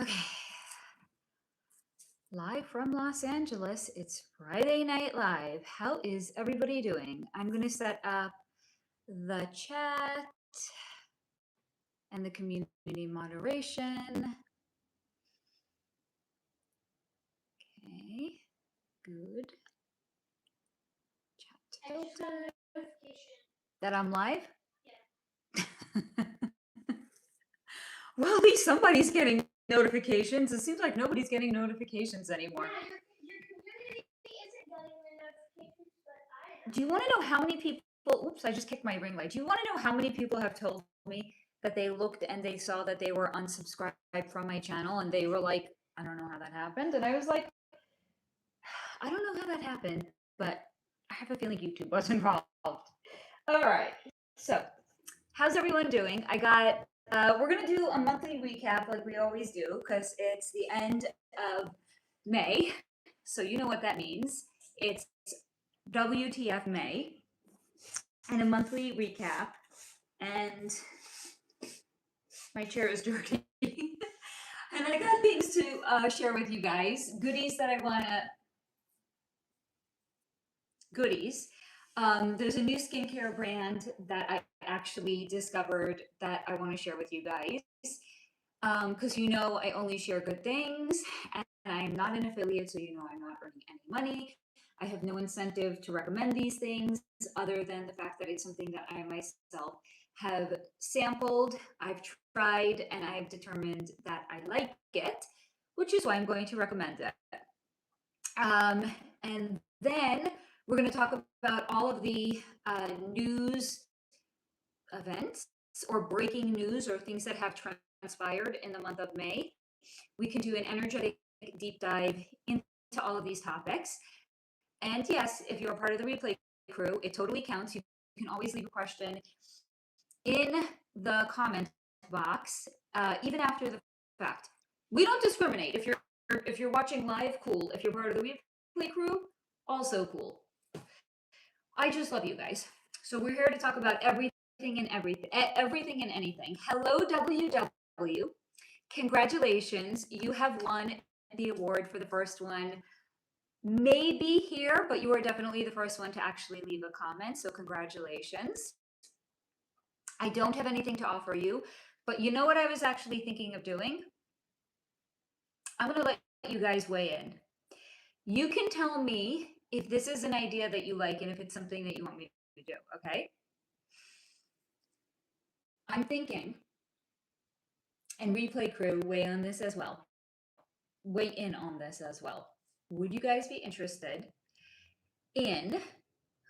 Okay, live from Los Angeles. It's Friday Night Live. How is everybody doing? I'm going to set up the chat and the community moderation. Okay, good. Chat filter. That I'm live? Yeah. Well, at least somebody's getting notifications. It seems like nobody's getting notifications anymore. Yeah, your community isn't getting the notifications, but I am. Do you want to know how many people? Oops, I just kicked my ring light. Do you want to know how many people have told me that they looked and they saw that they were unsubscribed from my channel and they were like, I don't know how that happened. And I was like, I don't know how that happened, but I have a feeling YouTube was involved. All right. So, how's everyone doing? We're going to do a monthly recap like we always do because it's the end of May. So, you know what that means. It's WTF May and a monthly recap. And my chair is dirty. And I got things to share with you guys. Goodies that I want to. Goodies. There's a new skincare brand that I actually discovered that I want to share with you guys. Because I only share good things and I'm not an affiliate, so I'm not earning any money. I have no incentive to recommend these things other than the fact that it's something that I myself have sampled, I've tried, and I've determined that I like it, which is why I'm going to recommend it. And then we're going to talk about all of the news events or breaking news or things that have transpired in the month of May. We can do an energetic deep dive into all of these topics. And yes, if you're a part of the replay crew, it totally counts. You can always leave a question in the comment box, even after the fact. We don't discriminate. If you're watching live, cool. If you're part of the replay crew, also cool. I just love you guys. So we're here to talk about everything and anything. Hello, WW. Congratulations. You have won the award for the first one. Maybe here, but you are definitely the first one to actually leave a comment. So congratulations. I don't have anything to offer you, but you know what I was actually thinking of doing? I'm going to let you guys weigh in. You can tell me if this is an idea that you like and if it's something that you want me to do, okay? I'm thinking, and replay crew, weigh on this as well. Weigh in on this as well. Would you guys be interested in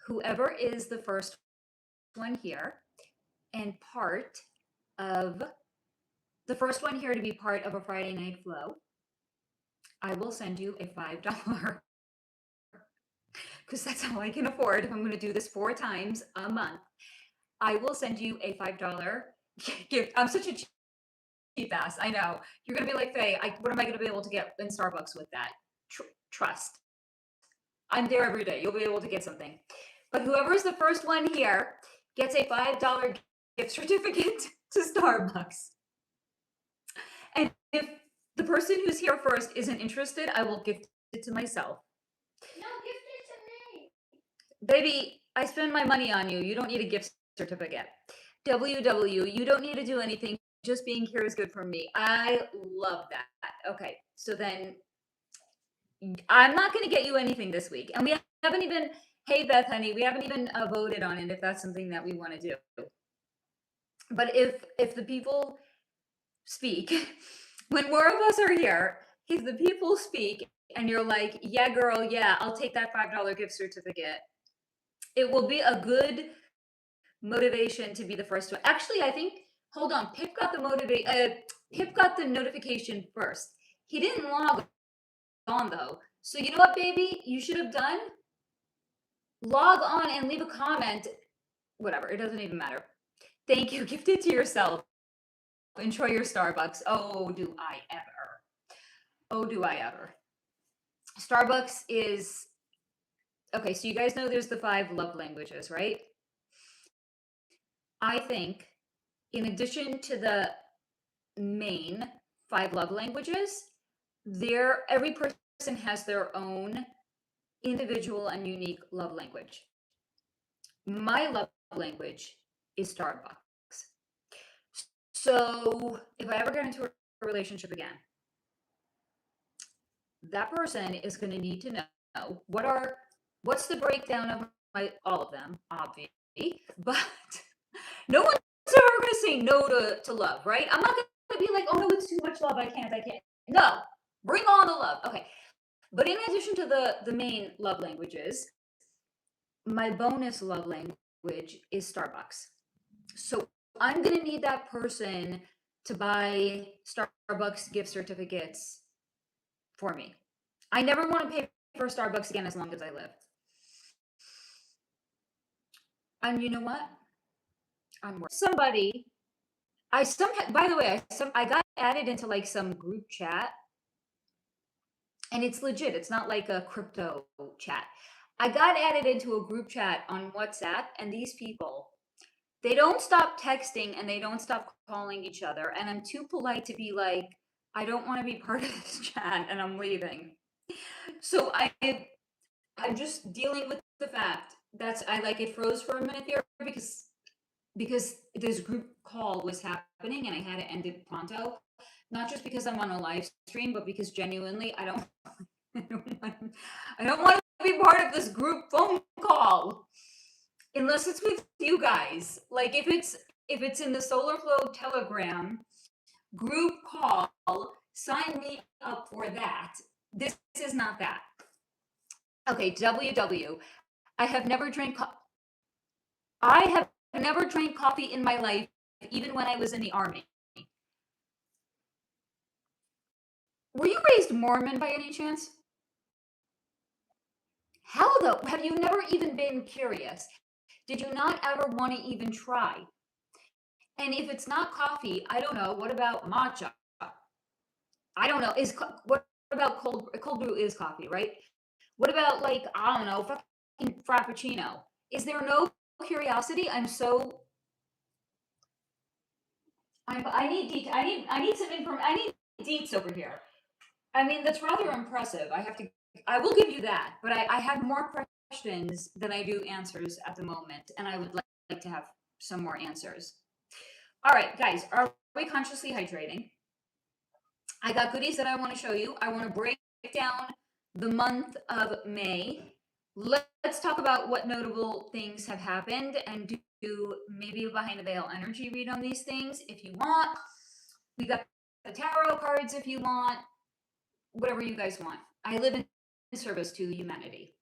whoever is the first one here and part of the first one here to be part of a Friday Night Flow? I will send you a $5 because that's all I can afford if I'm going to do this 4 times a month. I will send you a $5 gift. I'm such a cheap ass. I know. You're going to be like, Faye, what am I going to be able to get in Starbucks with that? Trust. I'm there every day. You'll be able to get something. But whoever's the first one here gets a $5 gift certificate to Starbucks. And if the person who's here first isn't interested, I will gift it to myself. No, gift it to me. Baby, I spend my money on you. You don't need a gift certificate. WW, you don't need to do anything. Just being here is good for me. I love that. Okay, so then I'm not going to get you anything this week. And we haven't even, hey, Beth, honey, we haven't even voted on it if that's something that we want to do. But if the people speak, when more of us are here, if the people speak and you're like, yeah, girl, yeah, I'll take that $5 gift certificate, it will be a good motivation to be the first one. Actually, I think, hold on, Pip got the notification first. He didn't log on though. So you know what, baby, you should have done? Log on and leave a comment. Whatever, it doesn't even matter. Thank you. Gift it to yourself. Enjoy your Starbucks. Oh, do I ever. Oh, do I ever. Starbucks is, okay, so you guys know there's the 5 love languages, right? I think in addition to the main 5 love languages, every person has their own individual and unique love language. My love language is Starbucks. So if I ever get into a relationship again, that person is going to need to know what's the breakdown of all of them, obviously, but no one's ever going to say no to love, right? I'm not going to be like, oh no, it's too much love. I can't. No, bring on the love. Okay. But in addition to the main love languages, my bonus love language is Starbucks. So I'm going to need that person to buy Starbucks gift certificates for me. I never want to pay for Starbucks again as long as I live. And you know what? I'm somebody. By the way, I got added into like some group chat, and it's legit. It's not like a crypto chat. I got added into a group chat on WhatsApp, and these people, they don't stop texting and they don't stop calling each other. And I'm too polite to be like, I don't want to be part of this chat and I'm leaving. So I'm just dealing with the fact it froze for a minute there because this group call was happening and I had to end it pronto. Not just because I'm on a live stream, but because genuinely I don't want to be part of this group phone call unless it's with you guys. Like if it's in the Solar Flow Telegram group call, sign me up for that. This is not that. Okay, WW. I have never drank coffee in my life, even when I was in the army. Were you raised Mormon by any chance? How though? Have you never even been curious? Did you not ever want to even try? And if it's not coffee, I don't know. What about matcha? I don't know. What about cold brew is coffee, right? What about like, I don't know, fucking frappuccino? Is there no curiosity? I need some information. I need deets over here. I mean, that's rather impressive. I will give you that, but I have more questions than I do answers at the moment, and I would like to have some more answers. All right, guys, are we consciously hydrating? I got goodies that I want to show you. I want to break down the month of May. Let's talk about what notable things have happened and do maybe a behind the veil energy read on these things if you want. We got the tarot cards if you want. Whatever you guys want. I live in service to humanity.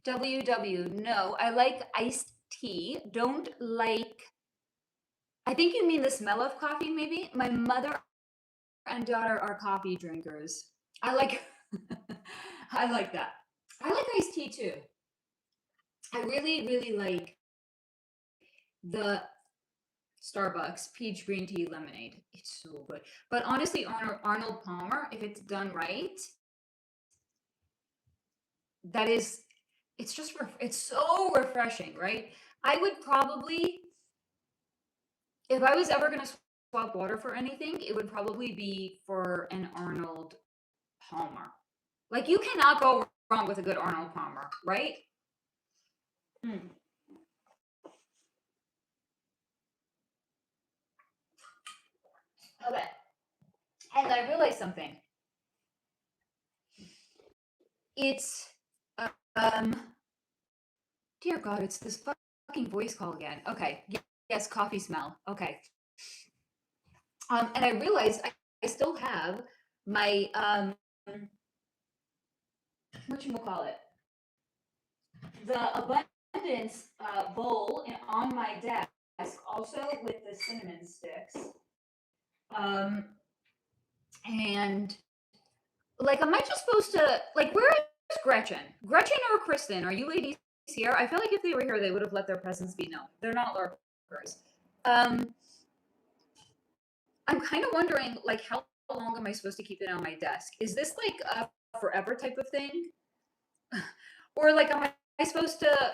WW, no, I like iced tea. Don't like, I think you mean the smell of coffee, maybe? My mother and daughter are coffee drinkers. I like that. I like iced tea too. I really, really like the Starbucks peach green tea lemonade. It's so good. But honestly, Arnold Palmer, if it's done right, it's so refreshing, right? I would probably, if I was ever going to swap water for anything, it would probably be for an Arnold Palmer. Like you cannot go wrong with a good Arnold Palmer, right? Okay. And I realized something. It's, dear God, it's this fucking voice call again. Okay. Yes, coffee smell. Okay. And I realized I still have my, whatchamacallit, the abundance bowl on my desk, also with the cinnamon sticks. And like, am I just supposed to, like, where is Gretchen? Gretchen or Kristen, are you ladies here? I feel like if they were here, they would have let their presence be known. They're not lurkers. I'm kind of wondering, like, how long am I supposed to keep it on my desk? Is this like a forever type of thing? Or like, am I supposed to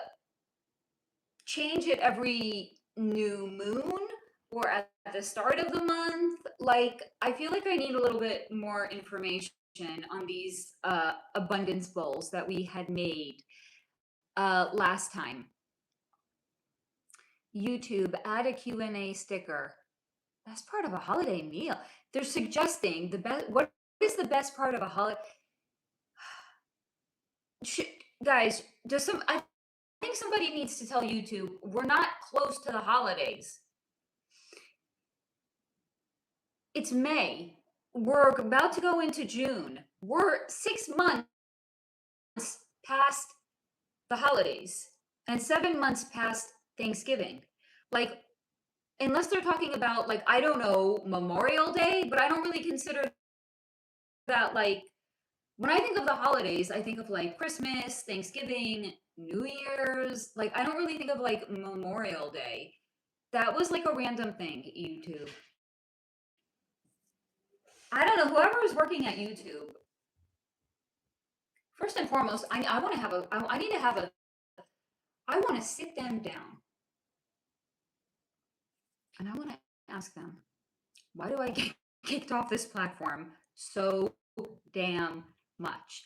change it every new moon? or at the start of the month. Like, I feel like I need a little bit more information on these abundance bowls that we had made last time. YouTube, add a Q&A sticker. Best part of a holiday meal. They're suggesting the best. What is the best part of a holiday? Guys, I think somebody needs to tell YouTube we're not close to the holidays. It's May. We're about to go into June. We're 6 months past the holidays and 7 months past Thanksgiving. Like, unless they're talking about, like, I don't know, Memorial Day, but I don't really consider that, like, when I think of the holidays, I think of like Christmas, Thanksgiving, New Year's. Like, I don't really think of like Memorial Day. That was like a random thing, YouTube. I don't know, whoever is working at YouTube. First and foremost, I want to have a, I need to have a, I want to sit them down. And I want to ask them, why do I get kicked off this platform so damn much?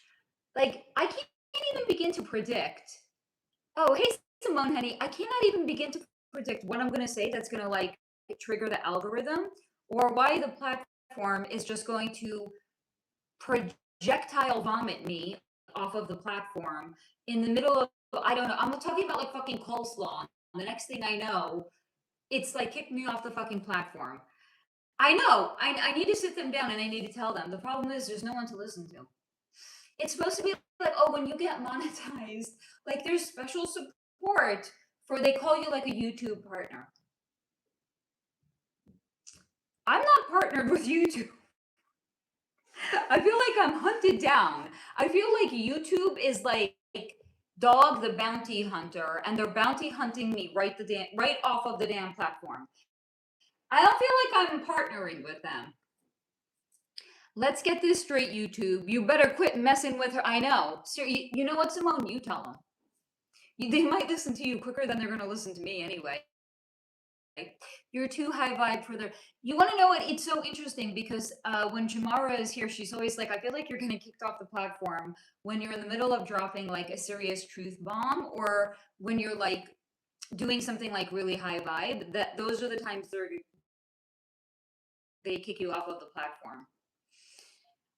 Like, I can't even begin to predict. Oh, hey, Simone, honey, I cannot even begin to predict what I'm going to say that's going to like trigger the algorithm, or why the platform is just going to projectile vomit me off of the platform in the middle of, I don't know, I'm talking about like fucking coleslaw. The next thing I know, it's like kick me off the fucking platform. I know, I need to sit them down and I need to tell them. The problem is there's no one to listen to. It's supposed to be like, oh, when you get monetized, like there's special support for, they call you like a YouTube partner. I'm not partnered with YouTube. I feel like I'm hunted down. I feel like YouTube is like Dog the Bounty Hunter, and they're bounty hunting me right off of the damn platform. I don't feel like I'm partnering with them. Let's get this straight, YouTube. You better quit messing with her. I know. So, you know what, Simone? You tell them. They might listen to you quicker than they're going to listen to me anyway. You're too high vibe for their. You want to know what? It's so interesting because when Jamara is here, she's always like, I feel like you're going to get kicked off the platform when you're in the middle of dropping like a serious truth bomb, or when you're like doing something like really high vibe. That those are the times they kick you off of the platform.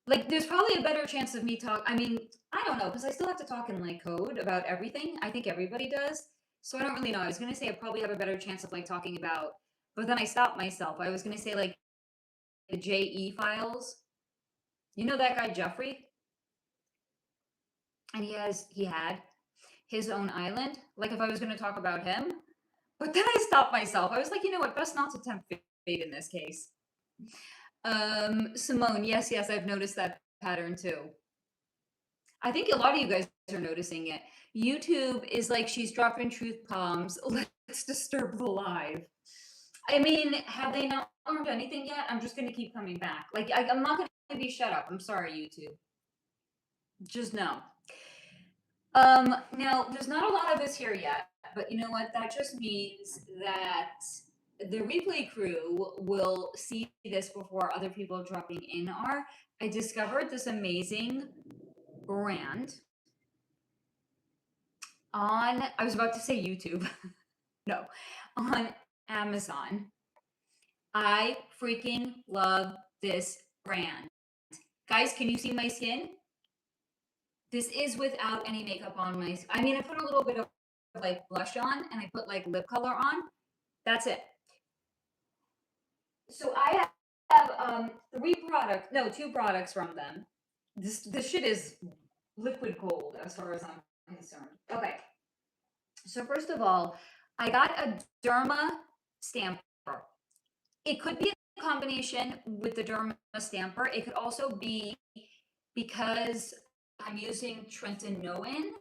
Like, there's probably a better chance of me I mean, I don't know, because I still have to talk in like code about everything. I think everybody does. So I don't really know. I was going to say I probably have a better chance of like talking about, but then I stopped myself. I was going to say like the JE files. You know that guy, Jeffrey? And he had his own island. Like, if I was going to talk about him, but then I stopped myself. I was like, you know what? Best not to tempt fate in this case. Simone, yes, I've noticed that pattern too. I think a lot of you guys are noticing it. YouTube is like, she's dropping truth bombs. Let's disturb the live. I mean, have they not learned anything yet? I'm just going to keep coming back. Like, I'm not going to be shut up. I'm sorry, YouTube. Just know. Now, there's not a lot of us here yet, but you know what? That just means that the replay crew will see this before other people dropping in are. I discovered this amazing brand on, I was about to say YouTube. No, on Amazon. I freaking love this brand. Guys, can you see my skin? This is without any makeup on my, I mean, I put a little bit of like blush on and I put like lip color on. That's it. So I have two products from them. This shit is liquid gold as far as I'm concerned. Okay. So first of all, I got a Derma stamper. It could be a combination with the Derma stamper. It could also be because I'm using Trenton No-In.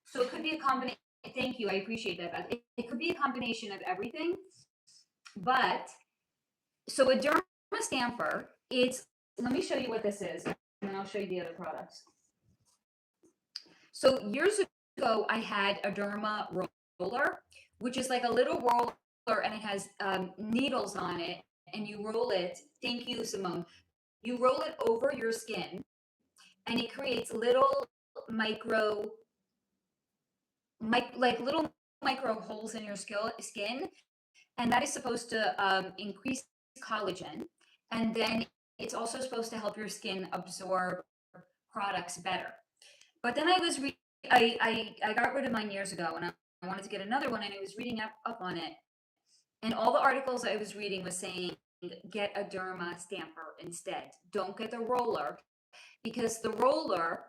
So it could be a combination. Thank you. I appreciate that, Beth. It could be a combination of everything. But so a Derma stamper, let me show you what this is, and then I'll show you the other products. So years ago, I had a Derma roller, which is like a little and it has needles on it, and you roll it. Thank you, Simone. You roll it over your skin, and it creates little micro, like little micro holes in your skin, and that is supposed to increase collagen, and then it's also supposed to help your skin absorb products better. But then I got rid of mine years ago, and I wanted to get another one, and I was reading up on it, and all the articles I was reading was saying get a derma stamper instead. Don't get the roller, because the roller,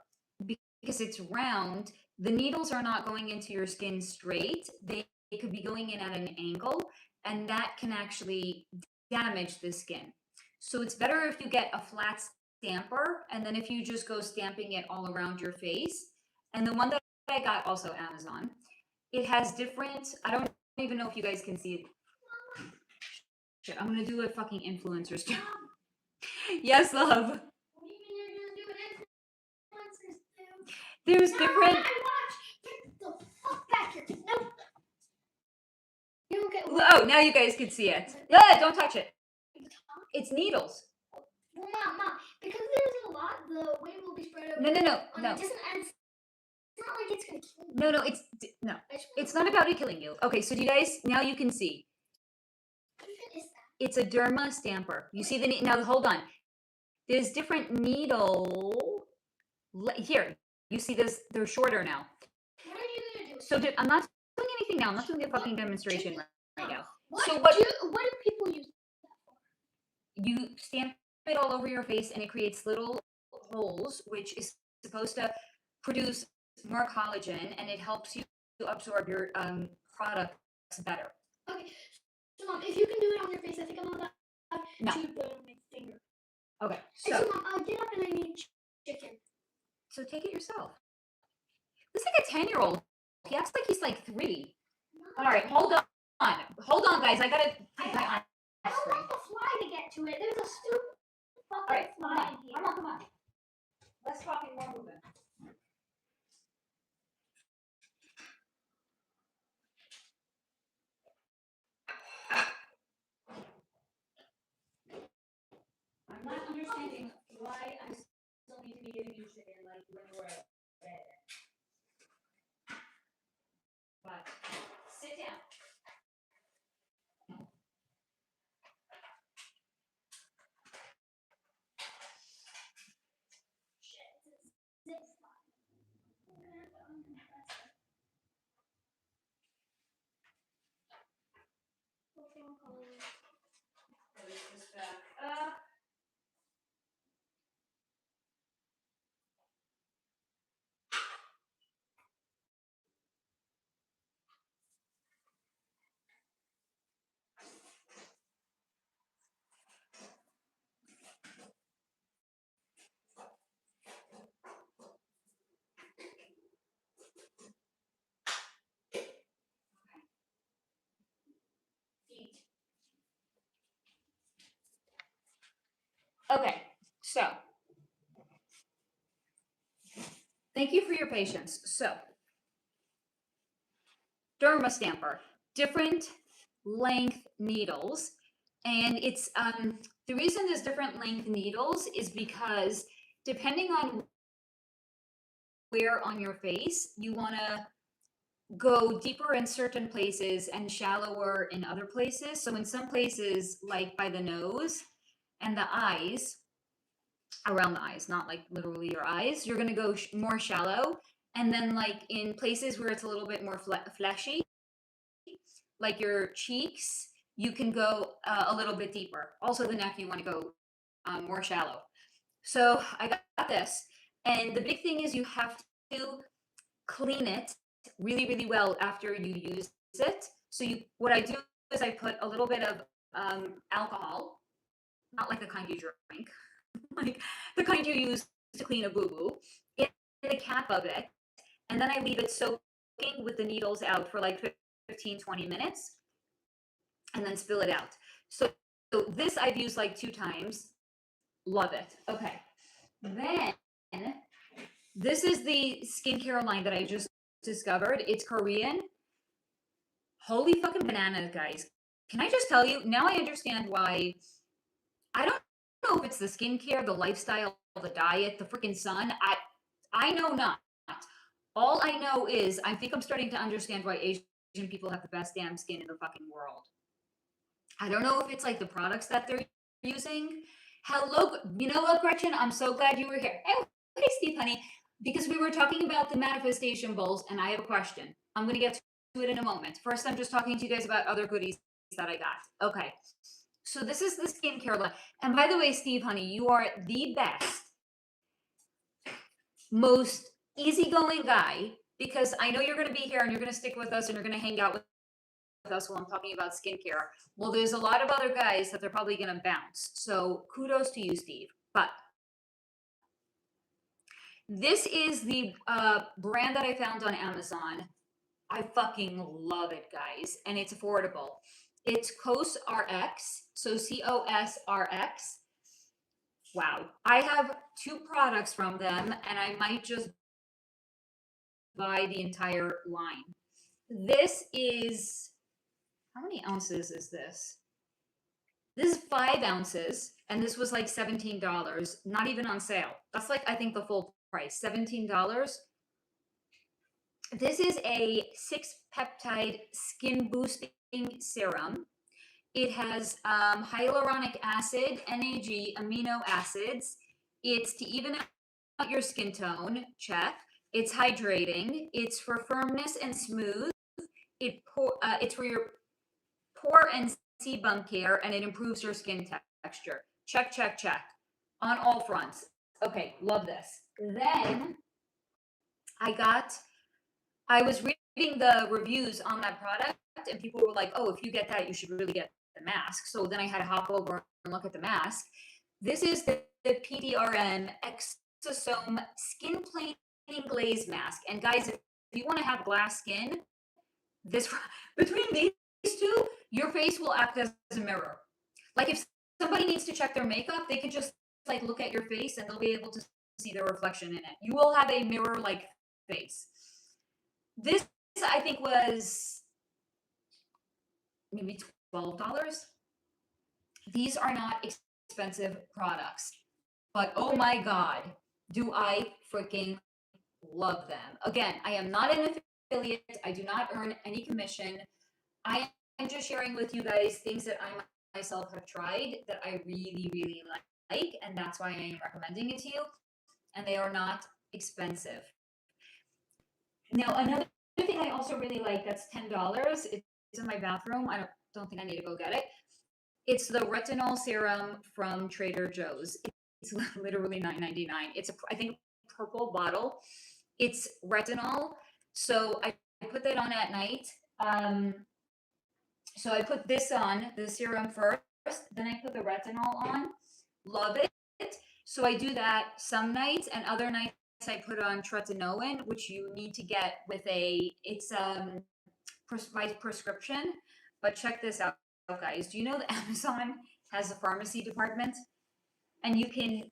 because it's round, the needles are not going into your skin straight. They could be going in at an angle, and that can actually damage the skin. So it's better if you get a flat stamper, and then if you just go stamping it all around your face. And the one that I got, also Amazon, it has different, I don't even know if you guys can see it. Shit, I'm gonna do a fucking influencer's job. Yes, love. What do you mean you're gonna do an influencers do? There's No, different. I watch. Get the fuck back here. No. You don't get. Oh, now you guys can see it. Yeah, don't touch it. It's needles. Well, mom, because there's a lot, the wind will be spread over. No. It doesn't. It's not like it's gonna kill you. No. It's not about it killing you. Okay, so do you guys, now you can see. What even is that? It's a derma stamper. You see the, now hold on. There's different needle, here, you see this, they're shorter now. What are you gonna do? So I'm not doing anything now. I'm not doing a fucking demonstration right now. What So do people use that for? You stamp it all over your face, and it creates little holes, which is supposed to produce more collagen, and it helps you to absorb your products better. Okay, so mom, if you can do it on your face, I think I'm allowed No. to put it on my finger. Okay, So mom, I'll get up and I need chicken. so take it yourself. Looks like a 10-year-old. He acts like he's like 3. All right, hold on, guys. I gotta. I don't want the fly to get to it. There's a stupid fucking fly in here. Come on. Let's fucking more movement. I'm not understanding why I still need to be giving you chicken like when we're at bed. But sit down. Place this back up. Okay, so thank you for your patience. So, derma stamper, different length needles, and it's the reason there's different length needles is because depending on where on your face you want to go deeper in certain places and shallower in other places. So in some places, like by the nose and the eyes, around the eyes, not like literally your eyes, you're going to go more shallow. And then like in places where it's a little bit more fleshy, like your cheeks, you can go a little bit deeper. Also the neck, you want to go more shallow. So I got this. And the big thing is you have to clean it really, really well after you use it. So what I do is I put a little bit of alcohol, not like the kind you drink, like the kind you use to clean a boo-boo, in the cap of it. And then I leave it soaking with the needles out for like 15, 20 minutes, and then spill it out. So this I've used like 2 times. Love it. Okay. Then this is the skincare line that I just discovered. It's Korean. Holy fucking bananas, guys. can I just tell you, now I understand why. I don't know if it's the skincare, the lifestyle, the diet, the freaking sun. I know not. All I know is I think I'm starting to understand why Asian people have the best damn skin in the fucking world. I don't know if it's like the products that they're using. Hello, you know what, Gretchen? I'm so glad you were here. Hey, Steve, honey, because we were talking about the manifestation bowls, and I have a question. I'm going to get to it in a moment. First, I'm just talking to you guys about other goodies that I got. Okay. So this is the skincare line. And by the way, Steve, honey, you are the best, most easygoing guy, because I know you're going to be here and you're going to stick with us and you're going to hang out with us while I'm talking about skincare. Well, there's a lot of other guys that they're probably going to bounce. So kudos to you, Steve. But this is the brand that I found on Amazon. I fucking love it, guys. And it's affordable. It's COS RX. So COSRX. Wow. I have 2 products from them, and I might just buy the entire line. This is, how many ounces is this? This is 5 ounces, and this was like $17, not even on sale. That's like, I think, the full price, $17. This is a 6-peptide skin boosting serum. It has hyaluronic acid, NAG, amino acids. It's to even out your skin tone, check. It's hydrating. It's for firmness and smooth. It's for your pore and sebum care, and it improves your skin texture. Check, check, check. On all fronts. Okay, love this. Then I was reading the reviews on that product, and people were like, oh, if you get that, you should really get the mask. So then I had to hop over and look at the mask. This is the PDRN Exosome Skin Plating Glaze Mask. And guys, if you want to have glass skin, between these 2, your face will act as a mirror. Like if somebody needs to check their makeup, they can just like look at your face and they'll be able to see the reflection in it. You will have a mirror-like face. This, I think, was maybe $12. These are not expensive products, but oh my God, do I freaking love them. Again, I am not an affiliate. I do not earn any commission. I am just sharing with you guys things that I myself have tried that I really, really like, and that's why I am recommending it to you. And they are not expensive. Now, another thing I also really like that's $10. It's in my bathroom. I don't think I need to go get it. It's the retinol serum from Trader Joe's. It's literally $9.99. It's I think purple bottle. It's retinol. So I put that on at night. So I put this on, the serum first, then I put the retinol on. Love it. So I do that some nights, and other nights I put on tretinoin, which you need to get with it's by prescription. But check this out, guys. Do you know that Amazon has a pharmacy department? And you can,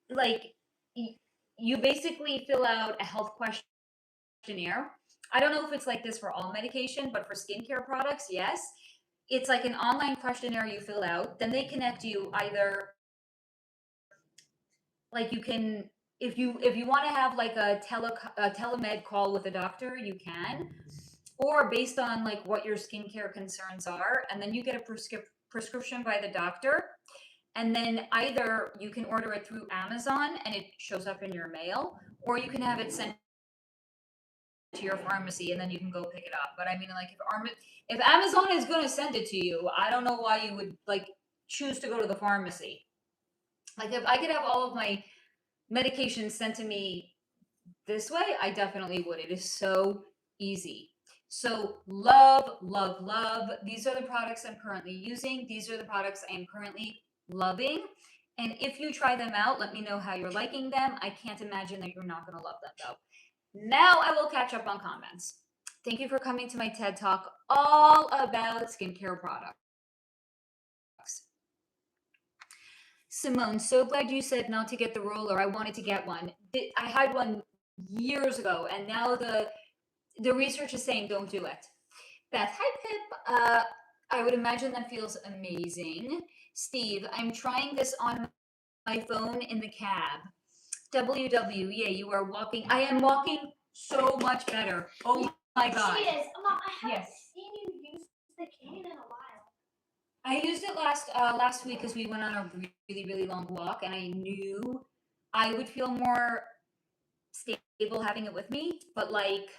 like, you basically fill out a health questionnaire. I don't know if it's like this for all medication, but for skincare products, yes. It's like an online questionnaire you fill out. Then they connect you either, like you can, if you want to have like a telemed call with a doctor, you can. Or based on like what your skincare concerns are. And then you get a prescription by the doctor. And then either you can order it through Amazon and it shows up in your mail, or you can have it sent to your pharmacy and then you can go pick it up. But I mean, like if Amazon is going to send it to you, I don't know why you would like choose to go to the pharmacy. Like if I could have all of my medications sent to me this way, I definitely would. It is so easy. So love, love, love. These are the products I'm currently using. These are the products I am currently loving. And if you try them out, let me know how you're liking them. I can't imagine that you're not going to love them though. Now I will catch up on comments. Thank you for coming to my TED Talk all about skincare products. Simone, so glad you said not to get the roller. I wanted to get one. I had one years ago, and now the research is saying don't do it. Beth, hi Pip. I would imagine that feels amazing. Steve, I'm trying this on my phone in the cab. WW, yeah, you are walking. I am walking so much better. Oh my God. She is. Mom, I haven't Yes. seen you use the cane in a while. I used it last week because we went on a really long walk, and I knew I would feel more stable having it with me. But like,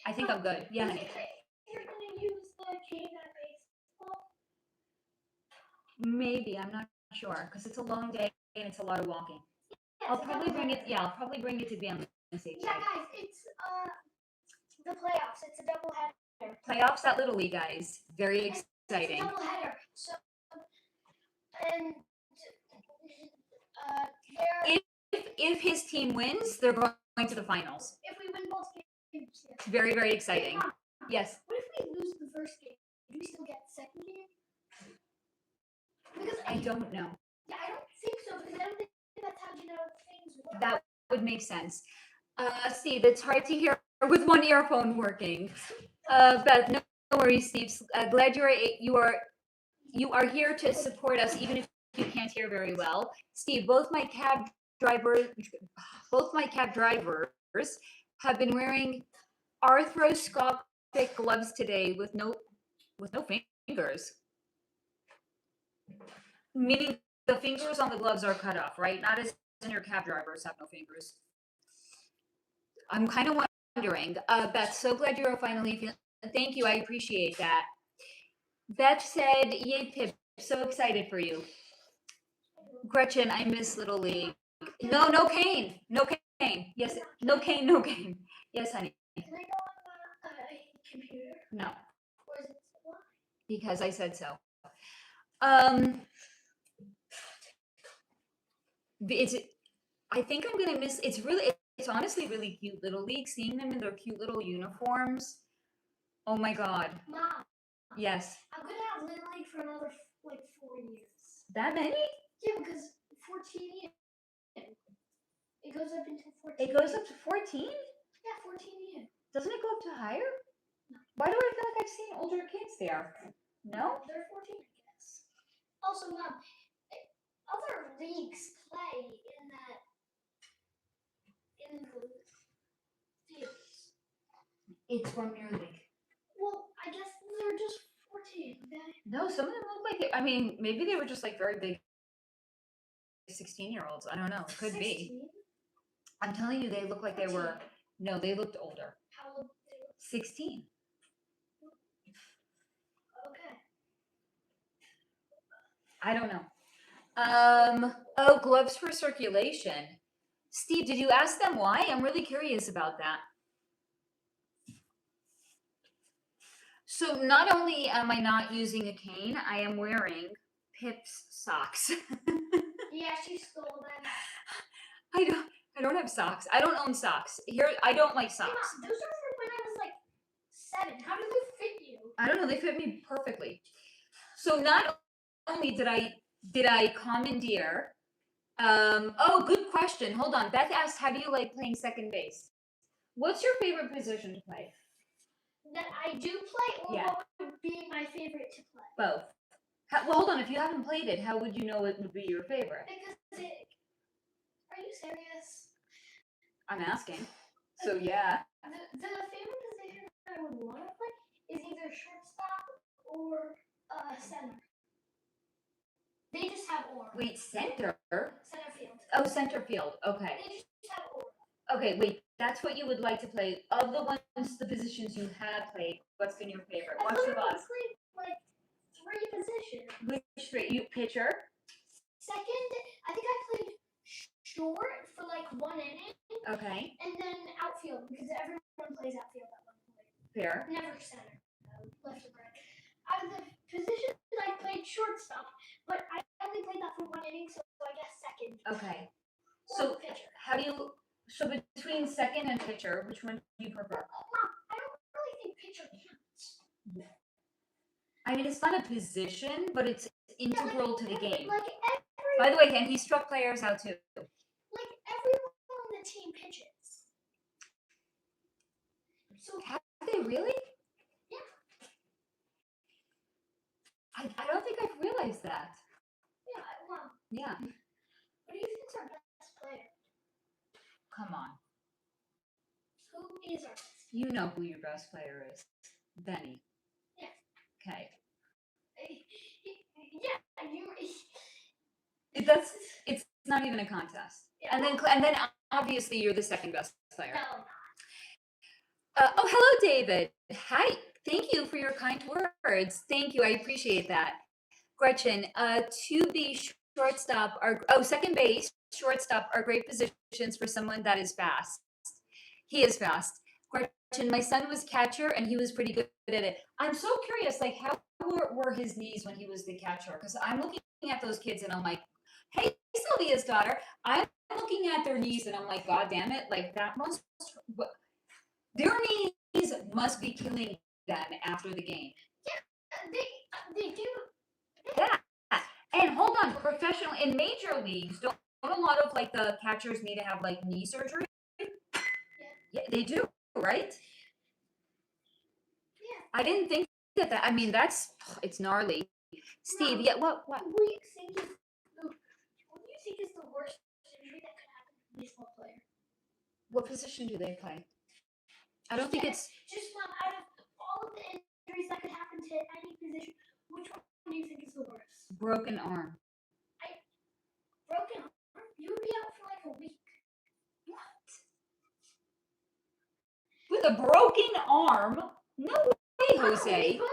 I think I'm good. Yeah, honey. You're gonna use the cane at baseball? Maybe I'm not sure because it's a long day and it's a lot of walking. Yeah, I'll probably bring it. Yeah, I'll probably bring it to be on the safe Yeah, side. guys, it's the playoffs. It's a double header. Playoffs at Little League, guys. Very exciting. It's a double header. So, and If his team wins, they're going to the finals. if we win both games, yeah. It's very exciting. Mom, Yes. what if we lose the first game? Do we still get the second game? Because I don't know. Yeah, I don't think so because I don't think that's how genetic things work. That would make sense. Steve, it's hard to hear with one earphone working. Beth, no worries, Steve. Glad you are here to support us, even if you can't hear very well. Steve, both my cab drivers have been wearing arthroscopic gloves today with no fingers. Meaning the fingers on the gloves are cut off, right? Not as in your cab drivers have no fingers. I'm kind of wondering. Beth, so glad you're finally feeling. Thank you, I appreciate that. Beth said, "Yay, Pip! So excited for you." Gretchen, I miss Little League. No cane. Yes, no cane. Yes, honey. Can I go on the computer? No. Or is it why? Because I said so. I think I'm gonna miss. It's honestly really cute Little League. Seeing them in their cute little uniforms. Oh my God. Mom. Yes. I'm gonna have Little League for another 4 years. That many? Yeah, because 14 years. It goes up until 14. It goes up to 14? Yeah, 14 years. Doesn't it go up to higher? No. Why do I feel like I've seen older kids there? No? They're 14, I guess. Also, Mom, other leagues play in the fields. It's from your league. Well, I guess they're just 14, okay? No, some of them look like it. I mean, maybe they were just like very big 16-year-olds. I don't know. It could 16? be. I'm telling you, they look like they were. No, they looked older. How old they look? 16. Okay. I don't know. Oh, gloves for circulation. Steve, did you ask them why? I'm really curious about that. So not only am I not using a cane, I am wearing Pip's socks. Yeah, she stole them. I don't have socks. I don't own socks. Here, I don't like socks. Hey, Mom, those are from when I was like 7. How do they fit you? I don't know. They fit me perfectly. So not only did I commandeer. Oh, good question. Hold on. Beth asked, "How do you like playing second base? What's your favorite position to play?" That I do play, or Yeah. what would be my favorite to play? Both. Well, hold on. If you haven't played it, how would you know it would be your favorite? Because are you serious? I'm asking. So yeah. The favorite position I would want to play is either shortstop or center. They just have aura. Wait, center? Center field. Oh, center field. Okay. They just have aura. Okay, wait. That's what you would like to play. Of the positions you have played, what's been your favorite? I've Watch the literally box. played like 3 positions. Which three? You pitcher? Second, I think I played short for like 1 inning, Okay. and then outfield because everyone plays outfield at one point. Fair. Never center, left or right. Out of the positions, I played shortstop, but I only played that for 1 inning, so I guess second. Okay. Or So pitcher. so between second and pitcher, which one do you prefer? Mom, I don't really think pitcher counts. I mean, it's not a position, but it's integral to the game. Like By the way, and he struck players out too. like everyone on the team pitches. So Have they really? yeah. Come on. Who is our best? You know who your best player is. Benny. Yeah. Okay. Yeah, It's not even a contest. Yeah. And then obviously you're the second best player. No. Oh, hello, David. Hi. Thank you for your kind words. Thank you. I appreciate that. Gretchen, to be shortstop second base, shortstop are great positions for someone that is fast. He is fast. Gretchen, my son was catcher and he was pretty good at it. I'm so curious, like how were his knees when he was the catcher? Because I'm looking at those kids and I'm like, hey, Sylvia's daughter, I'm looking at their knees and I'm like, God damn it, like that must, their knees must be killing them after the game. Yeah, they do. Yeah. And hold on, professional in major leagues, don't a lot of like the catchers need to have like knee surgery? Yeah, they do, right? Yeah. I didn't think that. I mean, it's gnarly. Steve, yeah, what? What do you think is the worst injury that could happen to a baseball player? What position do they play? I don't think it's just out of all of the injuries that could happen to any position. Which one do you think is the worst? broken arm. Broken arm? You would be out for like a week. What? With a broken arm? No way, Jose. No.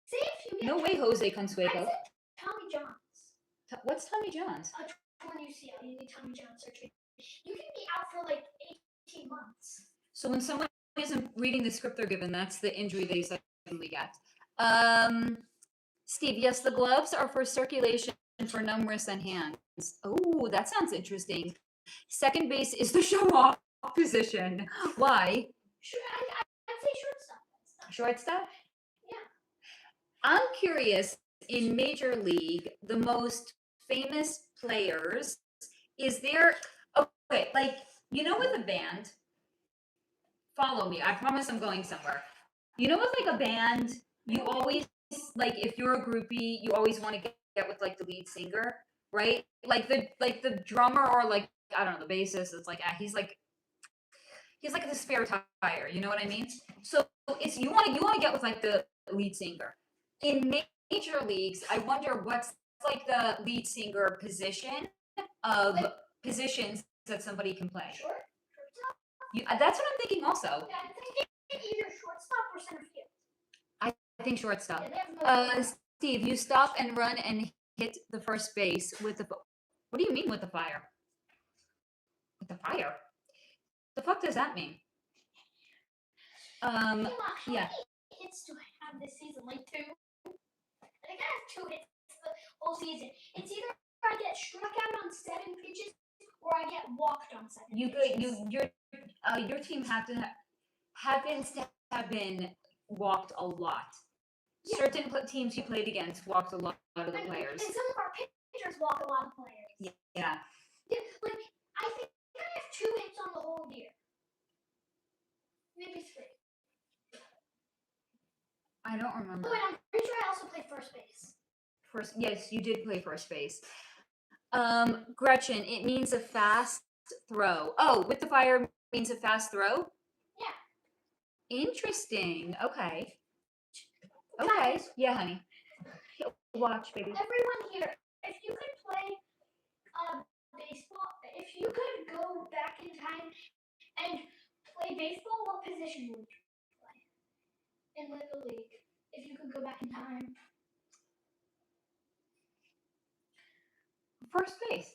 Say if you get No way, Jose Consueco. Tommy John's. What's Tommy John's? Torn UCL. You need Tommy John surgery. You can be out for like 18 months. So when someone isn't reading the script they're given, that's the injury they suddenly get. Steve, yes, the gloves are for circulation for numb wrists and hands. Oh, that sounds interesting. Second base is the show-off position. Why? I'd say shortstop. Shortstop? Yeah. I'm curious, in Major League, the most famous players, is there, okay, like, you know with a band, follow me, I promise I'm going somewhere. You know with like a band, you always, like if you're a groupie, you always want to get with like the lead singer, right? Like the drummer or like, I don't know, the bassist, it's like, he's like the spare tire, you know what I mean? So it's you want to get with like the lead singer. In major leagues, I wonder what's like the lead singer position of positions that somebody can play. Shortstop? That's what I'm thinking also. Yeah, I'm thinking either shortstop or center field. I think shortstop. Yeah, Steve, you stop and run and hit the first base with the. What do you mean with the fire? With the fire? The fuck does that mean? How yeah. many hits do I have this season? Like 2? I think I have 2 hits the whole season. It's either I get struck out on 7 pitches or I get walked on 7 pitches. Your team happens to have been walked a lot. Yeah. Certain teams you played against walked a lot of the players. And some of our pitchers walk a lot of players. Yeah. Like I think I have 2 hits on the whole year. Maybe 3. I don't remember. Oh, and I'm pretty sure I also played first base. Yes, you did play first base. Gretchen, it means a fast throw. Oh, with the fire means a fast throw? Yeah. Interesting. Okay. Guys, yeah, honey. Watch, baby. Everyone here, if you could play baseball, if you could go back in time and play baseball, what position would you play in Little League? If you could go back in time. First base.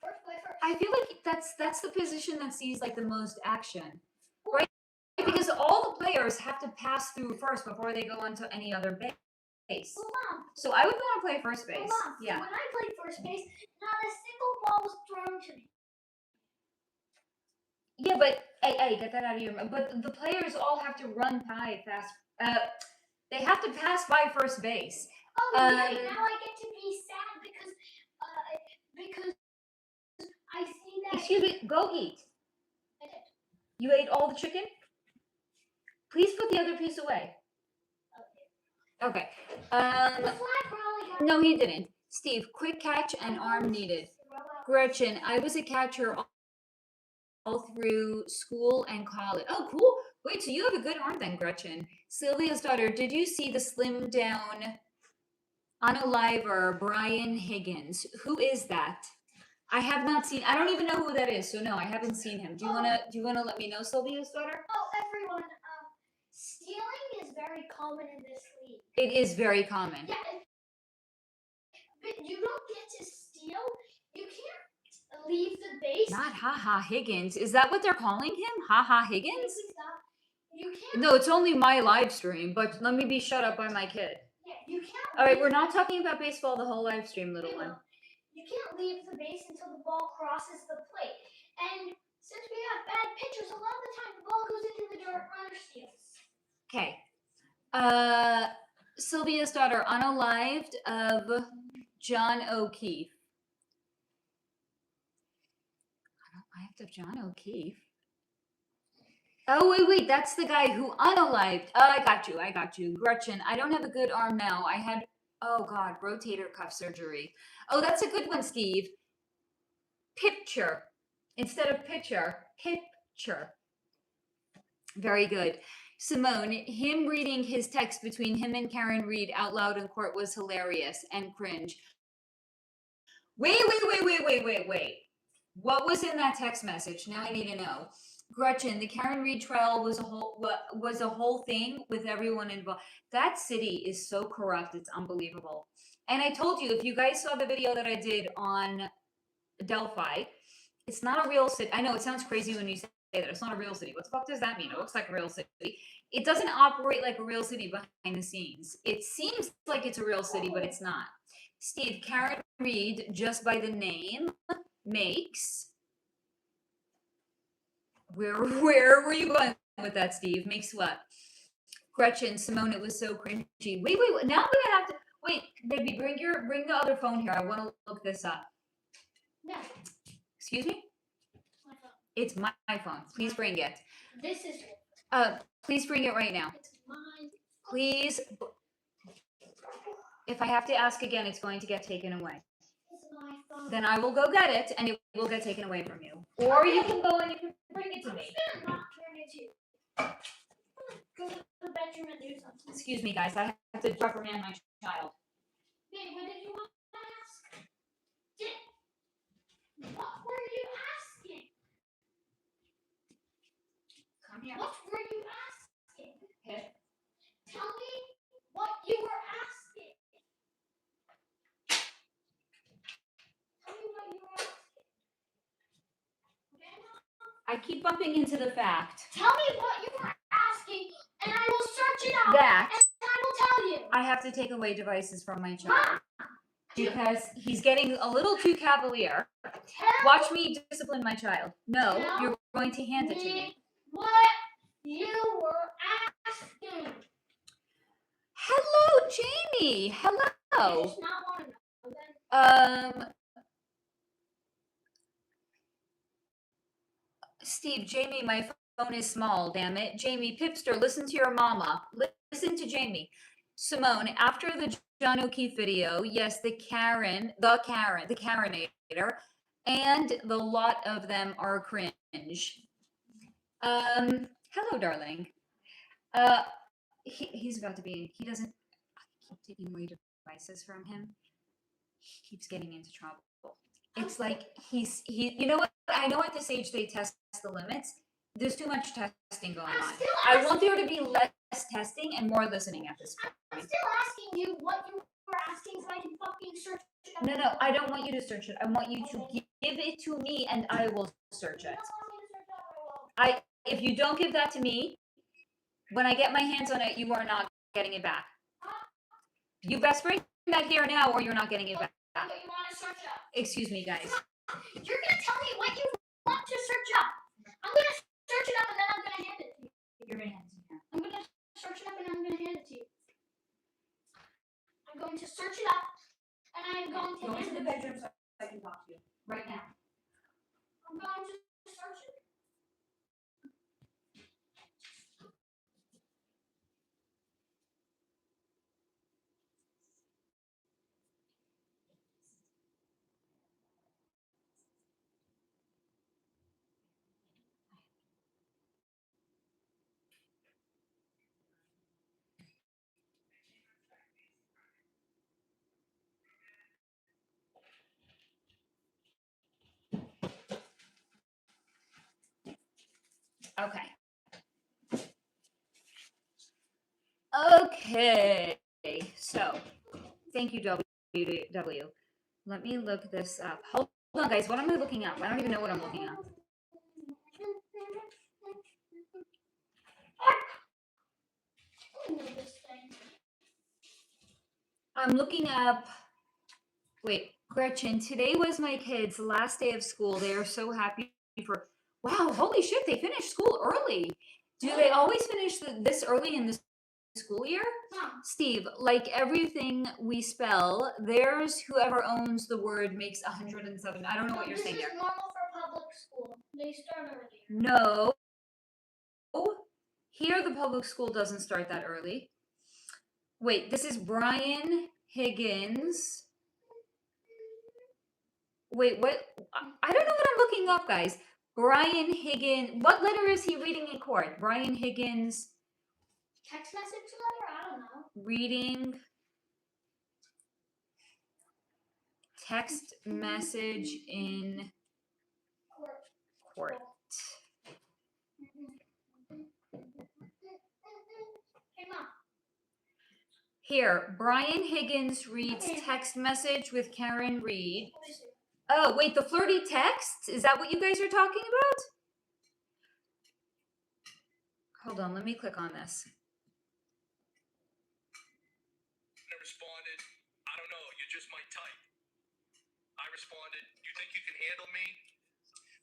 First. I feel like that's the position that sees like the most action, right? Because all the players have to pass through first before they go onto any other base. So I would want to play first base. Yeah. When I played first base, not a single ball was thrown to me. Yeah, but hey, get that out of your mind. But the players all have to run by fast. They have to pass by first base. Oh, yeah, now I get to be sad because I see that. Excuse me, go eat. I did. You ate all the chicken? Please put the other piece away. Okay. The flag probably got. No, he didn't. Steve, quick catch and arm needed. Gretchen, I was a catcher through school and college. Oh, cool. Wait, so you have a good arm then, Gretchen. Sylvia's daughter, did you see the slimmed down unaliver Brian Higgins? Who is that? I have not seen. I don't even know who that is. So no, I haven't seen him. Do you wanna let me know, Sylvia's daughter? Oh, everyone. Stealing is very common in this league. It is very common. Yeah, but you don't get to steal. You can't leave the base. Not haha Higgins. Is that what they're calling him? Haha Higgins? You can't. No, it's only my live stream, but let me be shut up by my kid. Yeah, you can't. All right, we're not talking about baseball the whole live stream, little one. You can't leave the base until the ball crosses the plate. And since we have bad pitchers, a lot of the time the ball goes into the dirt, runner steals. Okay. Sylvia's daughter, unalived of John O'Keefe. Unalived of John O'Keefe. Oh, wait, that's the guy who unalived. Oh, I got you. Gretchen, I don't have a good arm now. I had, oh God, rotator cuff surgery. Oh, that's a good one, Steve. Picture. Instead of pitcher, picture. Very good. Simone, him reading his text between him and Karen Reed out loud in court was hilarious and cringe. Wait. What was in that text message? Now I need to know. Gretchen, the Karen Reed trial was a whole thing with everyone involved. That city is so corrupt, it's unbelievable. And I told you, if you guys saw the video that I did on Delphi, it's not a real city. I know it sounds crazy when you say that it's not a real city. What the fuck does that mean? It looks like a real city. It doesn't operate like a real city behind the scenes. It seems like it's a real city, but it's not. Steve, Karen Reed, just by the name, makes... Where were you going with that, Steve? Makes what? Gretchen, Simone, it was so cringy. Wait. Now I'm gonna have to wait, baby. Bring the other phone here. I want to look this up. No. Excuse me? My phone. It's my phone. Please bring it. This is. Please bring it right now. It's mine. Please. If I have to ask again, it's going to get taken away. My phone. Then I will go get it, and it will get taken away from you. Or you can go and you can bring it to me. I'm not turning it to you. Go to the bedroom and do something. Excuse me, guys. I have to reprimand my child. Hey, what did you want to ask? What were you asking? Come here. What were you asking? Okay. Tell me what you were asking. Tell me what you were asking. I keep bumping into the fact Tell me what you were asking, and I will search it out. that and I will tell you. I have to take away devices from my child because he's getting a little too cavalier. Watch me discipline my child. No, you're going to hand it to me. What you were asking. Hello, Jamie. Hello. I just not want to know. Steve, Jamie, my phone is small, damn it. Jamie, Pipster, listen to your mama. Listen to Jamie. Simone, after the John O'Keefe video, yes, the Karenator, and the lot of them are cringe. Hello, darling. He's about to be, he doesn't, I keep taking away devices from him. He keeps getting into trouble. It's like you know what? I know at this age they test the limits. There's too much testing going on. I want there to be less testing and more listening at this point. I'm still asking you what you were asking so I can fucking search it up. No, I don't want you to search it. I want you to give it to me and I will search it. If you don't give that to me, when I get my hands on it, you are not getting it back. You best bring that here now or you're not getting it back. You want to search up. Excuse me, guys. You're going to tell me what you want to search up. I'm going to search it up and then I'm going to hand it to you. You're going to hand it to me. I'm going to search it up and I'm going to hand it to you. I'm going to search it up and I'm going to Go hand into the it to you. bedroom so I can talk to you. Right now. I'm going to search it. Okay. Okay. So, thank you, WTF. Let me look this up. Hold on, guys. What am I looking up? I don't even know what I'm looking up. I know this thing. I'm looking up. Wait, Gretchen, today was my kids' last day of school. They are so happy for. Wow, holy shit, they finished school early. Do they always finish this early in the school year? No. Steve, like everything we spell, there's whoever owns the word makes 107. I don't know what you're saying This there. is normal for public school. They start earlier. No. Here, the public school doesn't start that early. Wait, this is Brian Higgins. Wait, what? I don't know what I'm looking up, guys. Brian Higgins. What letter is he reading in court? Brian Higgins Text message letter? I don't know. reading text message in court. Hey, Mom. Here, Brian Higgins reads text message with Karen Reed. What is it? Oh, wait, the flirty text? Is that what you guys are talking about? Hold on, let me click on this. I responded, I don't know, you're just my type. I responded, you think you can handle me?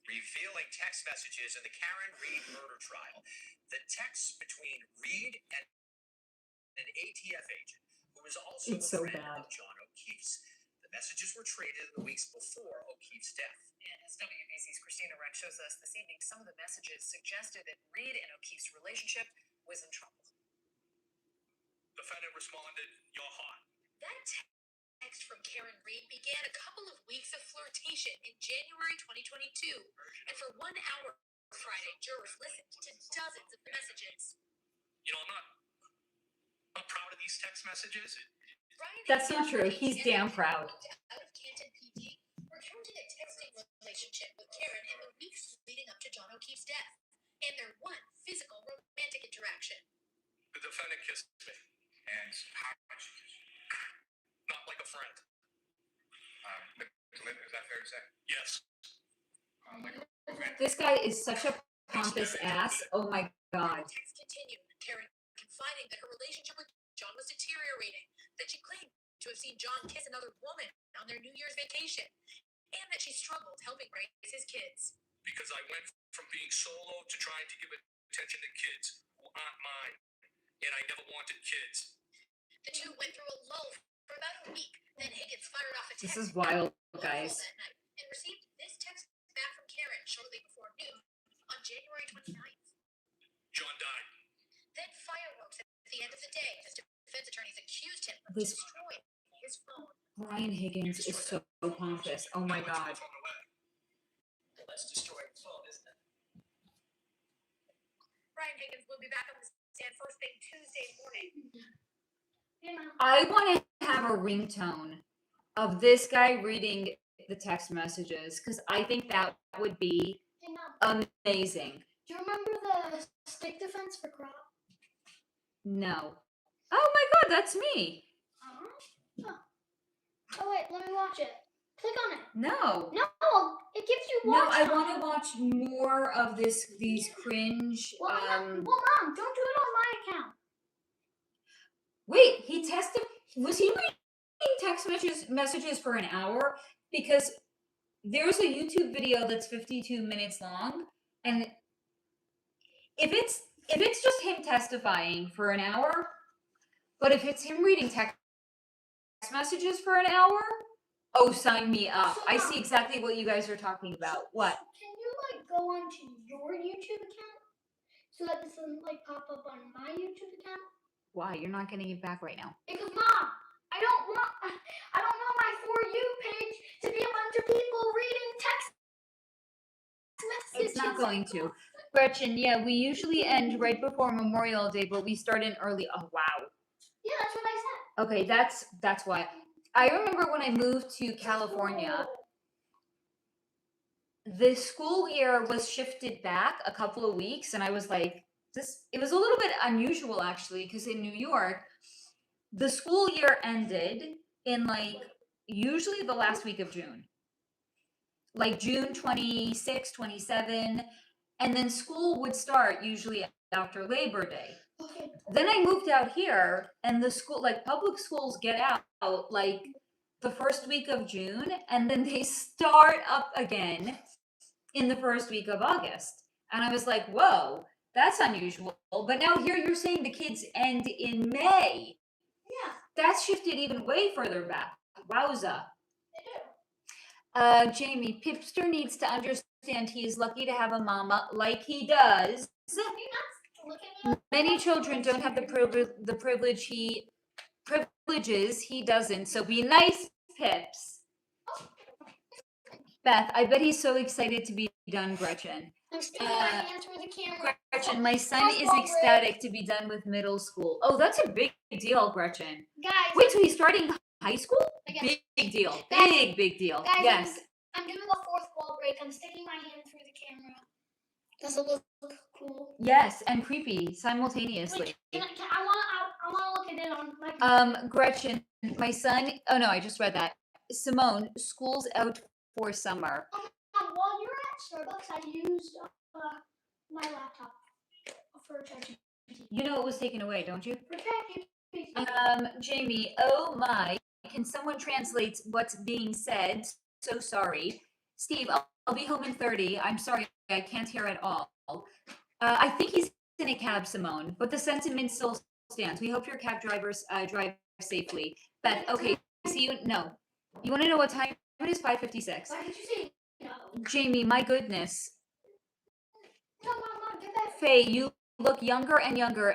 Revealing text messages in the Karen Reed murder trial. The texts between Reed and an ATF agent, who was also It's a so friend bad. of John O'Keefe's. The messages were traded in the weeks before O'Keefe's death. And as WBC's Christina Rex shows us this evening, some of the messages suggested that Reed and O'Keefe's relationship was in trouble. Defendant responded, you're hot. That text from Karen Reed began a couple of weeks of flirtation in January 2022. And for 1 hour Friday, jurors listened to dozens of messages. You know, I'm not proud of these text messages. Brian That's not Higgins true. and He's damn proud. Out of Canton PD recounted a texting relationship with Karen in the weeks leading up to John O'Keefe's death, and their one physical romantic interaction. The defendant kissed me. And how much you kiss you? Not like a friend. Is that fair to say? Yes. Like a friend. This guy is such a pompous ass. Oh my god. The text continued, Karen confiding that her relationship with John was deteriorating, that she claimed to have seen John kiss another woman on their New Year's vacation, and that she struggled helping raise his kids. Because I went from being solo to trying to give attention to kids who aren't mine. And I never wanted kids. The two went through a lull for about a week. Then Higgins fired off a text. This is wild, guys. That night, and received this text back from Karen shortly before noon on January 29th. John died. Then fireworks at the end of the day as defense attorneys accused him of This- destroying his phone. Brian Higgins is so pompous. Oh my god. Let's destroy the phone, isn't it? Brian Higgins will be back on the stand first thing Tuesday morning. Hey, Mom. I want to have a ringtone of this guy reading the text messages because I think that would be Hey, Mom. amazing. Do you remember the stick defense for crop? No. Oh my god, that's me. Oh. Oh wait, let me watch it. Click on it. No. No, it gives you No, watch I time. want to watch more of these cringe. Well, Mom, don't do it on my account. Wait, he tested. Was he reading text messages for an hour? Because there's a YouTube video that's 52 minutes long, and if it's just him testifying for an hour, but if it's him reading text messages for an hour, oh, sign me up. I see exactly what you guys are talking about. What? Can you go onto your YouTube account so that this doesn't pop up on my YouTube account? Why? You're not getting it back right now. Because Mom, I don't want my For You page to be a bunch of people reading text messages. It's not going to. Gretchen, yeah, we usually end right before Memorial Day, but we start in early. Oh, wow. Yeah, that's what I said. Okay, that's why. I remember when I moved to California, the school year was shifted back a couple of weeks, and I was like, it was a little bit unusual actually, because in New York, the school year ended in like usually the last week of June, like June 26, 27, and then school would start usually after Labor Day. Okay. Then I moved out here, and the school, like public schools, get out like the first week of June, and then they start up again in the first week of August. And I was like, whoa, that's unusual. But now here you're saying the kids end in May. Yeah. That's shifted even way further back. Wowza. They do. Jamie, Pipster needs to understand he is lucky to have a mama like he does. Are you not looking at Many children don't have the privileges he doesn't. So be nice, Pips. Beth, I bet he's so excited to be done, Gretchen. I'm sticking my hand through the camera. Gretchen, my son is ecstatic to be done with middle school. Oh, that's a big deal, Gretchen. Guys. Wait, so he's starting high school? Guys, Big deal. Guys, Big deal. guys, Yes. I'm doing a fourth wall break. I'm sticking my hand through the camera. Does it look cool? Yes, and creepy simultaneously. Wait, I want to look at it on my Gretchen, my son. Oh no, I just read that. Simone, school's out for summer. While you're at Starbucks, I used my laptop for charging. You know it was taken away, don't you? Okay. Jamie, oh my, can someone translate what's being said? So sorry. Steve, I'll be home in 30. I'm sorry, I can't hear at all. I think he's in a cab, Simone, but the sentiment still stands. We hope your cab drivers drive safely. Beth, okay, see you. No. You want to know what time it is? 5:56. Why did you say no? Jamie, my goodness. No, Mom, get that. Faye, you look younger and younger.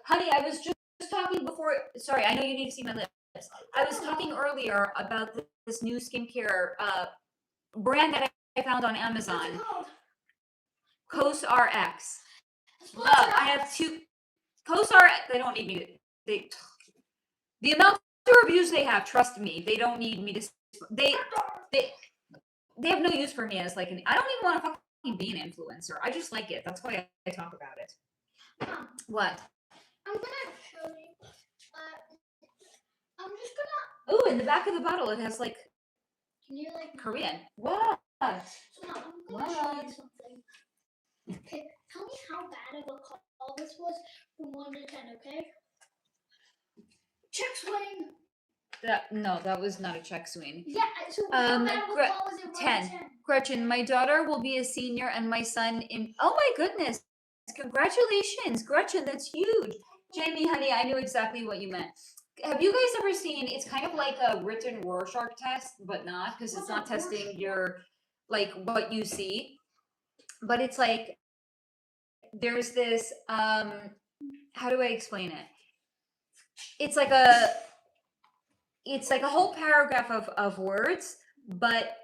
Honey, I was just talking before. Sorry, I know you need to see my lips. I was talking earlier about this new skincare brand that I found on Amazon. What's it called? Coast RX. Sponsor I have two. Coast RX. They don't need me to. The amount of reviews they have, trust me, they don't need me to. They have no use for me as like an. I don't even want to fucking be an influencer. I just like it. That's why I talk about it. Mom, What? I'm gonna show you. I'm just gonna. Oh, in the back of the bottle, it has like Can you like? Korean. What? So Mom, I'm gonna show you What? something. Okay, tell me how bad of a call this was from 1 to 10. Okay. Check swing. That was not a check swing. Yeah. So how bad of a call was it? 1 to 10. Gretchen, my daughter will be a senior and my son in. Oh my goodness. Congratulations, Gretchen. That's huge. Jamie, honey, I knew exactly what you meant. Have you guys ever seen, it's kind of like a written Rorschach test, but not, because it's not testing your, like, what you see. But it's like, there's this, how do I explain it? It's like a whole paragraph of words, but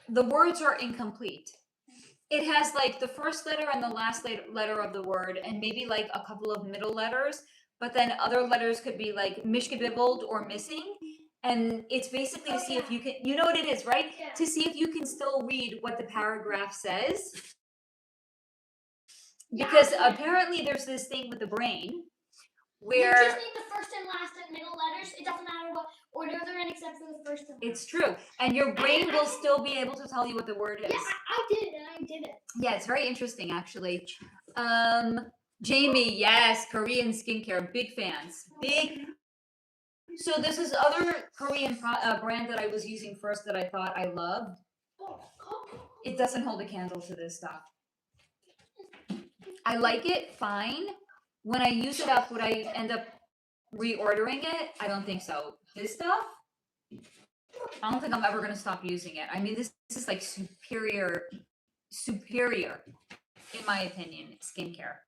the words are incomplete. It has like the first letter and the last letter of the word, and maybe like a couple of middle letters, but then other letters could be like mishkabibbled or missing. And it's basically to see if you can, you know what it is, right? Yeah. To see if you can still read what the paragraph says. Because apparently there's this thing with the brain You where just need the first and last and middle letters. It doesn't matter what order they're in except for the first and last. it's true. And your brain will still be able to tell you what the word is. Yeah, I did it, and I did it. Yeah, it's very interesting actually. Jamie, yes, Korean skincare, big fans. Big. So this is other Korean brand that I was using first that I thought I loved. It doesn't hold a candle to this stuff. I like it fine. When I use it up, would I end up reordering it? I don't think so. This stuff, I don't think I'm ever going to stop using it. I mean, this is like superior, in my opinion, skincare.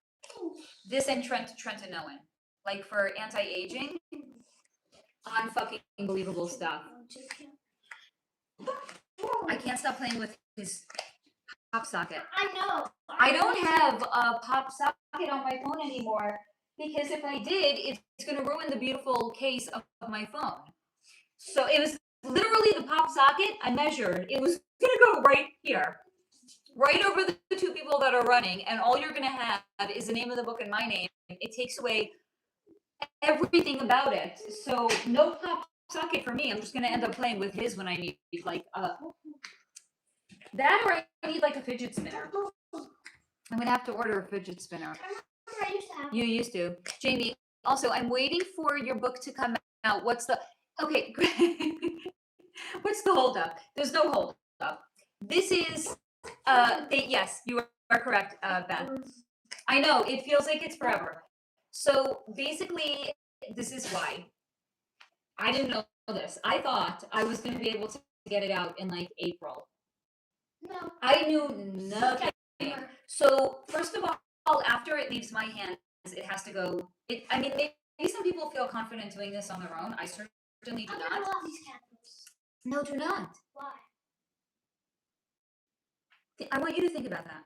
This and Trentanoin, like for anti-aging, unfucking unbelievable stuff. I can't stop playing with his pop socket. I know. I don't have a pop socket on my phone anymore because if I did, it's going to ruin the beautiful case of my phone. So it was literally the pop socket I measured. It was going to go right here. right over the two people that are running, and all you're going to have is the name of the book and my name. It takes away everything about it. So no pop socket for me. I'm just going to end up playing with his when I need like that, or I need like a fidget spinner. I'm going to have to order a fidget spinner. I used to have. You used to. Jamie, also, I'm waiting for your book to come out. What's the, okay, what's the holdup? There's no holdup. This is, yes, you are correct, Beth. I know, it feels like it's forever. So basically, this is why. I didn't know this. I thought I was going to be able to get it out in like April. No. I knew nothing. So first of all, after it leaves my hands, it has to go. I mean, maybe some people feel confident doing this on their own. I certainly do I'm not. gonna love these candles. No, do not. Why? I want you to think about that.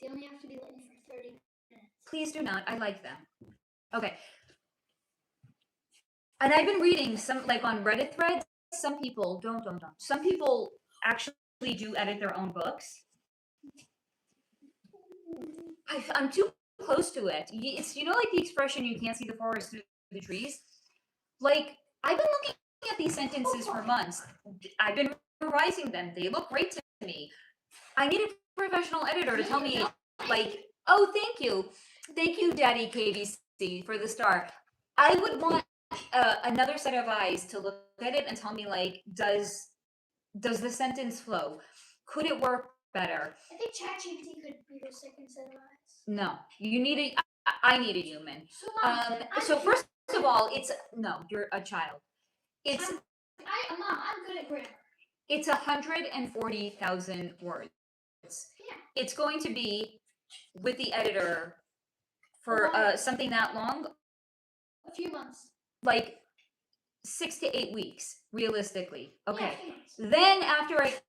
They only have to be lit for 30 minutes. Please do not. I like them. Okay. And I've been reading some, like on Reddit threads, some people don't. Some people actually do edit their own books. I'm too close to it. It's, you know, like the expression, you can't see the forest through the trees. Like, I've been looking at these sentences for months. I've been revising them. They look great to me. I need a professional editor to tell me, like, oh, thank you, Daddy KBC, for the star. I would want another set of eyes to look at it and tell me, like, does the sentence flow? Could it work better? I think ChatGPT could be the second set of eyes. No, you need I need a human. So, Mom, So first of all, no, you're a child. Mom, I'm good at grammar. It's 140,000 words. Yeah. It's going to be with the editor for something that long, A few months. like 6 to 8 weeks, realistically. Okay. Yeah, a few months. Then after it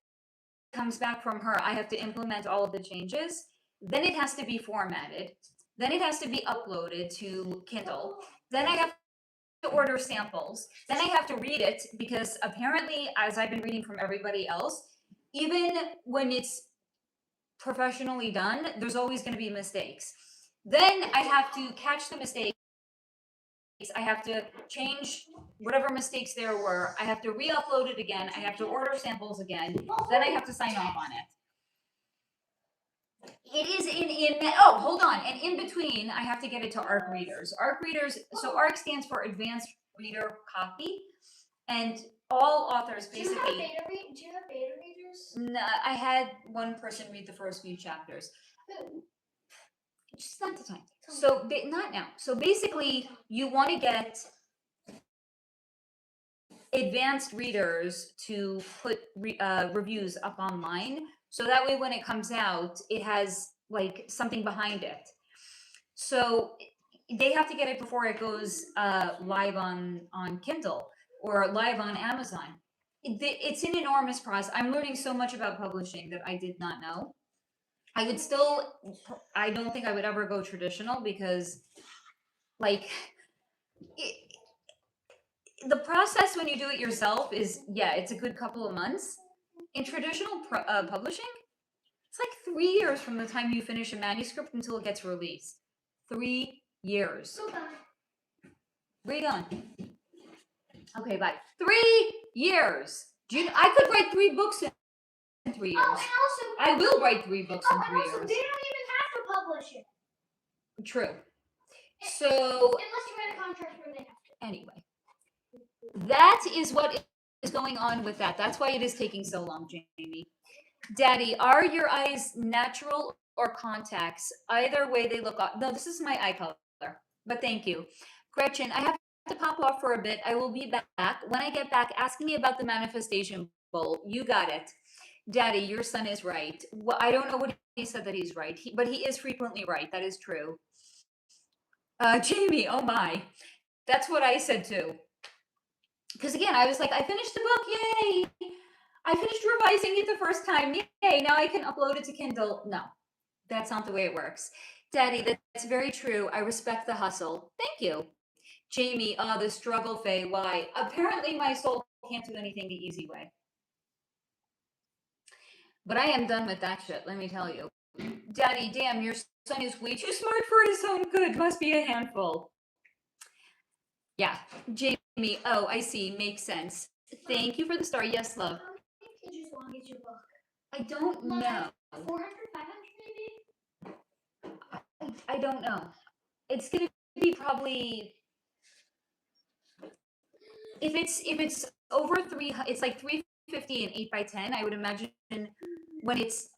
comes back from her, I have to implement all of the changes. Then it has to be formatted. Then it has to be uploaded to Kindle. Then I have to order samples. Then I have to read it, because apparently, as I've been reading from everybody else, even when it's professionally done, there's always going to be mistakes. Then I have to catch the mistakes. I have to change whatever mistakes there were. I have to re-upload it again. I have to order samples again. Then I have to sign off on it. It is hold on. And in between, I have to get it to ARC readers. ARC readers, so ARC stands for Advanced Reader Copy. And all authors basically. Do you have beta readers? No, I had one person read the first few chapters. Just not the time. So, not now. So basically, you want to get advanced readers to put reviews up online, so that way when it comes out, it has like something behind it. So they have to get it before it goes live on Kindle or live on Amazon. It's an enormous process. I'm learning so much about publishing that I did not know. I don't think I would ever go traditional, because like the process when you do it yourself is, it's a good couple of months. In traditional publishing, it's like 3 years from the time you finish a manuscript until it gets released. 3 years. Read on. Okay, bye. 3 years. I could write 3 books in 3 years. Oh, and also, I will write 3 books in 3 years. They don't even have to publish it. True. So unless you write a contract where they have to. Anyway, that is what is going on with that. That's why it is taking so long, Jamie. Daddy, are your eyes natural or contacts? Either way, they look off. No, this is my eye color, but thank you. Gretchen, I have to pop off for a bit. I will be back. When I get back, ask me about the manifestation bowl. You got it. Daddy, your son is right. Well, I don't know what he said that he's right, but he is frequently right. That is true. Jamie, oh my. That's what I said too. Because again, I was like, I finished the book, yay! I finished revising it the first time, yay! Now I can upload it to Kindle. No, that's not the way it works. Daddy, that's very true. I respect the hustle. Thank you. Jamie, the struggle, Faye, why? Apparently my soul can't do anything the easy way. But I am done with that shit, let me tell you. Daddy, damn, your son is way too smart for his own good. Must be a handful. Yeah, Jamie. Oh, I see. Makes sense. Thank you for the star. Yes, love. How many pages long is your book? I don't Like know. 400, 500 maybe? I don't know. It's gonna be probably if it's over 3, it's like 350 and 8 by 10. I would imagine when it's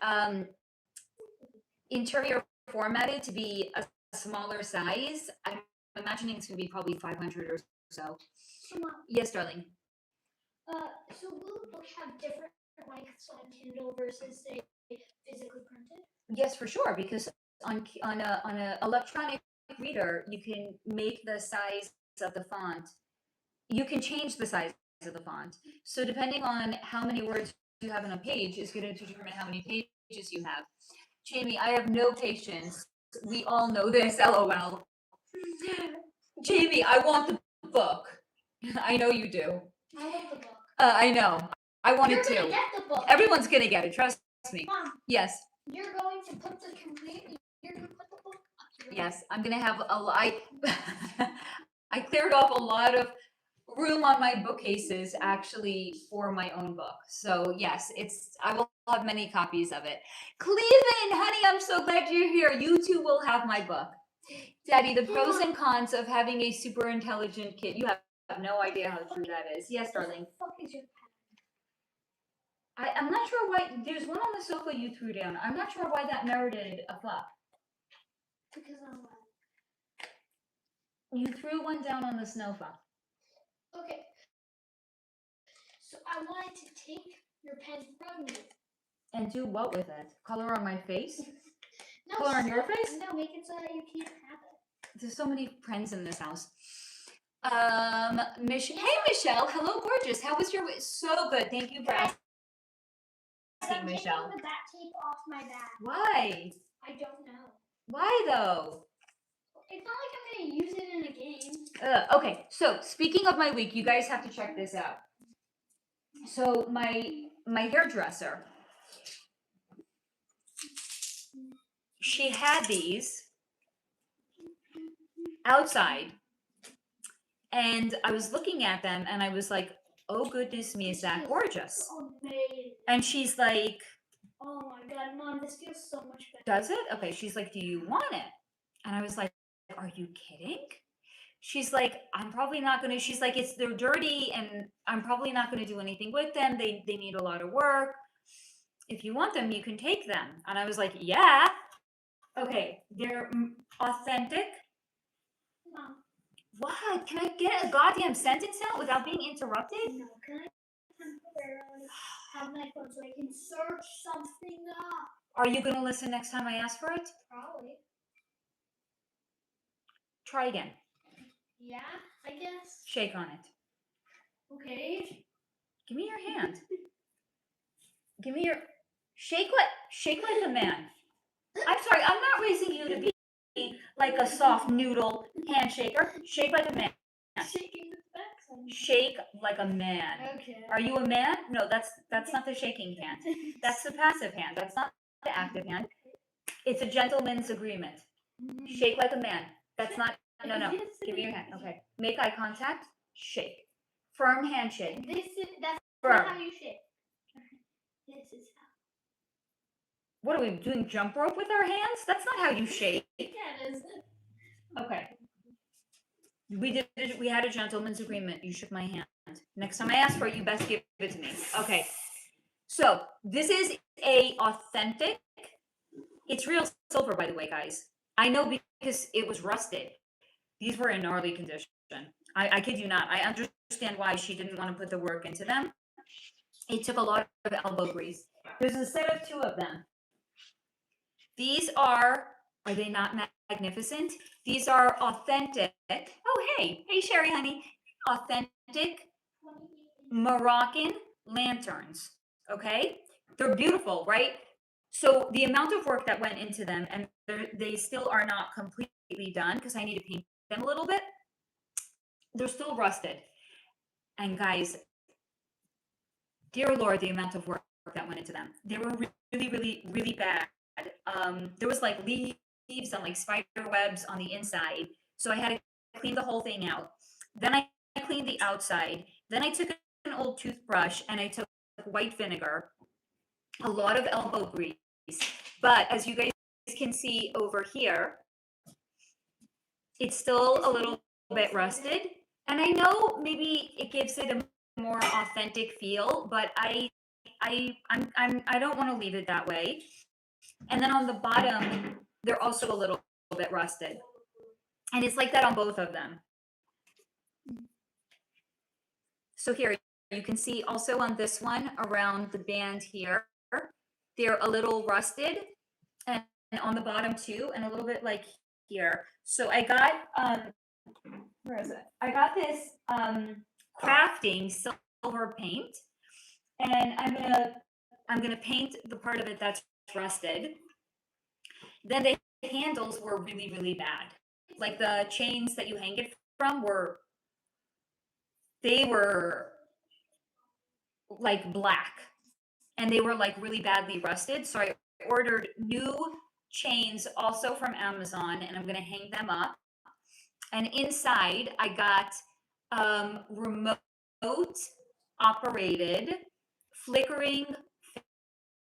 interior formatted to be a smaller size. I'm imagining it's gonna be probably 500 or so. Mom, Yes, darling. so will the book have different lengths on Kindle versus say physically printed? Yes, for sure. Because on a electronic reader, you can make the size of the font. You can change the size of the font. So depending on how many words you have on a page is going to determine how many pages you have. Jamie, I have no patience. We all know this. LOL. Jamie, I want the book. I know you do. I want the book. I know. I want You're it too. gonna get the book. Everyone's gonna get it. Trust me. Mom, Yes. you're going to put the complete. You're gonna put the book up here. Yes. I'm gonna have a lot. I cleared off a lot of room on my bookcases actually for my own book. So yes, I will have many copies of it. Cleveland, honey, I'm so glad you're here. You too will have my book. Daddy, the pros and cons of having a super intelligent kid. You have no idea how true that is. Yes, darling. What the fuck is your I'm not sure why. There's one on the sofa you threw down. I'm not sure why that merited a flop. Because I'm You threw one down on the sofa. okay. So I wanted to take your pen from you. And do what with it? Color on my face? No, Color on your face? No, make it so that you can't have it. There's so many friends in this house. Hey Michelle, hello gorgeous. How was your so good? Thank you for asking, I'm Michelle. taking the back tape off my bag. Why? I don't know. Why though? It's not like I'm gonna use it in a game. Okay, so speaking of my week, you guys have to check this out. So my hairdresser, she had these outside, and I was looking at them, and I was like, "Oh goodness me, is that gorgeous?" Amazing. And she's like, Oh my god, Mom, this feels so much better. "Does it?" Okay, she's like, "Do you want it?" And I was like, "Are you kidding?" She's like, "I'm probably not gonna." She's like, "They're dirty, and I'm probably not gonna do anything with them. They need a lot of work. If you want them, you can take them." And I was like, "Yeah, okay, they're authentic." Mom, What? Can I get a goddamn sentence out without being interrupted? no, can I temporarily have my phone so I can search something up? Are you gonna listen next time I ask for it? Probably. Try again. Yeah, I guess. Shake on it. Okay. Give me your hand. Give me your shake like a man. I'm sorry, I'm not raising you to be like a soft noodle handshaker. Shake like a man. Shaking the back. Shake like a man. Okay. Are you a man? No, that's not the shaking hand. That's the passive hand. That's not the active hand. It's a gentleman's agreement. Shake like a man. That's not. No. Give me your hand. Okay. Make eye contact. Shake. Firm handshake. That's Firm. not how you shake. This is how. What are we doing? Jump rope with our hands? That's not how you shake. Yeah, it is. Okay. We had a gentleman's agreement. You shook my hand. Next time I ask for it, you best give it to me. Okay. So this is a authentic. It's real silver, by the way, guys. I know because it was rusted. These were in gnarly condition. I kid you not. I understand why she didn't want to put the work into them. It took a lot of elbow grease. There's a set of 2 of them. These are they not magnificent? These are authentic. Oh, hey, Sherry, honey. Authentic Moroccan lanterns. Okay, they're beautiful, right? So the amount of work that went into them, and they still are not completely done because I need to paint them a little bit. They're still rusted. And guys, dear Lord, the amount of work that went into them. They were really, really, really bad. There was like leaves and like spider webs on the inside. So I had to clean the whole thing out. Then I cleaned the outside. Then I took an old toothbrush and I took white vinegar, a lot of elbow grease. But as you guys can see over here, it's still a little bit rusted. And I know maybe it gives it a more authentic feel, but I don't want to leave it that way. And then on the bottom, they're also a little bit rusted. And it's like that on both of them. So here, you can see also on this one around the band here, they're a little rusted, and on the bottom too, and a little bit like here. So I got, where is it? I got this crafting silver paint, and I'm gonna paint the part of it that's rusted. Then the handles were really, really bad. Like the chains that you hang it from were like black, and they were like really badly rusted. So I ordered new chains also from Amazon, and I'm gonna hang them up. And inside I got remote operated flickering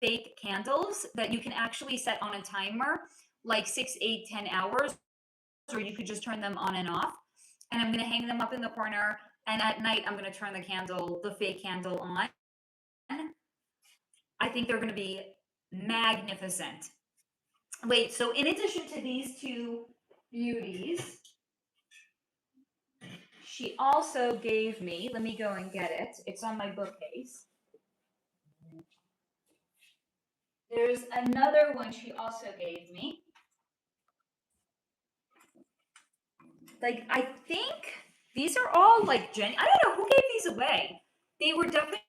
fake candles that you can actually set on a timer, like 6, 8, 10 hours, or you could just turn them on and off. And I'm going to hang them up in the corner, and at night I'm going to turn the fake candle on. I think they're going to be magnificent. Wait, so in addition to these two beauties, she also gave me, let me go and get it. It's on my bookcase. There's another one she also gave me. Like, I think these are all like I don't know who gave these away. They were definitely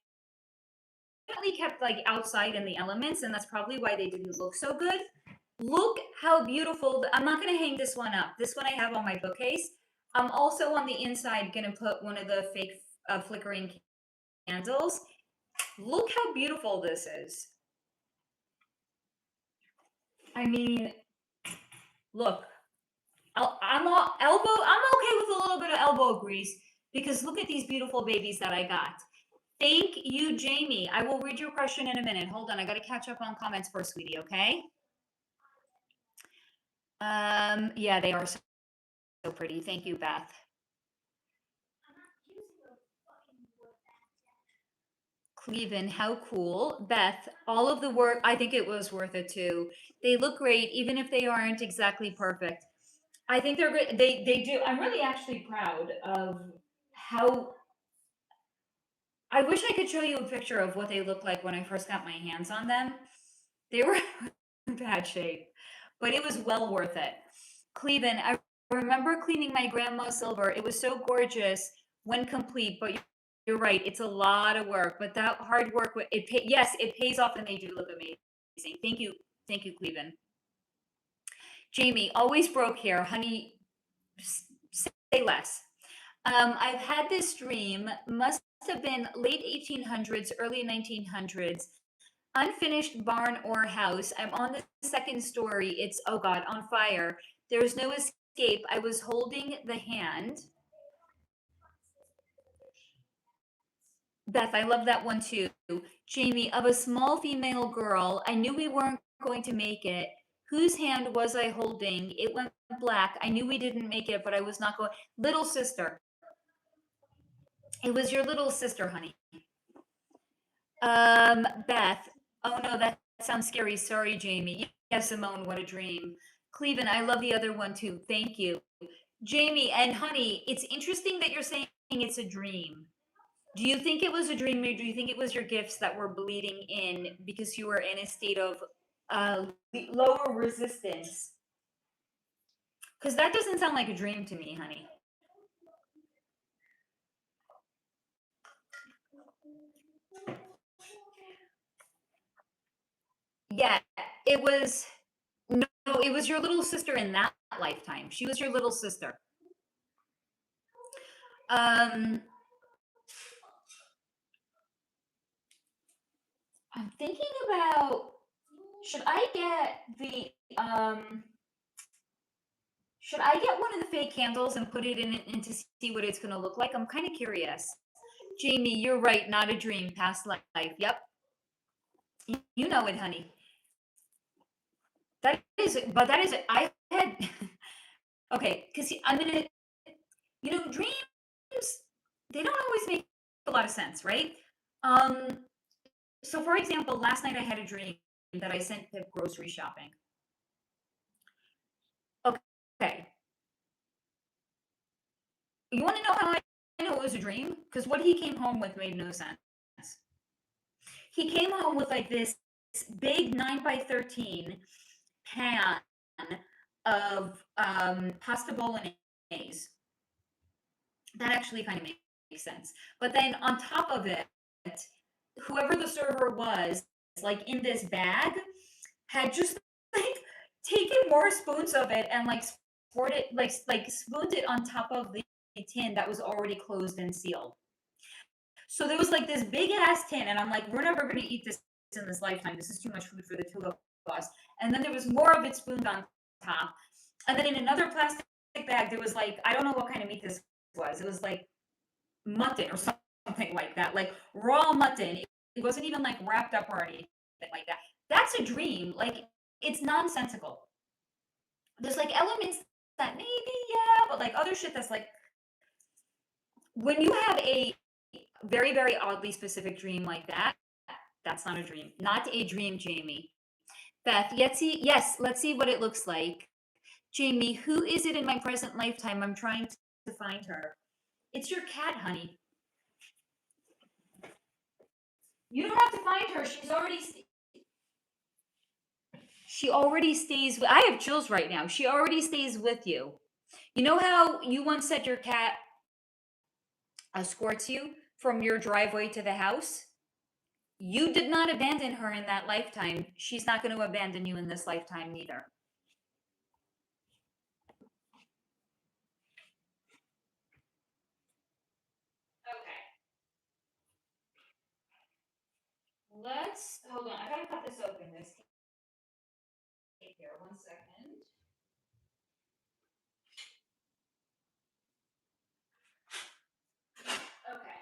kept like outside in the elements, and that's probably why they didn't look so good. Look how beautiful. I'm not going to hang this one up. This one I have on my bookcase. I'm also on the inside going to put one of the fake flickering candles. Look how beautiful this is. I mean, look, I'm okay with a little bit of elbow grease, because look at these beautiful babies that I got. Thank you, Jamie. I will read your question in a minute. Hold on, I got to catch up on comments first, sweetie, okay? Yeah, they are so pretty. Thank you, Beth. Cleveland, how cool. Beth, all of the work, I think it was worth it too. They look great, even if they aren't exactly perfect. I think they're great. They do. I'm really actually proud of how, I wish I could show you a picture of what they looked like when I first got my hands on them. They were in bad shape, but it was well worth it. Cleveland, I remember cleaning my grandma's silver. It was so gorgeous when complete, but you're right. It's a lot of work, but that hard work, yes, it pays off, and they do look amazing. Thank you, Cleveland. Jamie, always broke hair, honey. Say less. I've had this dream. Must have been late 1800s, early 1900s. Unfinished barn or house. I'm on the second story. It's, oh God, on fire. There's no escape. I was holding the hand. Beth, I love that one too. Jamie, of a small female girl. I knew we weren't going to make it. Whose hand was I holding? It went black. I knew we didn't make it, but I was not going. Little sister. It was your little sister, honey. Beth. Oh no, that sounds scary. Sorry, Jamie. Yes, Simone, what a dream. Cleveland, I love the other one too. Thank you. Jamie and honey, it's interesting that you're saying it's a dream. Do you think it was a dream, or do you think it was your gifts that were bleeding in because you were in a state of lower resistance? Because that doesn't sound like a dream to me, honey. Yeah, it was, no, it was your little sister in that lifetime. She was your little sister. I'm thinking about, should I get the should I get one of the fake candles and put it in to see what it's gonna look like? I'm kind of curious. Jamie, you're right, not a dream, past life. Yep. You know it, honey. That is it, but that is it. I had okay, because I'm gonna, dreams, they don't always make a lot of sense, right? Um, so for example, last night I had a dream that I sent Pip grocery shopping. Okay. You want to know how I know it was a dream? Because what he came home with made no sense. He came home with like this big 9x13 pan of pasta bolognese. That actually kind of makes sense. But then on top of it, whoever the server was, like in this bag, had just like taken more spoons of it and like poured it, like spooned it on top of the tin that was already closed and sealed. So there was like this big ass tin, and I'm like, we're never gonna eat this in this lifetime. This is too much food for the two of us. And then there was more of it spooned on top. And then in another plastic bag, there was like, I don't know what kind of meat this was. It was like mutton or something like that, like raw mutton. It wasn't even like wrapped up or anything like that. That's a dream. Like, it's nonsensical. There's like elements that maybe, yeah, but like other shit that's like, when you have a very, very oddly specific dream like that, that's not a dream. Not a dream, Jamie. Beth, yes, let's see what it looks like. Jamie, who is it in my present lifetime? I'm trying to find her. It's your cat, honey. You don't have to find her. She already stays. I have chills right now. She already stays with you. You know how you once said your cat escorts you from your driveway to the house? You did not abandon her in that lifetime. She's not going to abandon you in this lifetime neither. Okay. Let's hold on. I gotta cut this open. This tape here. 1 second. Okay.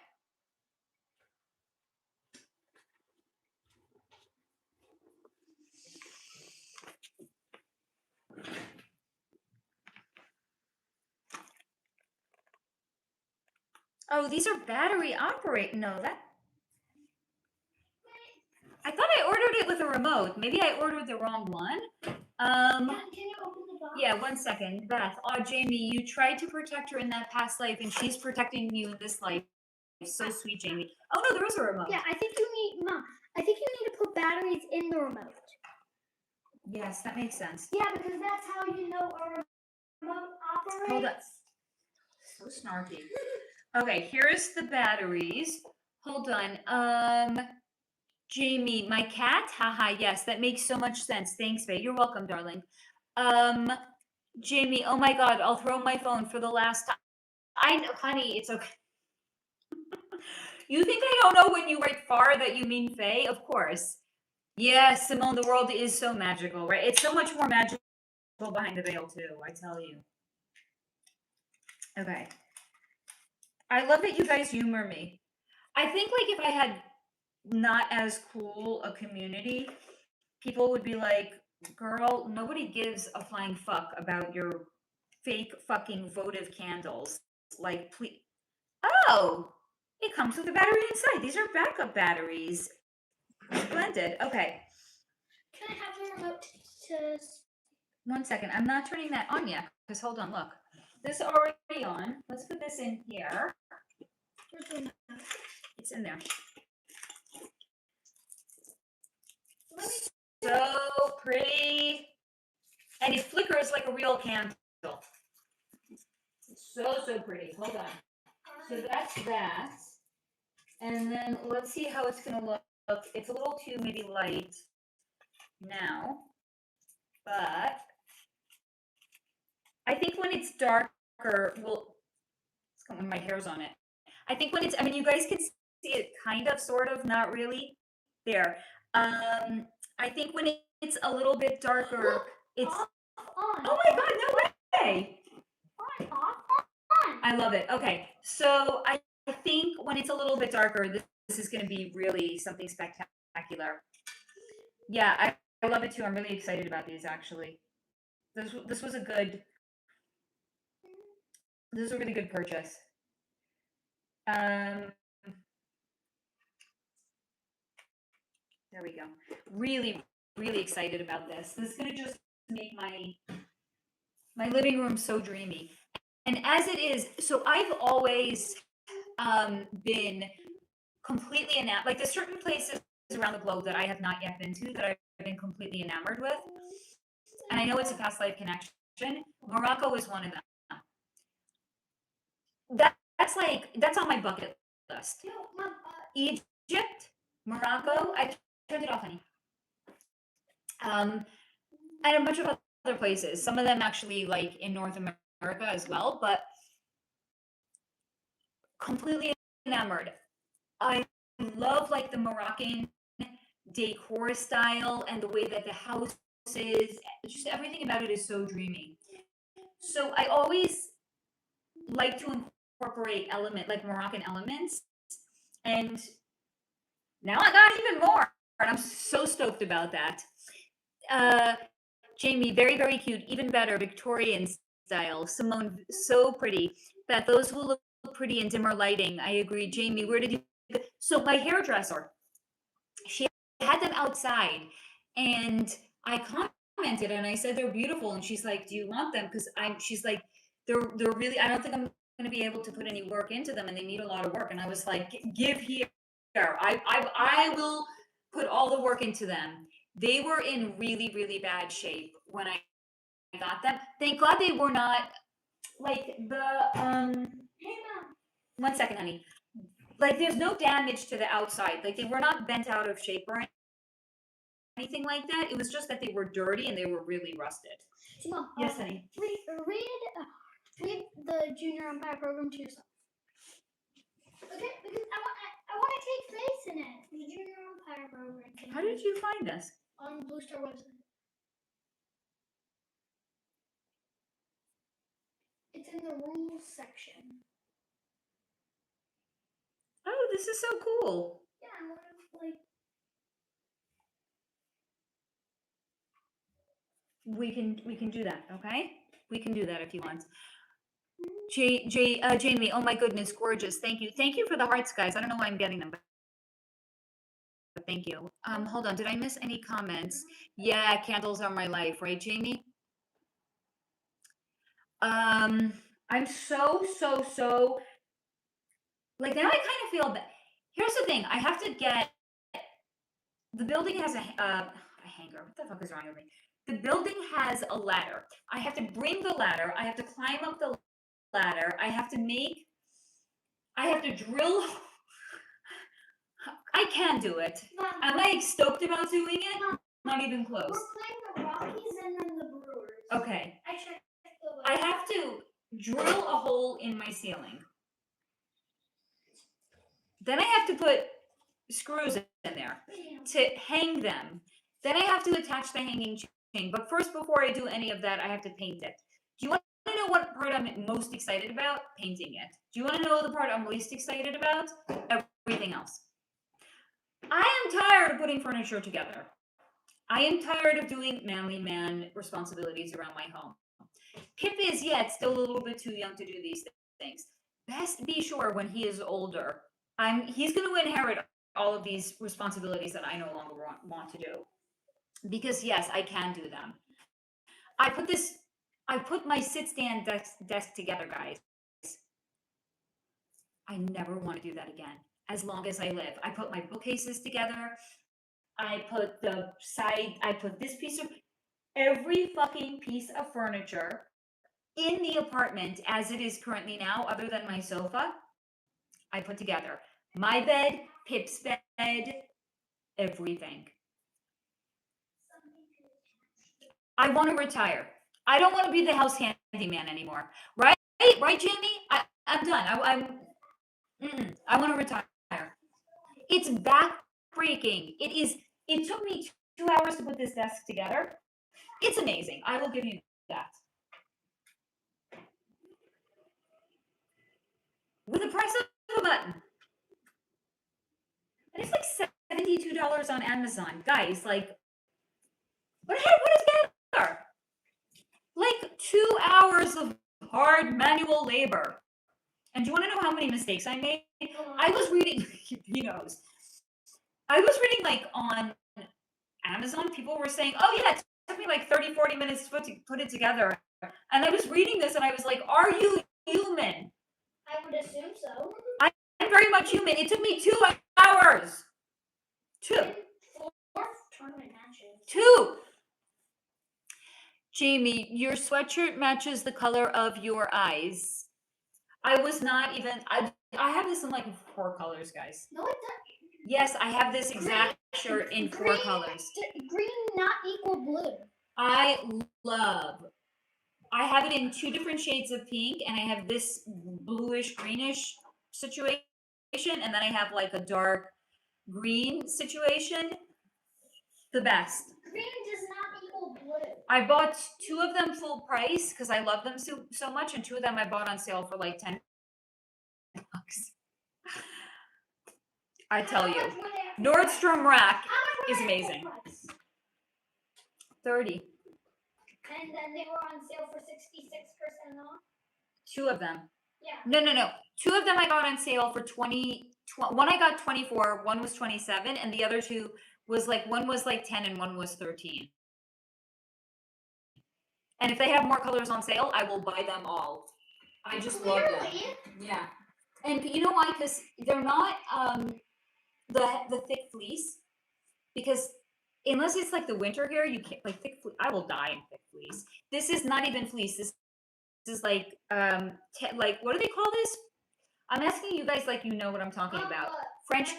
Oh, these are battery operated. No, that. I thought I ordered it with a remote. Maybe I ordered the wrong one. Can you open the box? Yeah, 1 second. Beth, oh, Jamie, you tried to protect her in that past life, and she's protecting you in this life. So sweet, Jamie. Oh no, there is a remote. Yeah, I think you need, Mom. I think you need to put batteries in the remote. Yes, that makes sense. Yeah, because that's how you know a remote operates. Hold up. So snarky. Okay, here's the batteries. Hold on. Jamie, my cat? Haha, yes, that makes so much sense. Thanks, Faye. You're welcome, darling. Jamie, oh my God, I'll throw my phone for the last time. I know, honey, it's okay. You think I don't know when you write far that you mean Faye? Of course. Yes, Simone, the world is so magical, right? It's so much more magical behind the veil, too, I tell you. Okay. I love that you guys humor me. I think, like, if I had not as cool a community, people would be like, girl, nobody gives a flying fuck about your fake fucking votive candles. Like, please. Oh, it comes with a battery inside. These are backup batteries. Splendid. Okay. Can I have the remote to... 1 second. I'm not turning that on yet. Because hold on, look. This is already on. Let's put this in here. It's in there. So pretty. And it flickers like a real candle. So pretty. Hold on. So that's that. And then let's see how it's going to look. It's a little too maybe light now. But I think when it's darker, well, my hair's on it. I think when it's, I mean, you guys can see it kind of, sort of, not really. There. I think when it's a little bit darker, Look, it's. off, on. Oh my God! No way! On, off, on. I love it. Okay, so I think when it's a little bit darker, this is going to be really something spectacular. Yeah, I love it too. I'm really excited about these actually. This was a good. This is a really good purchase. There we go. Really, really excited about this. This is gonna just make my living room so dreamy. And as it is, so I've always been completely enamored. Like there's certain places around the globe that I have not yet been to that I've been completely enamored with. And I know it's a past life connection. Morocco is one of them. That's on my bucket list. No, Mom, Egypt, Morocco. I turned it off, honey. And a bunch of other places. Some of them actually like in North America as well, but completely enamored. I love like the Moroccan decor style and the way that the house is. Just everything about it is so dreamy. So I always like to incorporate like Moroccan elements, and now I got even more, and I'm so stoked about that. Jamie, very, very cute, even better, Victorian style. Simone, so pretty. That those will look pretty in dimmer lighting. I agree. Jamie, where did you? So my hairdresser, she had them outside, and I commented and I said they're beautiful, and she's like, "Do you want them?" Because she's like, they're really. I don't think I'm going to be able to put any work into them, and they need a lot of work. And I was like, "Give here. I will put all the work into them." They were in really, really bad shape when I got them. Thank God they were not like the hey, Mom. 1 second, honey. Like there's no damage to the outside. Like they were not bent out of shape or anything like that. It was just that they were dirty and they were really rusted. So, Mom, Yes, honey. Read the junior umpire program to yourself. Okay, because I want to take place in it. The junior umpire program. How did you find this? On the Blue Star website. It's in the rules section. Oh, this is so cool. Yeah, I want to like. We can do that, okay? We can do that if you want. Jamie, oh my goodness, gorgeous. Thank you for the hearts, guys. I don't know why I'm getting them, but thank you. Hold on, did I miss any comments? Yeah, candles are my life, right, Jamie? I'm so like now I kind of feel that. Here's the thing, I have to get. The building has a hanger. What the fuck is wrong with me? The building has a ladder. I have to bring the ladder. I have to climb up the ladder. I have to drill. I can do it. Mom, Am I stoked about doing it? Mom, Not even close. we're playing the Rockies and then the Brewers. Okay. I checked the I have to drill a hole in my ceiling. Then I have to put screws in there to hang them. Then I have to attach the hanging chain. But first, before I do any of that, I have to paint it. Do you want to know what part I'm most excited about? Painting it. Do you want to know the part I'm least excited about? Everything else. I am tired of putting furniture together. I am tired of doing manly man responsibilities around my home. Pip is yet still a little bit too young to do these things. Best be sure when he is older, he's going to inherit all of these responsibilities that I no longer want to do. Because yes, I can do them. I put my sit-stand desk together, guys. I never want to do that again, as long as I live. I put my bookcases together. I put this piece of, every fucking piece of furniture in the apartment as it is currently now, other than my sofa, I put together. My bed, Pip's bed, everything. I want to retire. I don't want to be the house handyman anymore. Right, Jamie? I'm done. I want to retire. It's backbreaking. It is It took me 2 hours to put this desk together. It's amazing. I will give you that. With the price of a button. And it's like $72 on Amazon. Guys, like, what is together? Like 2 hours of hard manual labor. And do you want to know how many mistakes I made? I was reading, he knows. I was reading like on Amazon, people were saying, oh yeah, it took me like 30, 40 minutes to put it together. And I was reading this and I was like, are you human? I would assume so. I'm very much human. It took me 2 hours. 2. 4 tournament matches. 2. Jamie, your sweatshirt matches the color of your eyes. I was not even, I have this in like 4 colors, guys. No, it doesn't. Yes, I have this exact shirt in 4 colors. Green not equal blue. I have it in 2 different shades of pink, and I have this bluish greenish situation, and then I have like a dark green situation. The best. Green does not equal blue. I bought 2 of them full price because I love them so much, and 2 of them I bought on sale for like $10. I tell you, Nordstrom Rack is amazing. 30. And then they were on sale for 66% off. 2 of them. Yeah. No. 2 of them I got on sale for 20. One I got 24, one was 27, and the other 2 was like, one was like 10 and one was 13. And if they have more colors on sale, I will buy them all. I just love them. Yeah. And you know why? Because they're not the thick fleece. Because unless it's like the winter here, you can't like thick fleece. I will die in thick fleece. This is not even fleece. This is like like what do they call this? I'm asking you guys like you know what I'm talking about. French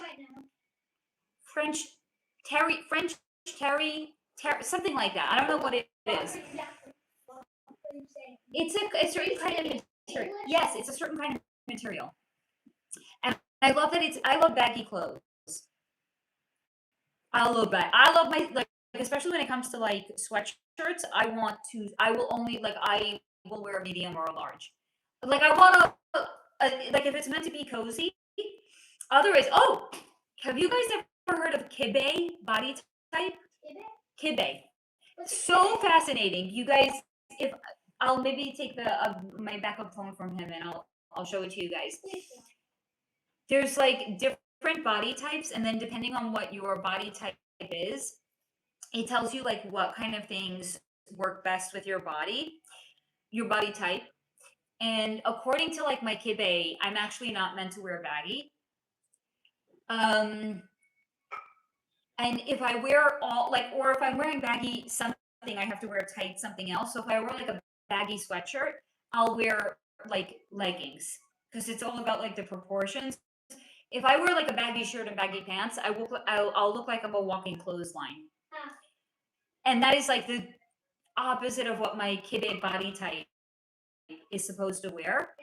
terry, something like that. I don't know what it is. It's a certain kind of material. Yes, it's a certain kind of material. And I love that I love baggy clothes. I love my, like, especially when it comes to like sweatshirts, I will only, like, I will wear a medium or a large. Like, I want like, if it's meant to be cozy. Otherwise, have you guys ever heard of kibe body type? Kibe. So fascinating. You guys, if I'll maybe take my backup phone from him and I'll show it to you guys. There's like different body types, and then depending on what your body type is, it tells you like what kind of things work best with your body type. And according to like my kibe, I'm actually not meant to wear baggy. And if I wear or if I'm wearing baggy something, I have to wear tight something else. So if I wear like a baggy sweatshirt, I'll wear like leggings because it's all about like the proportions. If I wear like a baggy shirt and baggy pants, I'll look like I'm a walking clothesline. And that is like the opposite of what my kibe body type is supposed to wear.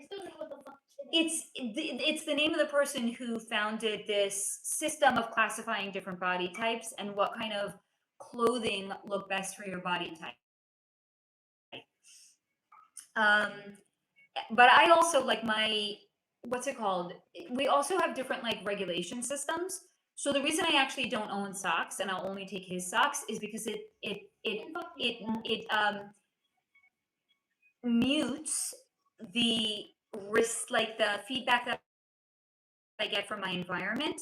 It's the name of the person who founded this system of classifying different body types and what kind of clothing look best for your body type. But I also like what's it called? We also have different like regulation systems. So the reason I actually don't own socks and I'll only take his socks is because it mutes the risk, like the feedback that I get from my environment,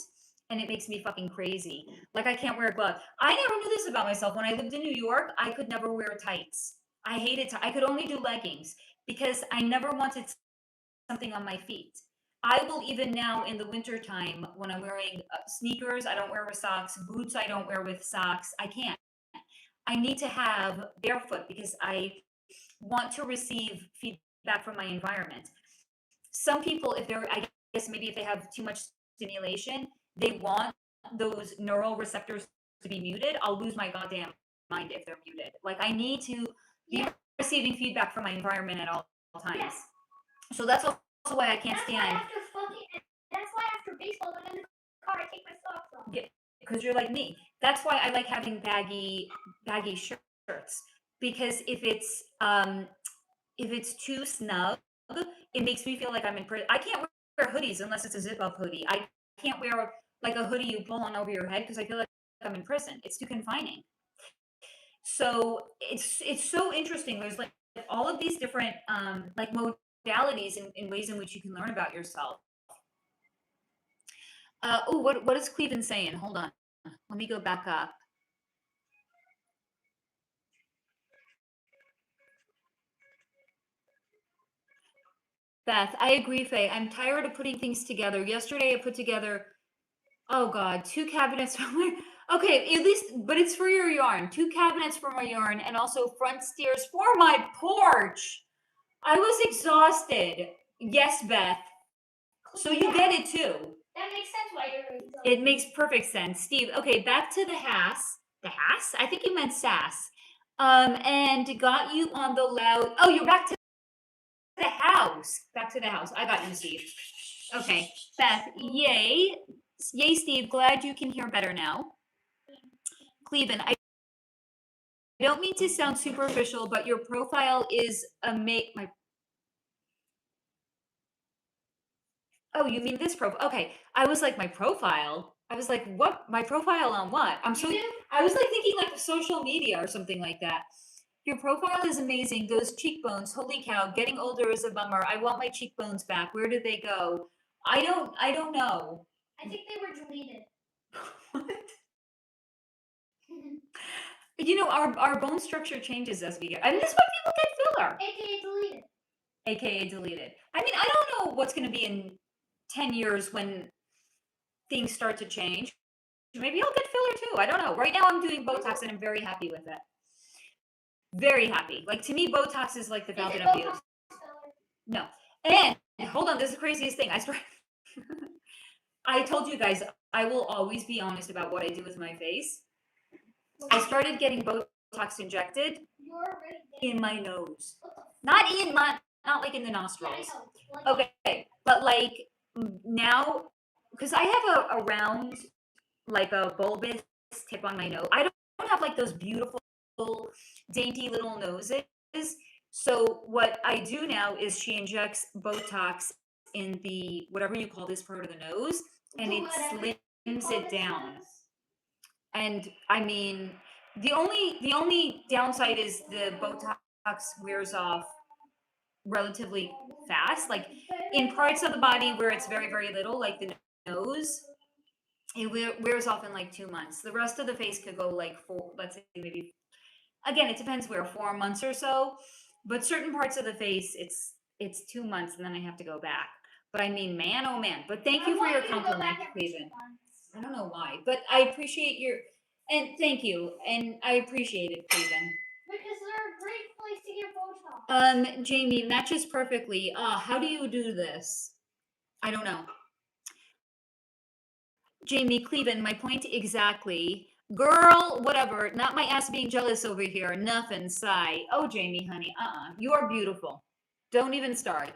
and it makes me fucking crazy. Like I can't wear a glove. I never knew this about myself. When I lived in New York, I could never wear tights. I hated I could only do leggings because I never wanted something on my feet. I will even now in the winter time when I'm wearing sneakers, I don't wear with socks. Boots, I don't wear with socks. I can't. I need to have barefoot because I want to receive feedback from my environment. Some people, I guess maybe if they have too much stimulation, they want those neural receptors to be muted. I'll lose my goddamn mind if they're muted. Like I need to be receiving feedback from my environment at all times. Yeah. So that's also why I can't stand. That's why after baseball, when I'm in the car, I take my socks off. because you're like me. That's why I like having baggy shirts, because if it's too snug, it makes me feel like I'm in prison. I can't wear hoodies unless it's a zip up hoodie. I can't wear like a hoodie you pull on over your head because I feel like I'm in prison. It's too confining. So it's so interesting. There's like all of these different like modalities in ways in which you can learn about yourself. Oh, what is Cleveland saying? Hold on. Let me go back up. Beth, I agree, Faye. I'm tired of putting things together. Yesterday I put together, oh God, 2 cabinets from my, okay, at least, but it's for your yarn. 2 cabinets for my yarn and also front stairs for my porch. I was exhausted. Yes, Beth. So you get it too. That makes sense why you're exhausted. It makes perfect sense. Steve, okay, back to the Hass. The Hass? I think you meant sass. And got you on the loud, oh, you're back to the house. Back to the house. I got you, Steve. Okay, Beth, yay. Yay, Steve. Glad you can hear better now. Cleveland, I don't mean to sound superficial, but your profile is Oh, you mean this profile? Okay. I was like, my profile? I was like, what? My profile on what? I was like thinking like social media or something like that. Your profile is amazing. Those cheekbones, holy cow, getting older is a bummer. I want my cheekbones back. Where did they go? I don't know. I think they were deleted. What? You know, our bone structure changes as we get. I mean, that's why people get filler. AKA deleted. AKA deleted. I mean, I don't know what's going to be in 10 years when things start to change. Maybe I'll get filler too. I don't know. Right now I'm doing Botox and I'm very happy with it. Very happy. Like, to me, Botox is like the fountain of youth. No. And hold on, this is the craziest thing. I told you guys, I will always be honest about what I do with my face. I started getting Botox injected in my nose. Not like in the nostrils. Okay, but like now, because I have a round, like a bulbous tip on my nose. I don't have like those beautiful, dainty little noses. So what I do now is she injects Botox in the, whatever you call this part of the nose, and it slims it down. And I mean, the only downside is the Botox wears off relatively fast. Like in parts of the body where it's very, very little, like the nose, it wears off in like 2 months. The rest of the face could go like 4, let's say maybe, again, it depends where, 4 months or so. But certain parts of the face, it's 2 months and then I have to go back. But I mean, man, oh man. But thank you for your compliment, Cleveland. I don't know why, but I appreciate and thank you. And I appreciate it, Cleveland. Because they're a great place to get Botox. Jamie, matches perfectly. How do you do this? I don't know. Jamie, Cleveland, my point exactly. Girl, whatever. Not my ass being jealous over here. Nothing, sigh. Oh, Jamie, honey, you are beautiful. Don't even start.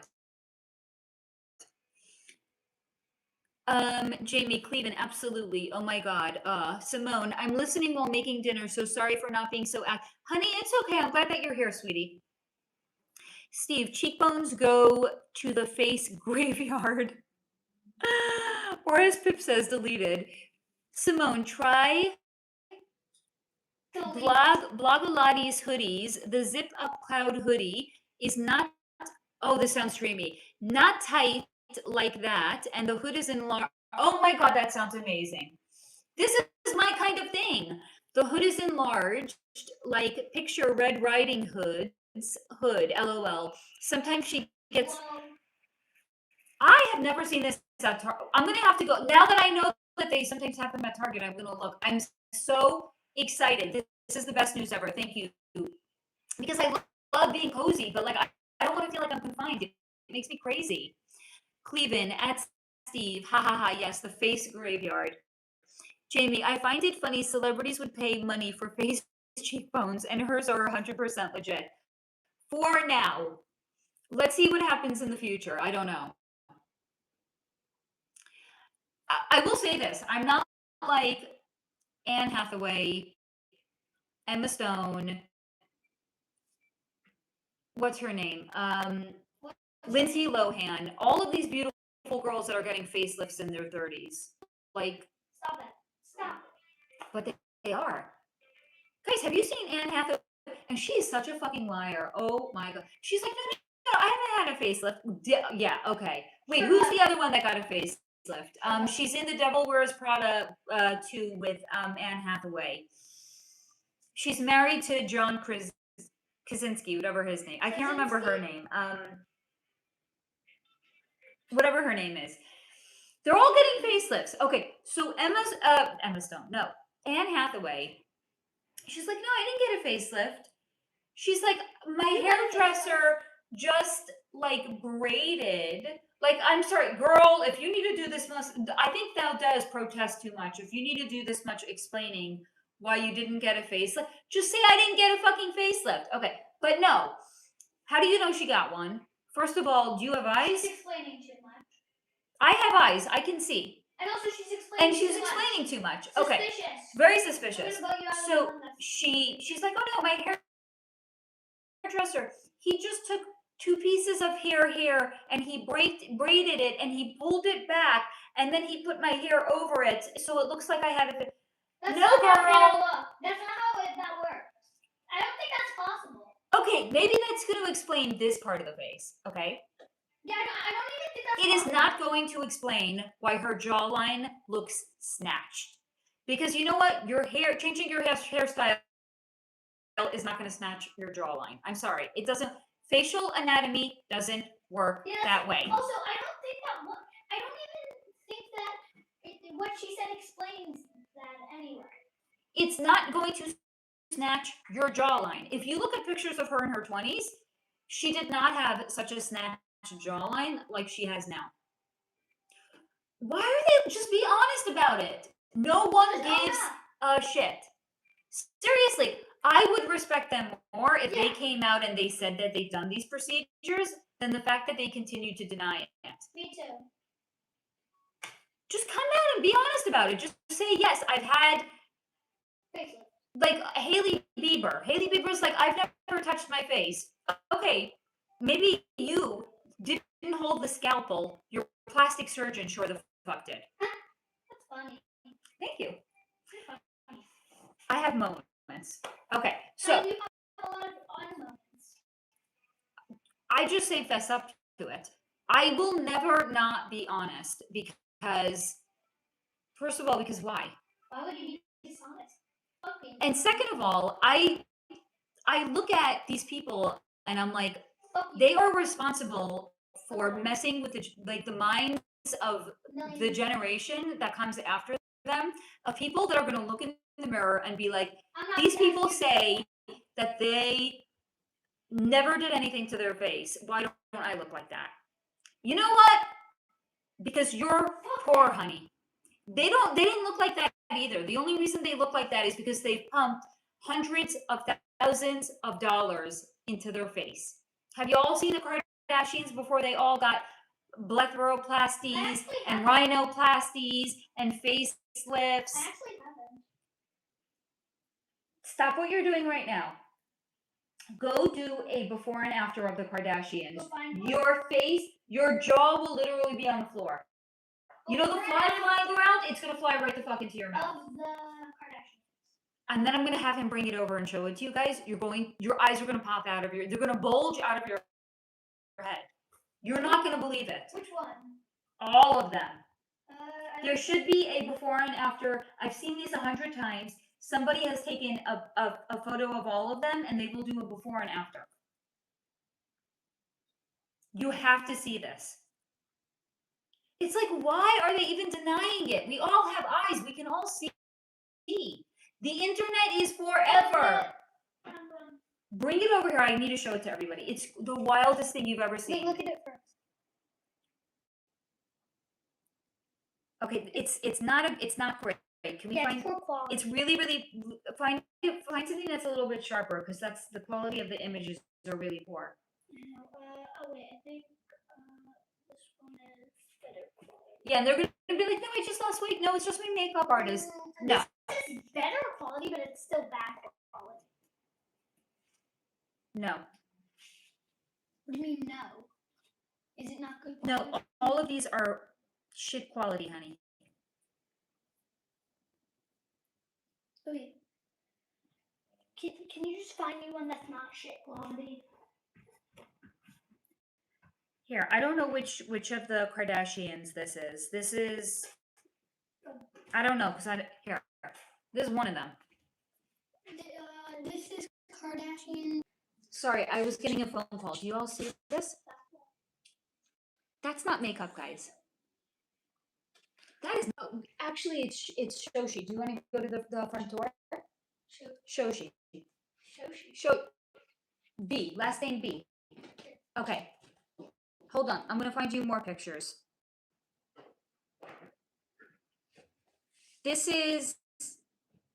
Jamie, Cleveland, absolutely. Oh my God. Simone, I'm listening while making dinner, so sorry for not being so honey, it's okay. I'm glad that you're here, sweetie. Steve, cheekbones go to the face graveyard. Or as Pip says, deleted. Simone, try Blogilates hoodies. The zip up cloud hoodie is not, oh, this sounds dreamy, not tight like that, and the hood is enlarged. Oh my God, that sounds amazing. This is my kind of thing. The hood is enlarged, like picture Red Riding Hood's hood, LOL. Sometimes she gets, I have never seen this at Target. I'm going to have to go, now that I know that they sometimes have them at Target, I'm going to look. I'm so excited. This is the best news ever. Thank you. Because I love being cozy, but like, I don't want to feel like I'm confined. It makes me crazy. Cleveland, at Steve, ha ha ha, yes, the face graveyard. Jamie, I find it funny celebrities would pay money for face cheekbones and hers are 100% legit. For now. Let's see what happens in the future. I don't know. I will say this. I'm not like Anne Hathaway, Emma Stone, what's her name? Lindsay Lohan, all of these beautiful girls that are getting facelifts in their 30s. Like, Stop it. Stop. but they are. Guys, have you seen Anne Hathaway? And she is such a fucking liar. Oh my god. She's like, no, I haven't had a facelift. Yeah, okay. Wait, who's the other one that got a facelift? She's in The Devil Wears Prada 2 with Anne Hathaway. She's married to John Krasinski, whatever his name. I can't remember her name. Whatever her name is. They're all getting facelifts. Okay, so Emma Stone, no, Anne Hathaway. She's like, no, I didn't get a facelift. She's like, my hairdresser just like braided. Like, I'm sorry, girl, if you need to do this much, I think that does protest too much. If you need to do this much explaining why you didn't get a facelift, just say I didn't get a fucking facelift. Okay, but no. How do you know she got one? First of all, do you have eyes? She's explaining too much. I have eyes. I can see. And also she's explaining And she's too explaining too much. much. Okay. Suspicious. Very I'm suspicious. gonna bug you out of So the one that's- she's like, oh no, my hairdresser, he just took 2 pieces of hair here and he braided it and he pulled it back and then he put my hair over it so it looks like I had a That's No, not how girl. hair look. That's not how that works. I don't think that's possible. Okay, maybe that's going to explain this part of the face, okay? Yeah, I don't even think that's It is possible. not going to explain why her jawline looks snatched. Because you know what? Changing your hairstyle is not going to snatch your jawline. I'm sorry. It doesn't. Facial anatomy doesn't work Yeah, that way. Also, I don't even think that what she said explains that anyway. It's not going to snatch your jawline. If you look at pictures of her in her 20s, she did not have such a snatched jawline like she has now. Why are they just be honest about it? No one gives a shit. Seriously, I would respect them more if they came out and they said that they've done these procedures than the fact that they continue to deny it. Me too. Just come out and be honest about it. Just say, yes, I've had, Basically. like, Hailey Bieber. Hailey Bieber's like, I've never touched my face. Okay, maybe you didn't hold the scalpel. Your plastic surgeon sure the fuck did. That's funny. Thank you. You're funny. I have moments. Okay, I so do have a lot of fun moments. I just say fess up to it. I will never not be honest because, first of all, because why? Why would you be dishonest? Fuck me. And second of all, I look at these people and I'm like, Fuck you. they are responsible for messing with the minds of Millions. the generation that comes after them, of people that are going to look in the mirror and be like, I'm not these saying- people say that they never did anything to their face. Why don't I look like that? You know what? Because you're poor, honey. They didn't look like that either. The only reason they look like that is because they pumped hundreds of thousands of dollars into their face. Have you all seen the Kardashians before they all got blepharoplasties and rhinoplasties and facelifts? I actually haven't. Stop what you're doing right now. Go do a before and after of the Kardashians. Go find one. Your face, your jaw will literally be on the floor. You know the Before fly and flying around? It's gonna fly right the fuck into your mouth. Of the Kardashians. And then I'm gonna have him bring it over and show it to you guys. Your eyes are gonna pop out of they're gonna bulge out of your head. You're not gonna believe it. Which one? All of them. I There should be a before and after. I've seen these 100 times. Somebody has taken a photo of all of them and they will do a before and after. You have to see this. It's like, why are they even denying it? We all have eyes. We can all see. The internet is forever. Bring it over here. I need to show it to everybody. It's the wildest thing you've ever Wait, seen. look at it first. Okay, it's not great. Can we Yeah, find? it's poor quality. It's really find something that's a little bit sharper because that's the quality of the images are really poor. Oh wait, I think this one is better quality. Yeah, and they're gonna be like, no, I just lost weight. No, it's just my makeup artist. No. This is better quality, but it's still bad quality. No. What do you mean no? Is it not good No, quality? all of these are shit quality, honey. Okay. Can you just find me one that's not shit quality? Here, I don't know which of the Kardashians this is. This is, I don't know, because here, this is one of them. This is Kardashian. Sorry, I was getting a phone call. Do you all see this? That's not makeup, guys. That is actually it's Shoshi. Do you want to go to the front door? Shoshi. B. Last name B. Okay. Hold on. I'm gonna find you more pictures. This is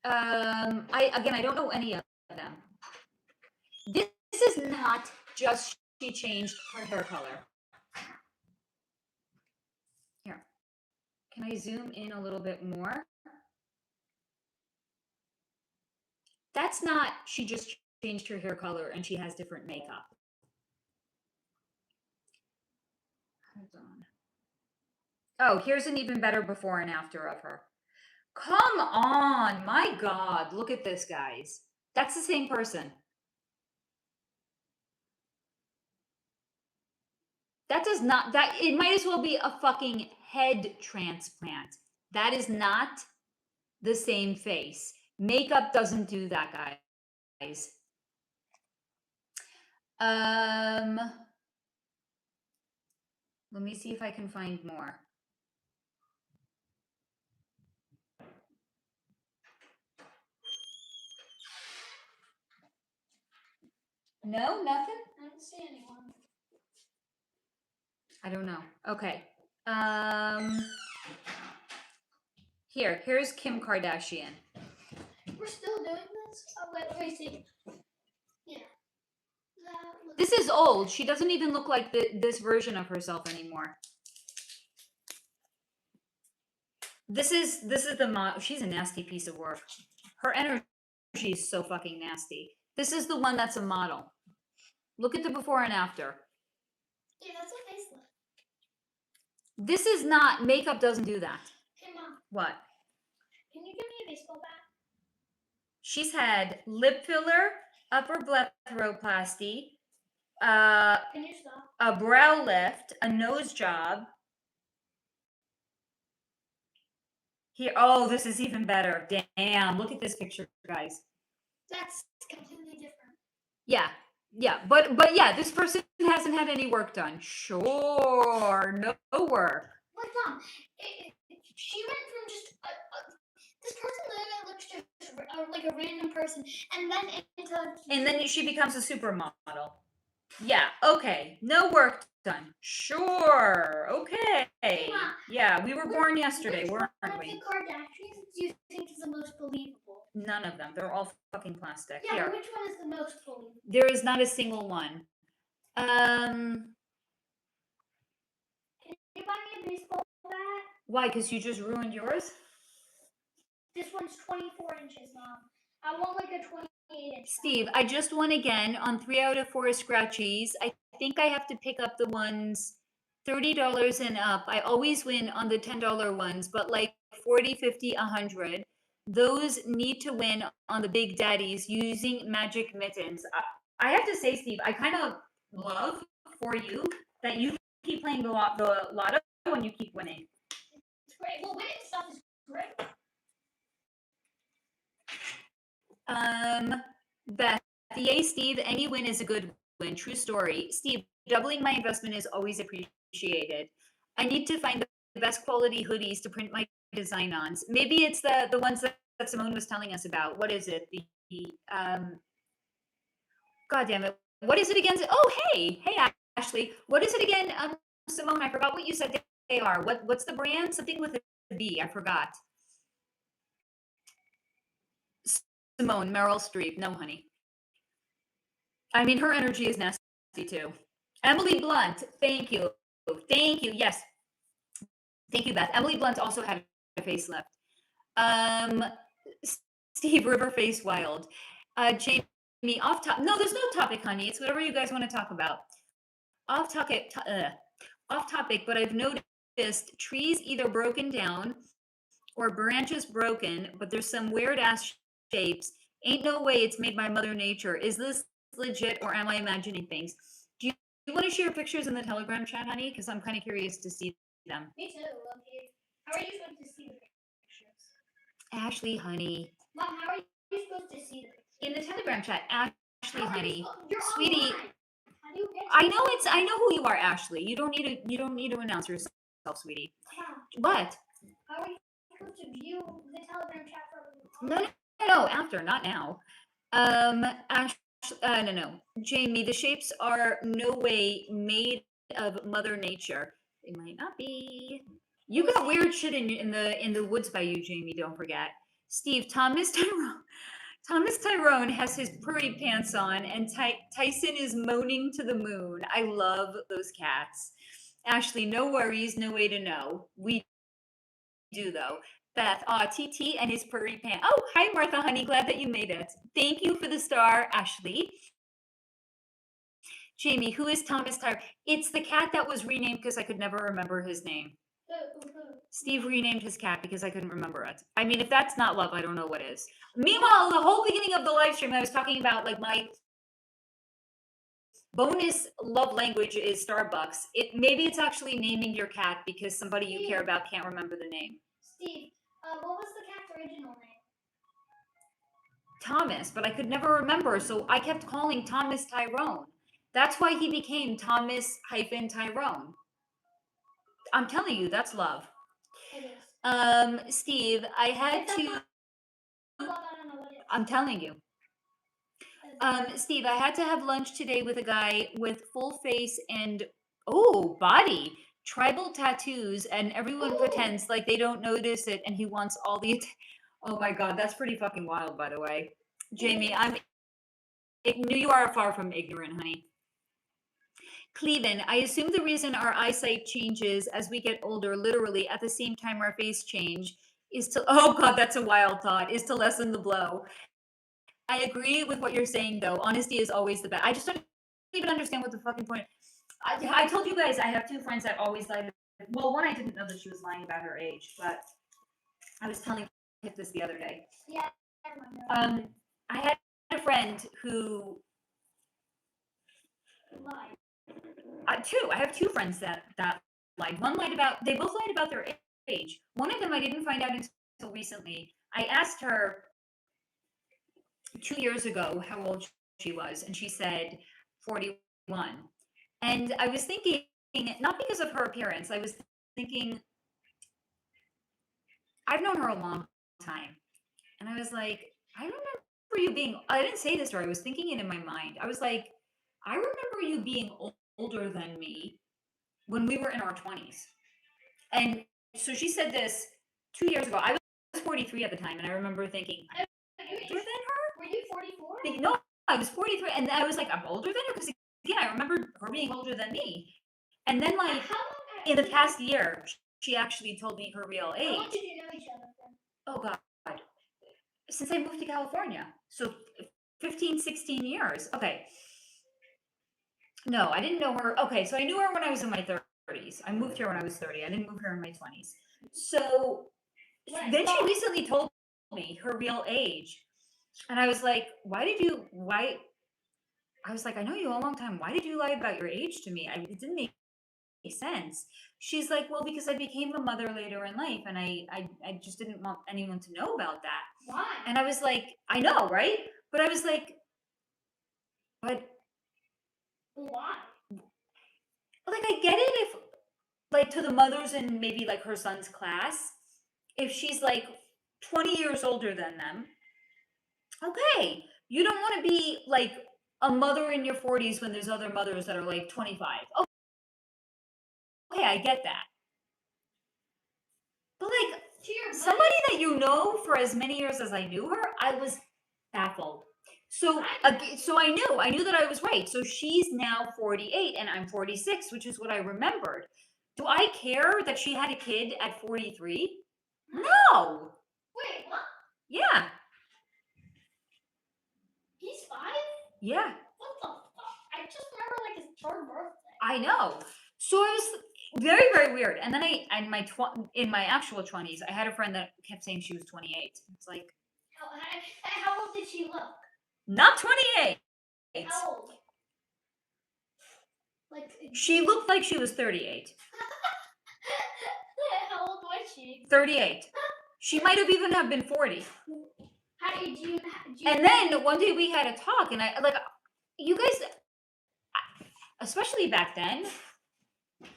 I don't know any of them. This is not just she changed her hair color. Here. Can I zoom in a little bit more? That's not she just changed her hair color and she has different makeup. Hold on. Oh, here's an even better before and after of her. Come on, my God. Look at this, guys. That's the same person. That does not, it might as well be a fucking head transplant. That is not the same face. Makeup doesn't do that, guys. Let me see if I can find more. No, nothing? I don't see anyone. I don't know. Okay. Here's Kim Kardashian. We're still doing this? Oh, wait, let me see. Yeah. This is old. She doesn't even look like this version of herself anymore. This is the model. She's a nasty piece of work. Her energy is so fucking nasty. This is the one that's a model. Look at the before and after. Yeah, that's a facelift. This is not, makeup doesn't do that. Hey, Mom. What? Can you give me a baseball bat? She's had lip filler, upper blepharoplasty, Can you stop? a brow lift, a nose job. Here, oh, this is even better. Damn, look at this picture, guys. That's completely different. Yeah, but yeah, this person hasn't had any work done. Sure, no work. Like, Mom, she went from just this person literally looks just like a random person, and then And then she becomes a supermodel. Yeah, okay, no work done. Sure, okay. Yeah, we were born yesterday, weren't Which we? one of the Kardashians do you think is the most believable? None of them. They're all fucking plastic. Yeah, Here. but which one is the most believable? There is not a single one. Can you buy me a baseball bat? Why? Because you just ruined yours? This one's 24 inches, Mom. I want like a 28 inch. Steve, I just won again on 3 out of 4 scratchies. I think I have to pick up the ones $30 and up. I always win on the $10 ones, but like 40, 50, 100. Those need to win on the big daddies using magic mittens. I have to say, Steve, I kind of love for you that you keep playing the lotto and you keep winning. It's great. Well, winning stuff is great. Beth, yay, Steve, any win is a good win. True story. Steve, doubling my investment is always appreciated. I need to find the best quality hoodies to print my design on. Maybe it's the ones that Simone was telling us about. What is it? God damn it. What is it again? Oh, hey, Ashley. What is it again? Simone, I forgot what you said they are. What's the brand? Something with a B. I forgot. Simone, Meryl Streep. No, honey. I mean, her energy is nasty too. Emily Blunt. Thank you. Yes. Thank you, Beth. Emily Blunt also had a facelift. Steve River Face Wild. Jamie, off topic. No, there's no topic, honey. It's whatever you guys want to talk about. Off topic, but I've noticed trees either broken down or branches broken, but there's some weird ass shapes. Ain't no way it's made by Mother Nature. Is this legit or am I imagining things? Do you want to share pictures in the Telegram chat, honey? Because I'm kind of curious to see them. Me too. How are you supposed to see the pictures? Ashley, honey. Mom, how are you supposed to see the pictures? In the Telegram chat, Ashley, honey. You're Sweetie. online. How do you get I know who you are, Ashley. You don't need to announce yourself, sweetie. What? How are you supposed to view the Telegram chat from No, after, not now. No. Jamie, the shapes are no way made of Mother Nature. They might not be. You got weird shit in the woods by you, Jamie. Don't forget. Steve, Thomas Tyrone has his purry pants on, and Tyson is moaning to the moon. I love those cats. Ashley, no worries, no way to know. We do though. Beth, TT and his purry pants. Oh, hi Martha, honey. Glad that you made it. Thank you for the star, Ashley. Jamie, who is Thomas Tyrone? It's the cat that was renamed because I could never remember his name. Steve renamed his cat because I couldn't remember it. I mean, if that's not love, I don't know what is. Meanwhile, the whole beginning of the live stream, I was talking about like my bonus love language is Starbucks. Maybe it's actually naming your cat because somebody you care about can't remember the name. Steve, what was the cat's original name? Thomas, but I could never remember, so I kept calling Thomas Tyrone. That's why he became Thomas-Tyrone. I'm telling you, that's love. It is. Steve, I had to. I'm telling you. Steve, I had to have lunch today with a guy with full face and body, tribal tattoos, and everyone pretends like they don't notice it, and he wants all the. Oh my God, that's pretty fucking wild, by the way. Jamie, you are far from ignorant, honey. Cleven, I assume the reason our eyesight changes as we get older, literally at the same time our face change, is to, oh God, that's a wild thought, is to lessen the blow. I agree with what you're saying, though. Honesty is always the best. I just don't even understand what the fucking point. I told you guys I have two friends that always lie. Well, one I didn't know that she was lying about her age, but I was telling Pip this the other day. Yeah, I remember. I had a friend who Lied. I have two friends that lied. They both lied about their age. One of them I didn't find out until recently. I asked her 2 years ago how old she was, and she said 41. And I was thinking, not because of her appearance, I was thinking, I've known her a long time. And I was like, I didn't say this to her, I was thinking it in my mind. I was like, I remember you being older than me when we were in our 20s. And so she said this 2 years ago. I was 43 at the time, and I remember thinking, I'm older than her? Were you 44? No, I was 43, and I was like, I'm older than her? Because again, I remember her being older than me. And then, like, in the past year, she actually told me her real age. How long did you know each other for? Oh, God. Since I moved to California. So 15, 16 years. Okay. No, I didn't know her. Okay, so I knew her when I was in my 30s. I moved here when I was 30. I didn't move here in my 20s. So then she recently told me her real age. And I was like, I was like, I know you a long time. Why did you lie about your age to me? It didn't make sense. She's like, well, because I became a mother later in life, and I just didn't want anyone to know about that. Why? And I was like, I know, right? But I was like, but why? Like, I get it if, like, to the mothers in maybe like her son's class, if she's like 20 years older than them, okay, you don't want to be like a mother in your 40s when there's other mothers that are like 25. Okay, I get that. But like, somebody that you know for as many years as I knew her, I was baffled. So I knew that I was right. So she's now 48 and I'm 46, which is what I remembered. Do I care that she had a kid at 43? No. Wait, what? Yeah. He's 5? Yeah. What the fuck? I just remember like his 3rd birthday. I know. So it was very, very weird. And then in my actual 20s, I had a friend that kept saying she was 28. It's like, How old did she look? not 28. How old? Like She looked like she was 38. How old was she? 38. She might have even have been 40. How did you? And then one day we had a talk, and I like, you guys, especially back then,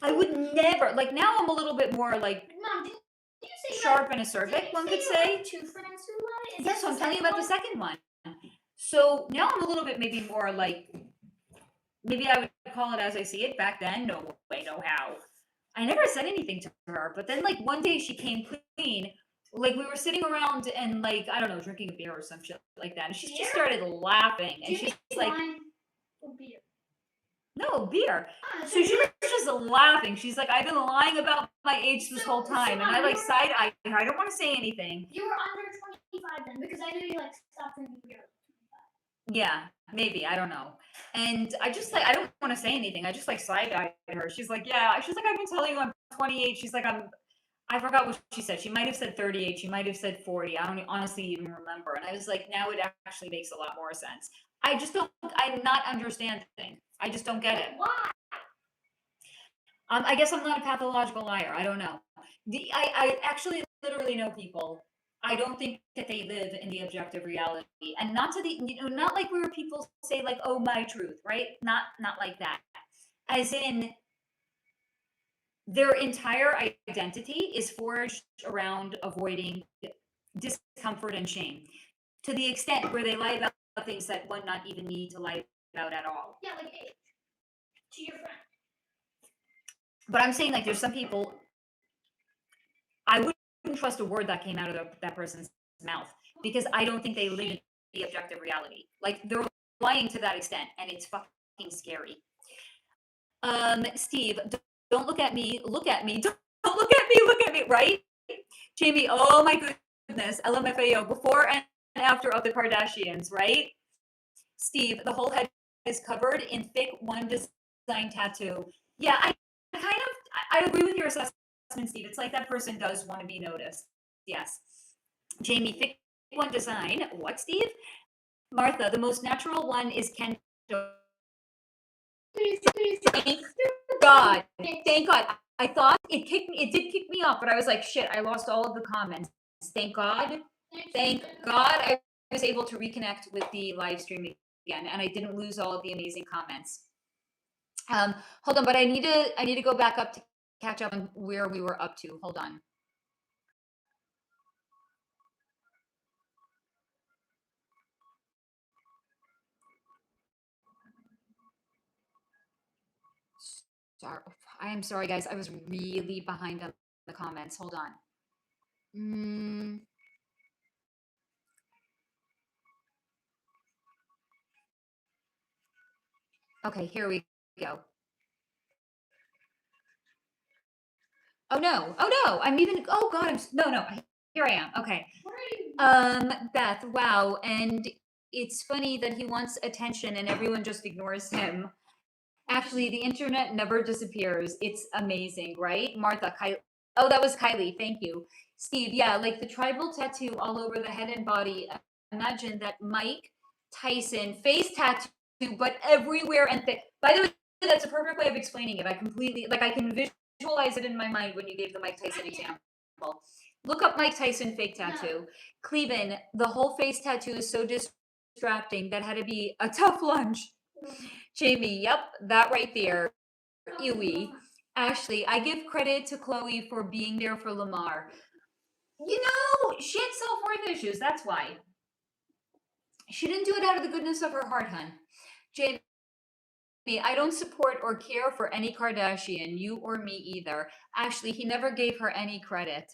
I would never, like, now I'm a little bit more like Mom, did you say sharp and assertive, one could say. 2 friends who lied? Yes, so I'm telling you about the second one. So now I'm a little bit maybe more like, maybe I would call it as I see it. Back then, no way, no how. I never said anything to her, but then like one day she came clean. Like we were sitting around and like, I don't know, drinking a beer or some shit like that. And she just started laughing. And she's like, wine or beer? no, beer. So she was just laughing. She's like, I've been lying about my age this whole time. And I like side-eyed her. I don't want to say anything. You were under 25 then, because I knew you like stopped drinking beer. Yeah, maybe. I don't know. And I just like, I don't want to say anything. I just like side-eyed her. She's like, yeah. She's like, I've been telling you I'm 28. She's like, I forgot what she said. She might have said 38. She might have said 40. I don't honestly even remember. And I was like, now it actually makes a lot more sense. I just don't, I'm not understanding. I just don't get it. Why? I guess I'm not a pathological liar. I don't know. I actually literally know people. I don't think that they live in the objective reality, and not to the, not like where people say like, oh, my truth, right? Not like that. As in, their entire identity is forged around avoiding discomfort and shame, to the extent where they lie about things that one not even need to lie about at all. Yeah, like age. To your friend. But I'm saying like there's some people, I wouldn't trust a word that came out of that person's mouth, because I don't think they live in the objective reality. Like they're lying to that extent, and it's fucking scary. Steve, don't look at me. Look at me. Don't look at me. Look at me. Right? Jamie, oh my goodness. LMFAO, before and after of the Kardashians, right? Steve, the whole head is covered in thick one design tattoo. Yeah, I agree with your assessment, Steve. It's like that person does want to be noticed. Yes. Jamie, thick one design. What, Steve? Martha, the most natural one is Kendo. Thank God. Thank God. I thought it did kick me off, but I was like, shit, I lost all of the comments. Thank God. Thank God I was able to reconnect with the live stream again, and I didn't lose all of the amazing comments. Hold on, but I need to go back up to catch up on where we were up to. Hold on. Sorry. I am sorry, guys. I was really behind on the comments. Hold on. Okay, here we go. Oh no! I'm even. Oh God! No. Here I am. Okay. Beth. Wow. And it's funny that he wants attention and everyone just ignores him. Actually, the internet never disappears. It's amazing, right? Martha. Oh, that was Kylie. Thank you, Steve. Yeah, like the tribal tattoo all over the head and body. Imagine that Mike Tyson face tattoo, but everywhere and thick. By the way, that's a perfect way of explaining it. I can visualize it in my mind when you gave the Mike Tyson example. Look up Mike Tyson fake tattoo. Cleveland, the whole face tattoo is so distracting. That had to be a tough lunch. Jamie, yep, that right there. Ewy. Ashley, I give credit to Chloe for being there for Lamar. You know, she had self-worth issues. That's why. She didn't do it out of the goodness of her heart, hun. Jamie, I don't support or care for any Kardashian, you or me either. Ashley, he never gave her any credit.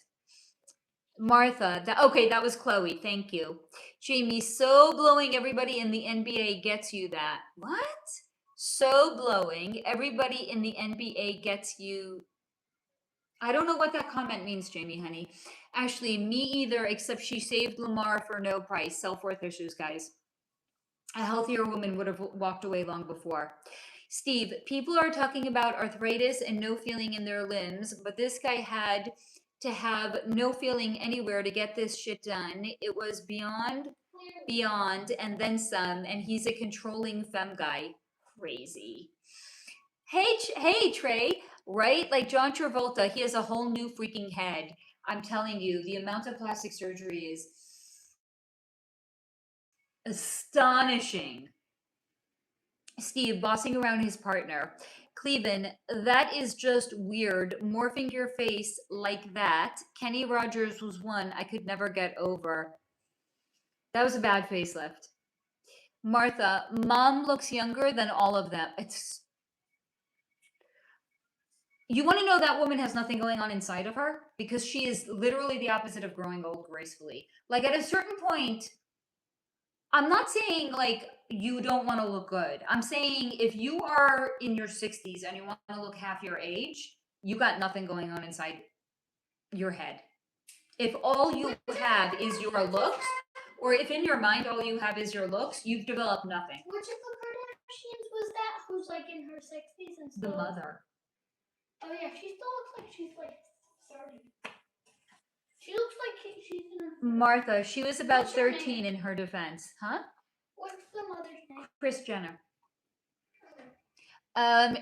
Martha, that was Chloe. Thank you. Jamie, so blowing everybody in the NBA gets you that. What? So blowing everybody in the NBA gets you I don't know what that comment means, Jamie, honey. Ashley, me either, except she saved Lamar for no price. Self-worth issues, guys. A healthier woman would have walked away long before. Steve, people are talking about arthritis and no feeling in their limbs, but this guy had to have no feeling anywhere to get this shit done. It was beyond, and then some, and he's a controlling femme guy. Crazy. Hey, Trey, right? Like John Travolta, he has a whole new freaking head. I'm telling you, the amount of plastic surgery is astonishing. Steve bossing around his partner. Cleveland, that is just weird. Morphing your face like that. Kenny Rogers was one I could never get over. That was a bad facelift. Martha, mom looks younger than all of them. It's. You want to know that woman has nothing going on inside of her? Because she is literally the opposite of growing old gracefully. Like at a certain point, I'm not saying like you don't want to look good. I'm saying if you are in your 60s and you want to look half your age, you got nothing going on inside your head. If all you have is your looks, or if in your mind all you have is your looks, you've developed nothing. Which of the Kardashians was that? Who's like in her 60s and The still? mother. Oh yeah, she still looks like she's like 30. She looks like she's in her. Martha, she was about What's her 13 in her defense. Huh? What's the mother's name? Kris Jenner.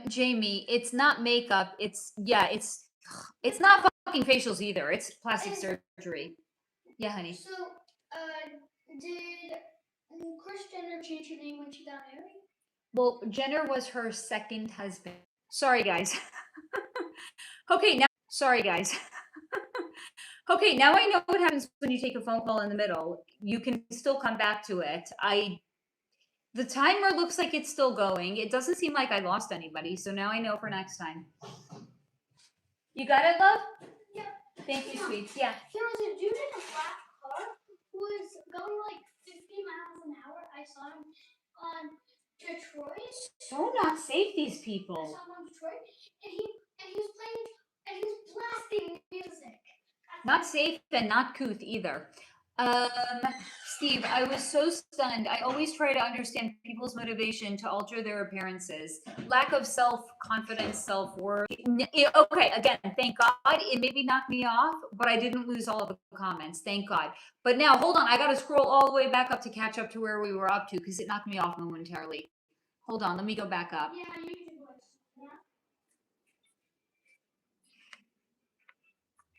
Jamie, it's not makeup. It's not fucking facials either. It's plastic surgery. Yeah, honey. So, did Kris Jenner change her name when she got married? Well, Jenner was her second husband. Sorry, guys. Okay, now I know what happens when you take a phone call in the middle. You can still come back to it. The timer looks like it's still going. It doesn't seem like I lost anybody, so now I know for next time. You got it, love? Yeah. Thank you, sweet. Yeah. There was a dude in a black car who was going like 50 miles an hour. I saw him on Detroit. Do not save these I people. saw him on Detroit, and he was playing, and he was blasting music. Not safe and not couth either. Steve, I was so stunned. I always try to understand people's motivation to alter their appearances. Lack of self-confidence, self-worth. Okay, again, thank God. It maybe knocked me off, but I didn't lose all of the comments. Thank God. But now, hold on. I got to scroll all the way back up to catch up to where we were up to because it knocked me off momentarily. Hold on. Let me go back up. Yeah, you was. Yeah.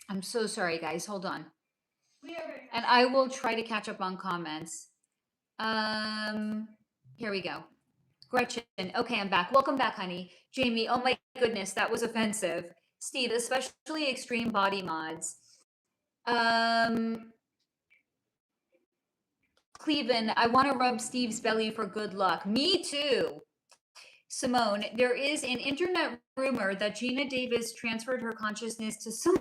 I'm so sorry, guys. Hold on. We are ready. And I will try to catch up on comments. Here we go. Gretchen. Okay, I'm back. Welcome back, honey. Jamie. Oh my goodness, that was offensive. Steve, especially extreme body mods. Cleveland, I want to rub Steve's belly for good luck. Me too. Simone, there is an internet rumor that Gina Davis transferred her consciousness to Selena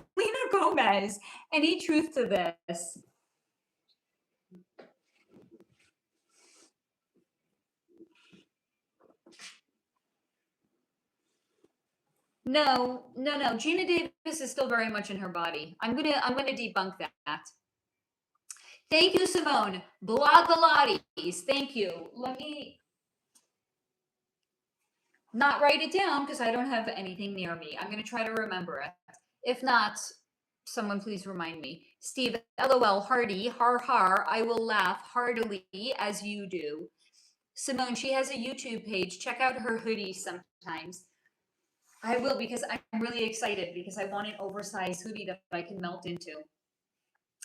Gomez. Any truth to this? No. Gina Davis is still very much in her body. I'm gonna debunk that. Thank you, Simone. Blogalotties. Thank you. Let me not write it down because I don't have anything near me. I'm going to try to remember it. If not, someone please remind me. Steve, LOL, Hardy, har, I will laugh heartily as you do. Simone, she has a YouTube page. Check out her hoodies sometimes. I will because I'm really excited because I want an oversized hoodie that I can melt into.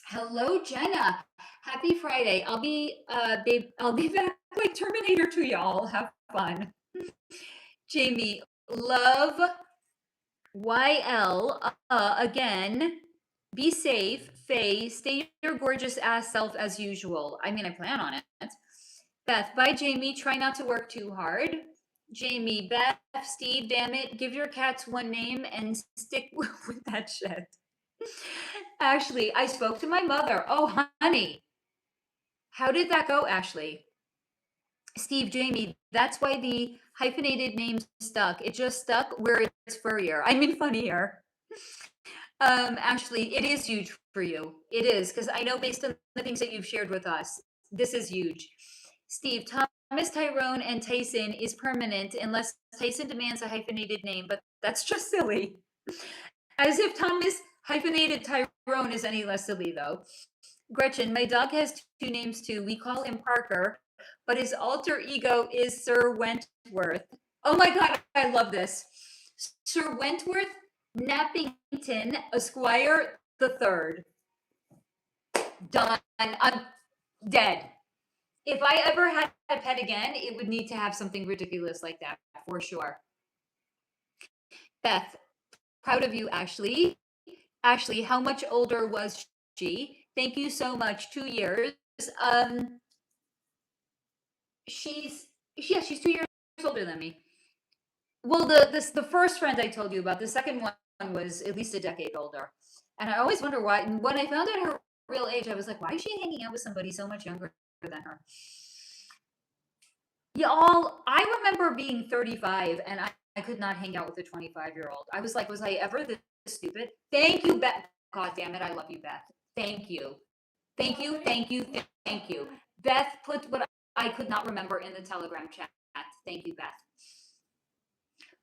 Hello, Jenna. Happy Friday. I'll be back like Terminator to y'all. Have fun. Jamie, love YL again. Be safe, Faye. Stay your gorgeous ass self as usual. I mean, I plan on it. Beth, bye, Jamie. Try not to work too hard. Jamie, Beth, Steve, damn it. Give your cats one name and stick with that shit. Ashley, I spoke to my mother. Oh, honey. How did that go, Ashley? Steve, Jamie, that's why the hyphenated name stuck. It just stuck where it's furrier. I mean, funnier. Ashley, it is huge for you. It is, because I know based on the things that you've shared with us, this is huge. Steve, Thomas, Tyrone, and Tyson is permanent unless Tyson demands a hyphenated name, but that's just silly. As if Thomas hyphenated Tyrone is any less silly, though. Gretchen, my dog has two names too. We call him Parker, but his alter ego is Sir Wentworth. Oh my God, I love this. Sir Wentworth Nappington, Esquire the Third. Done. I'm dead. If I ever had a pet again, it would need to have something ridiculous like that for sure. Beth, proud of you, Ashley. Ashley, how much older was she? Thank you so much. 2 years. She's 2 years older than me. Well, the first friend I told you about, the second one was at least a decade older. And I always wonder why. When I found out her real age, I was like, why is she hanging out with somebody so much younger than her? Y'all, I remember being 35 and I could not hang out with a 25-year-old. I was like, was I ever this stupid? Thank you, Beth. God damn it, I love you, Beth. Thank you. Thank you, thank you, thank you. Beth put what I could not remember in the Telegram chat. Thank you, Beth.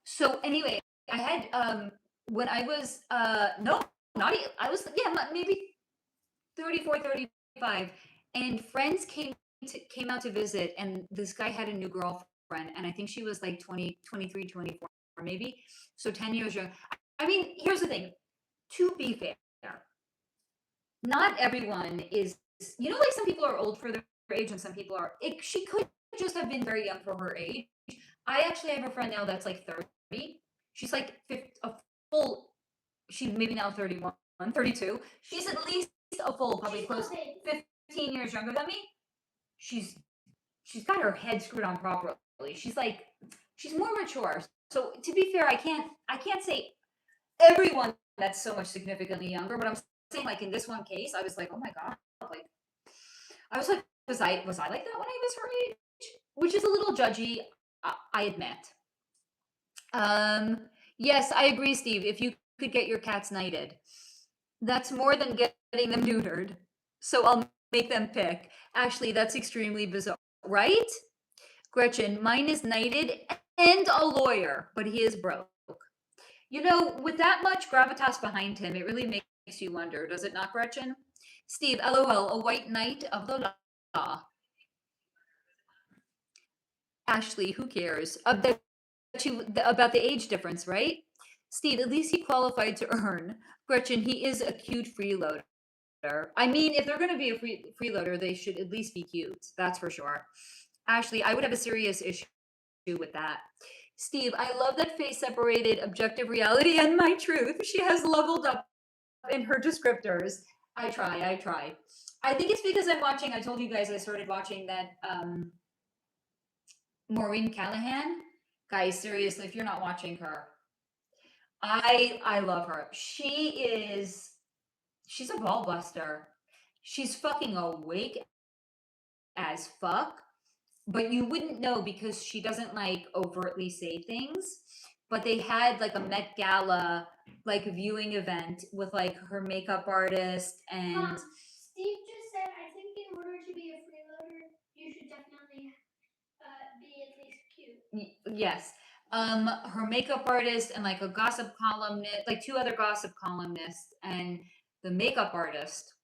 So anyway, I had when I was no, not I was maybe 34, 35, and friends came out to visit, and this guy had a new girlfriend, and I think she was like 20, 23, 24 maybe, so 10 years young. I mean, here's the thing, to be fair, not everyone is, like some people are old for their age and some people are, she could just have been very young for her age. I actually have a friend now that's like 30. She's like she's maybe now 31, 32. She's at least a full, probably close to 15 years younger than me. She's got her head screwed on properly. She's more mature. So to be fair, I can't say everyone that's so much significantly younger, but I'm saying like in this one case, I was like, oh my God, like I was like, was I like that when I was her age? Which is a little judgy, I admit. Yes, I agree, Steve. If you could get your cats knighted, that's more than getting them neutered. So I'll make them pick. Ashley, that's extremely bizarre, right? Gretchen, mine is knighted and a lawyer, but he is broke. With that much gravitas behind him, it really makes you wonder, does it not, Gretchen? Steve, LOL, a white knight of the law. Ashley, who cares? About the age difference, right? Steve, at least he qualified to earn. Gretchen, he is a cute freeloader. I mean, if they're going to be a freeloader, they should at least be cute. That's for sure. Ashley, I would have a serious issue with that. Steve, I love that Faye separated objective reality and my truth. She has leveled up in her descriptors. I try. I think it's because I'm watching, I told you guys I started watching that Maureen Callahan. Guys, seriously, if you're not watching her, I love her. She's a ball buster. She's fucking awake as fuck, but you wouldn't know because she doesn't like overtly say things. But they had like a Met Gala like viewing event with like her makeup artist and Steve just said, I think in order to be a freeloader, you should definitely be at least cute. Yes. Her makeup artist and like a gossip columnist, like two other gossip columnists, and the makeup artist,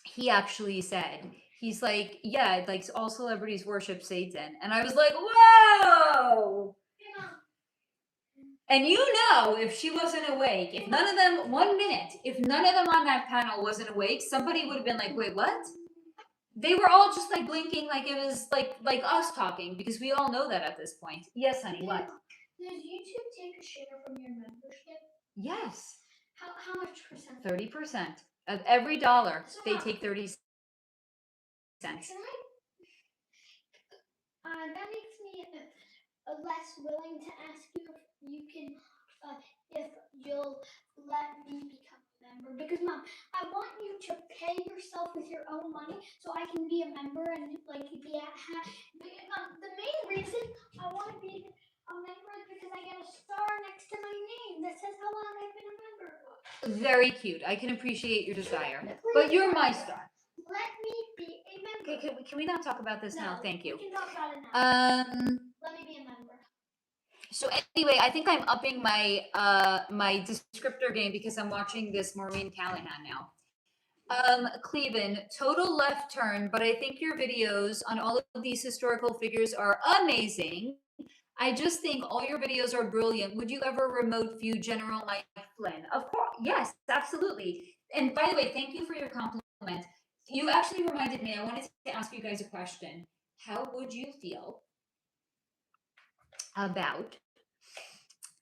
he actually said, he's like, yeah, like all celebrities worship Satan. And I was like, whoa! And if she wasn't awake, if none of them, 1 minute, if none of them on that panel wasn't awake, somebody would have been like, wait, what? They were all just like blinking like it was like us talking, because we all know that at this point. Yes, honey, what? Does YouTube take a share from your membership? Yes. How much percent? 30%. Of every dollar, they take 30 cents. That makes me less willing to ask you if you can, if you'll let me become a member. Because, Mom, I want you to pay yourself with your own money so I can be a member and like be at. The main reason I want to be a member is because I get a star next to my name that says how long I've been a member. Very cute. I can appreciate your desire. But you're my star. Let me be a member. Okay, can we not talk about this now? Thank you. We can talk about it now. Let me be a member. So anyway, I think I'm upping my my descriptor game because I'm watching this Maureen Callahan now. Cleveland, total left turn, but I think your videos on all of these historical figures are amazing. I just think all your videos are brilliant. Would you ever remote view General Mike Flynn? Of course, yes, absolutely. And by the way, thank you for your compliment. You actually reminded me, I wanted to ask you guys a question. How would you feel about,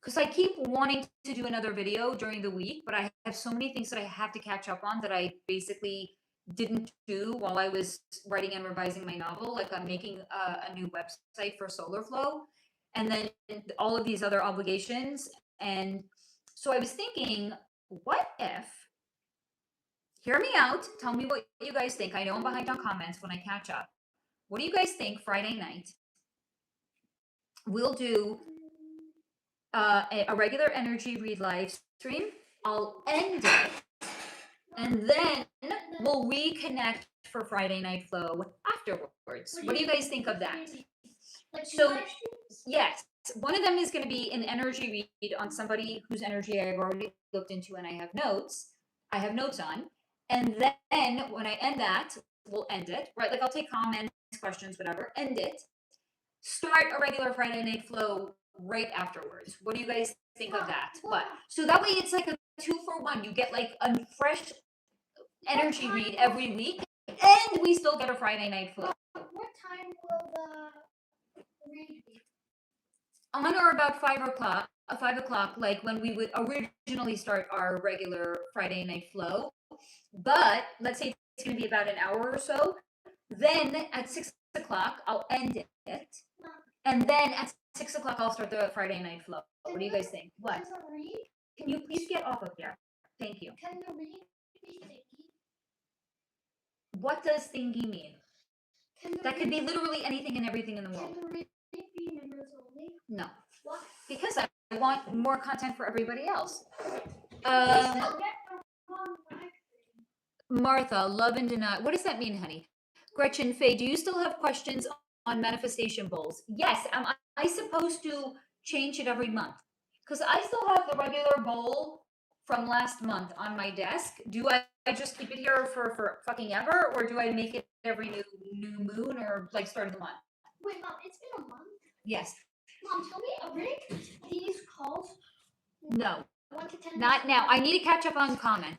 because I keep wanting to do another video during the week, but I have so many things that I have to catch up on that I basically didn't do while I was writing and revising my novel. Like I'm making a new website for Solarflow, and then all of these other obligations. And so I was thinking, what if, hear me out, tell me what you guys think. I know I'm behind on comments when I catch up. What do you guys think Friday night? We'll do a regular energy read live stream. I'll end it, and then we'll reconnect for Friday Night Flow afterwards. What do you guys think of that? So, yes, one of them is going to be an energy read on somebody whose energy I've already looked into and I have notes. I have notes on. And then when I end that, we'll end it, right? Like I'll take comments, questions, whatever, end it. Start a regular Friday Night Flow right afterwards. What do you guys think of that? What? So that way it's like a 2-for-1. You get like a fresh energy read every week, and we still get a Friday Night Flow. What time will the read be? On or about 5 o'clock. 5 o'clock, like when we would originally start our regular Friday Night Flow. But let's say it's going to be about an hour or so. Then at 6 o'clock, I'll end it. And then at 6 o'clock, I'll start the Friday Night Flow. What do you guys think? What? Can you please get off of here? Thank you. Can the read be thingy? What does thingy mean? That could be literally anything and everything in the world. Can the read be members only? No. What? Because I want more content for everybody else. Martha, love and deny. What does that mean, honey? Gretchen, Faye, do you still have questions on manifestation bowls? Yes. Am I supposed to change it every month? Because I still have the regular bowl from last month on my desk. Do I just keep it here for fucking ever? Or do I make it every new moon or like start of the month? Wait, Mom, it's been a month? Yes. Mom, tell me, rank these calls. No. 1 to 10. Not now. I need to catch up on comments.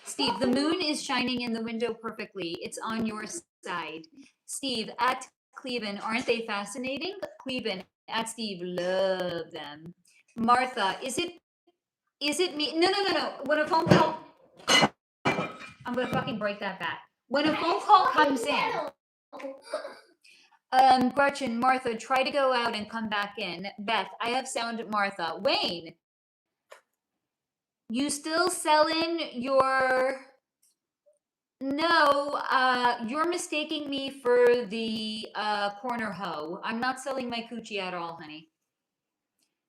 Steve, the moon is shining in the window perfectly. It's on your side. Steve, at Cleveland, aren't they fascinating? Cleveland, at Steve, love them. Martha, is it me? No. When a phone call, I'm going to fucking break that back. When a phone call comes in, Gretchen, Martha, try to go out and come back in. Beth, I have sound. Martha, Wayne, you still selling your... No, you're mistaking me for the corner hoe. I'm not selling my coochie at all, honey.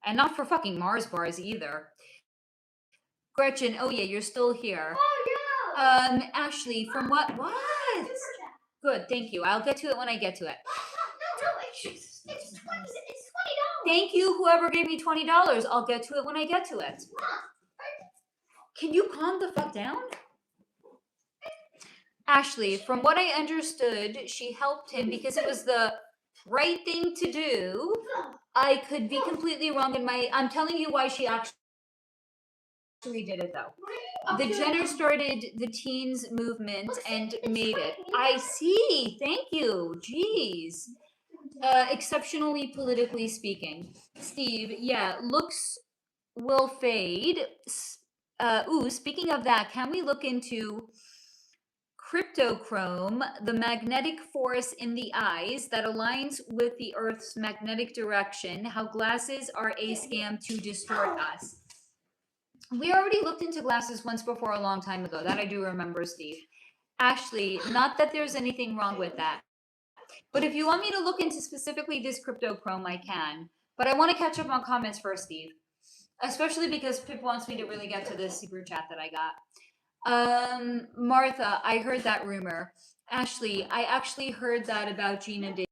And not for fucking Mars bars either. Gretchen, oh yeah, you're still here. Oh yeah. Ashley, from what? Good, thank you. I'll get to it when I get to it. No, it's $20. Thank you, whoever gave me $20. I'll get to it when I get to it. Can you calm the fuck down? Ashley, from what I understood, she helped him because it was the right thing to do. I could be completely wrong in my... I'm telling you why she actually did it, though. The Jenner started the teens movement and made it. I see. Thank you. Jeez. Exceptionally politically speaking. Steve, yeah, looks will fade. Speaking of that, can we look into cryptochrome, the magnetic force in the eyes that aligns with the Earth's magnetic direction, how glasses are a scam to distort us? We already looked into glasses once before a long time ago. That I do remember, Steve. Ashley, not that there's anything wrong with that. But if you want me to look into specifically this cryptochrome, I can. But I want to catch up on comments first, Steve. especially because Pip wants me to really get to this super chat that I got. Martha, I heard that rumor. Ashley, I actually heard that about Gina Davis.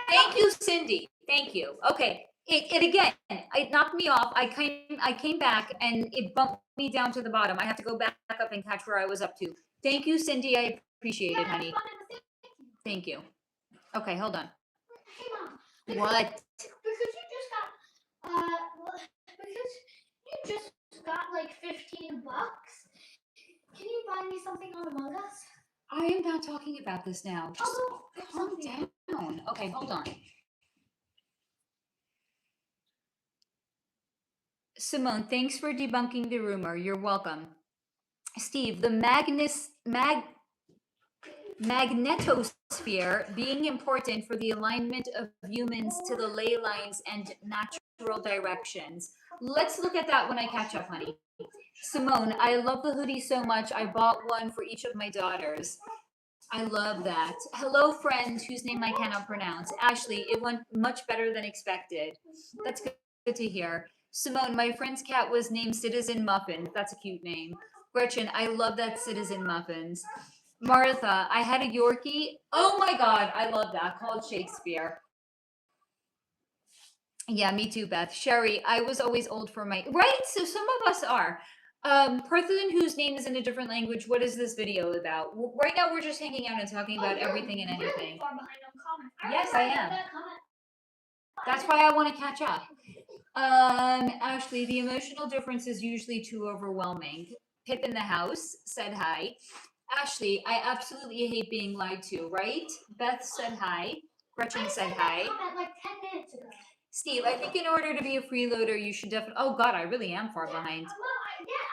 Thank you, Cindy. Thank you. Okay. It again, it knocked me off. I came back and it bumped me down to the bottom. I have to go back up and catch where I was up to. Thank you, Cindy. I appreciate it, honey. Thank you. Okay, hold on. Hey, Mom. What? Because you just got like $15. Can you buy me something on Among Us? I am not talking about this now. Just Oh, calm down. Okay, hold on. Simone, thanks for debunking the rumor. You're welcome. Steve, the magnetosphere being important for the alignment of humans to the ley lines and natural directions. Let's look at that when I catch up, honey. Simone, I love the hoodie so much. I bought one for each of my daughters. I love that. Hello, friend whose name I cannot pronounce. Ashley, it went much better than expected. That's good to hear. Simone, my friend's cat was named Citizen Muffin. That's a cute name. Gretchen, I love that Citizen Muffins. Martha, I had a Yorkie. Oh my God, I love that. Called Shakespeare. Yeah, me too, Beth. Sherry, I was always old for my... Right? So some of us are. Person whose name is in a different language, what is this video about? Right now we're just hanging out and talking about everything and anything. Really far behind on comments. Yes, I am. That's why I want to catch up. Ashley, the emotional difference is usually too overwhelming. Pip in the house said hi. Ashley, I absolutely hate being lied to, right? Beth said hi. Gretchen said hi. Like 10 minutes ago. Steve, I think in order to be a freeloader, you should definitely... Oh God, I really am far behind.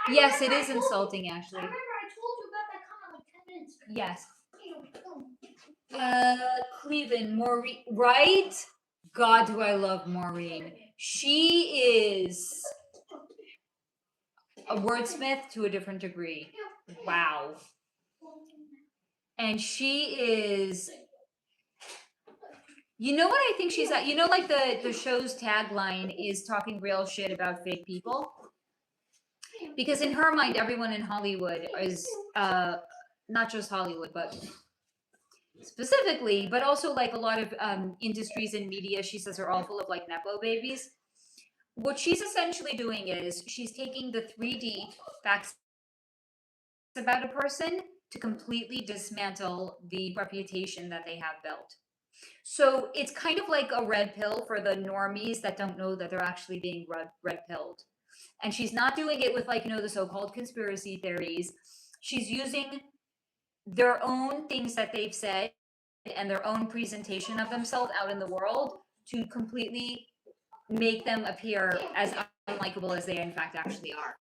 I Yes, it remember is I told insulting, you. Ashley. I remember I told you about that comment like 10 minutes ago. Yes. Cleveland, Maureen, right? God, do I love Maureen. She is a wordsmith to a different degree. Wow. And she is... You know what I think she's at? You know, like the show's tagline is talking real shit about fake people? Because in her mind, everyone in Hollywood is, not just Hollywood, but specifically, but also like a lot of industries and media, she says are all full of like Nepo babies. What she's essentially doing is she's taking the 3D facts about a person to completely dismantle the reputation that they have built. So it's kind of like a red pill for the normies that don't know that they're actually being red pilled. And she's not doing it with like, you know, the so-called conspiracy theories. She's using their own things that they've said and their own presentation of themselves out in the world to completely make them appear as unlikable as they in fact actually are.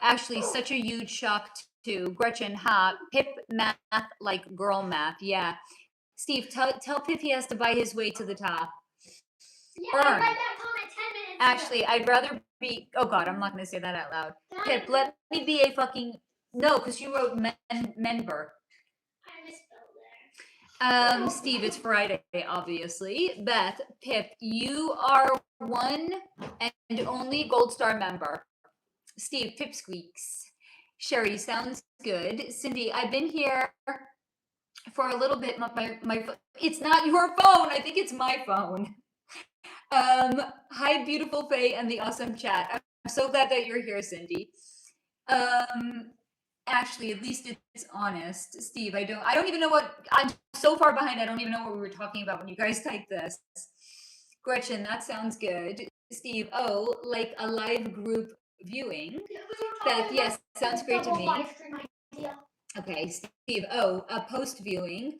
Actually, such a huge shock to Gretchen. Pip math like girl math. Yeah. Steve, tell Pip he has to buy his way to the top. Yeah, I read that comment 10 minutes Actually, I'd rather be... Oh God, I'm not going to say that out loud. Pip, let me be a fucking... No, because you wrote member. I misspelled there. Steve, it's Friday, obviously. Beth, Pip, you are one and only Gold Star member. Steve, Pip squeaks. Sherry, sounds good. Cindy, I've been here for a little bit. My it's not your phone. I think it's my phone. Hi, beautiful Faye and the awesome chat. I'm so glad that you're here, Cindy. Ashley, at least it's honest. Steve, I don't even know what... I'm so far behind, I don't even know what we were talking about when you guys typed this. Gretchen, that sounds good. Steve, oh, like a live group viewing. Beth, yes, sounds great to me. Okay, Steve, oh, a post viewing.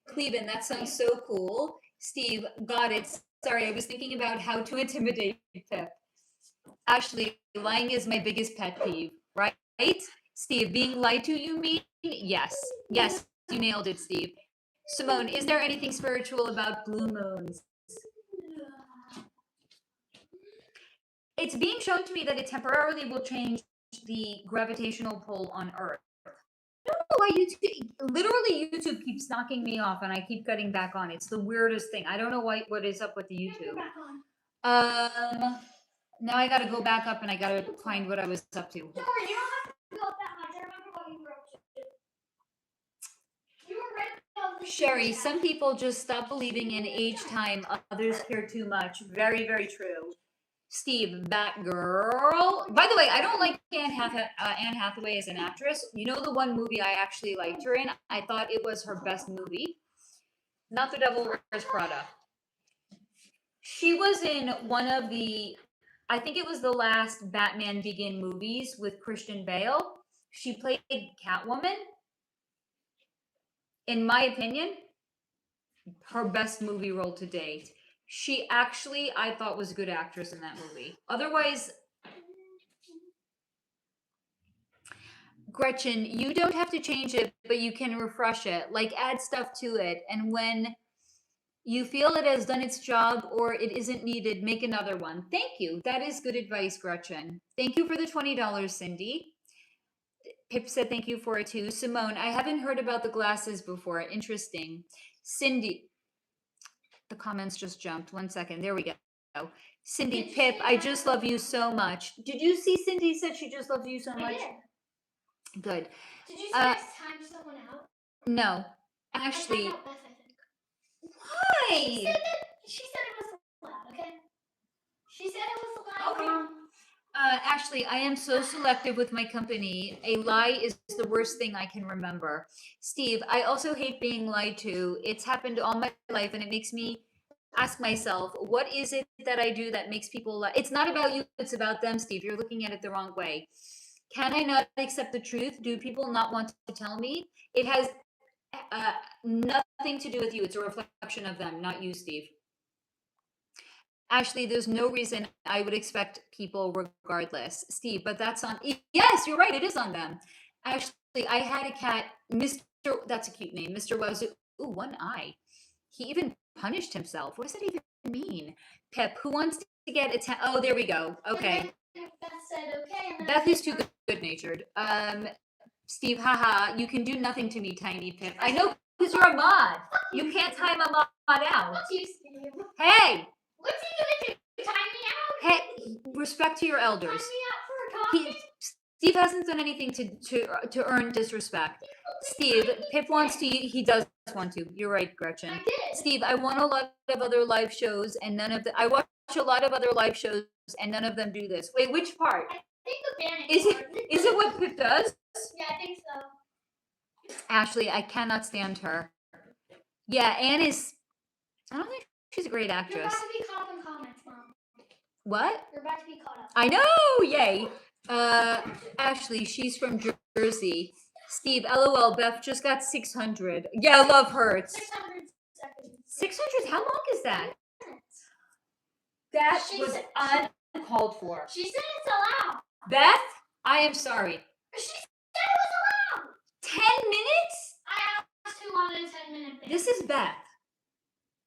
Cleveland, that sounds so cool. Steve, got it. Sorry, I was thinking about how to intimidate Pip. Ashley, lying is my biggest pet peeve, right? Steve, being lied to, you mean? Yes. Yes, you nailed it, Steve. Simone, is there anything spiritual about blue moons? It's being shown to me that it temporarily will change the gravitational pull on Earth. I don't know why YouTube keeps knocking me off, and I keep getting back on. It's the weirdest thing. I don't know what is up with the YouTube. Back on. Now I gotta go back up and I gotta find what I was up to. Don't worry, you don't have to go up that much. I remember what you were up to. You were right above the Sherry, chat. some people just stop believing in age time. Others care too much. Very, very true. Steve, Batgirl. By the way, I don't like Anne Hathaway as an actress. You know the one movie I actually liked her in? I thought it was her best movie. Not The Devil Wears Prada. She was in one of the, I think it was the last Batman Begin movies with Christian Bale. She played Catwoman. In my opinion, her best movie role to date. She actually, I thought, was a good actress in that movie. Otherwise, Gretchen, you don't have to change it, but you can refresh it. Like, add stuff to it. And when you feel it has done its job or it isn't needed, make another one. Thank you. That is good advice, Gretchen. Thank you for the $20, Cindy. Pip said thank you for it too. Simone, I haven't heard about the glasses before. Interesting. Cindy, the comments just jumped. 1 second. There we go. Cindy, Pip, I just love you so much. Did you see Cindy said she just loves you so much? I did. Good. Did you see us time someone out? No. I Ashley. timed out Beth, I think. Why? She said it was loud, okay? She said it was loud. Okay. Ashley, I am so selective with my company. A lie is the worst thing I can remember. Steve, I also hate being lied to. It's happened all my life, and it makes me ask myself, what is it that I do that makes people lie? It's not about you, it's about them, Steve. You're looking at it the wrong way. Can I not accept the truth? Do people not want to tell me? It has nothing to do with you. It's a reflection of them, not you, Steve. Ashley, there's no reason I would expect people regardless. Steve, but that's on, yes, you're right, it is on them. Ashley, I had a cat, Mr., that's a cute name, Mr. Wazoo, ooh, one eye. He even punished himself. What does that even mean? Pep, who wants to get attention? Oh, there we go, okay. Beth said okay. Beth is too good-natured. Steve, haha, you can do nothing to me, Tiny Pip. I know, because you're a mod. You can't time a mod out. What's you, Steve? Hey! What's he gonna do? Time me out? Hey, respect to your Time elders. me out for talking? Steve hasn't done anything to earn disrespect. Steve, Pip wants to, he does want to. You're right, Gretchen. I did. Steve, I want a lot of other live shows and none of the, I watch a lot of other live shows and none of them do this. Wait, which part? I think the banning Is it what Pip does? Yeah, I think so. Ashley, I cannot stand her. Yeah, Anne is, I don't think she's a great You're actress. about to be caught up in comments, Mom. What? You're about to be caught up. I know, yay. Ashley, she's from Jersey. Steve, LOL, Beth just got 600. Yeah, I love her. It's 600 seconds. 600, how long is that? That was uncalled for. She said it's allowed. Beth, I am sorry. She said it was allowed. 10 minutes? I asked who wanted a 10-minute ban. This is Beth.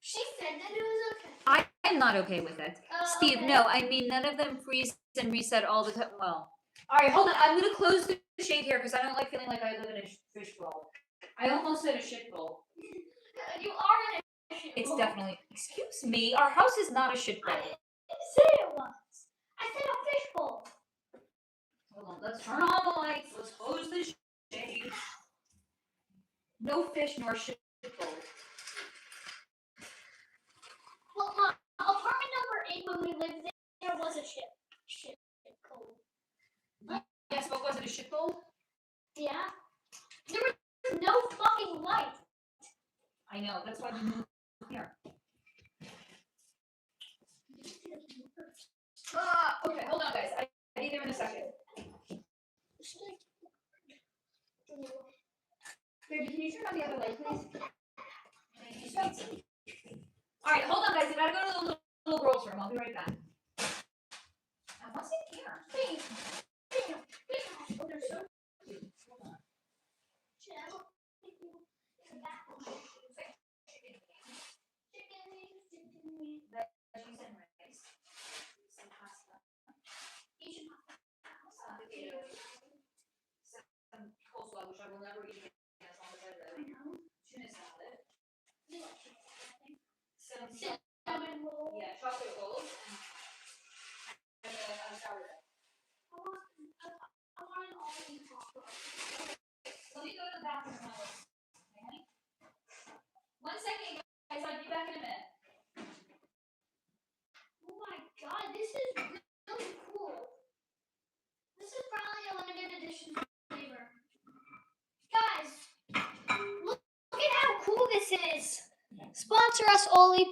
She said that it was okay. I am not okay with it. Steve, Okay. no, I mean, none of them freeze and reset all the time. Well, all right, hold on. I'm going to close the shade here because I don't like feeling like I live in a fish bowl. I almost said a shit bowl. You are in a shit It's bowl. definitely, excuse me, our house is not a shit bowl. I didn't say it was. I said a fish bowl. Hold on, let's turn on the lights. Let's close the shade. No fish nor shit bowl. Well, apartment number 8 when we lived there was a shit bowl. Yes, what was it, a shit bowl? Yeah. There was no fucking light. I know, that's why we moved here. Okay, hold on, guys. I'll be there in a second. Baby, can you turn on the other light, please? All right, hold on, guys. I gotta go to the little girl's room. I'll be right back. What's in here? Please. Oh, they're so cute. Hold on. Veggies and rice. Some pasta. Some potatoes. Some coleslaw, which I will never eat.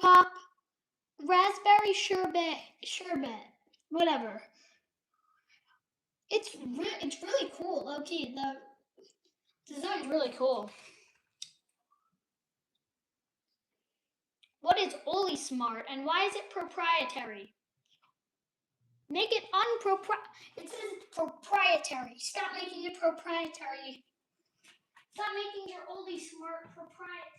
lollipop, raspberry sherbet, whatever. It's really cool. Okay, the design's really cool. What is Oli Smart and why is it proprietary? Make it It says it's proprietary. Stop making it proprietary. Stop making your Oli Smart proprietary.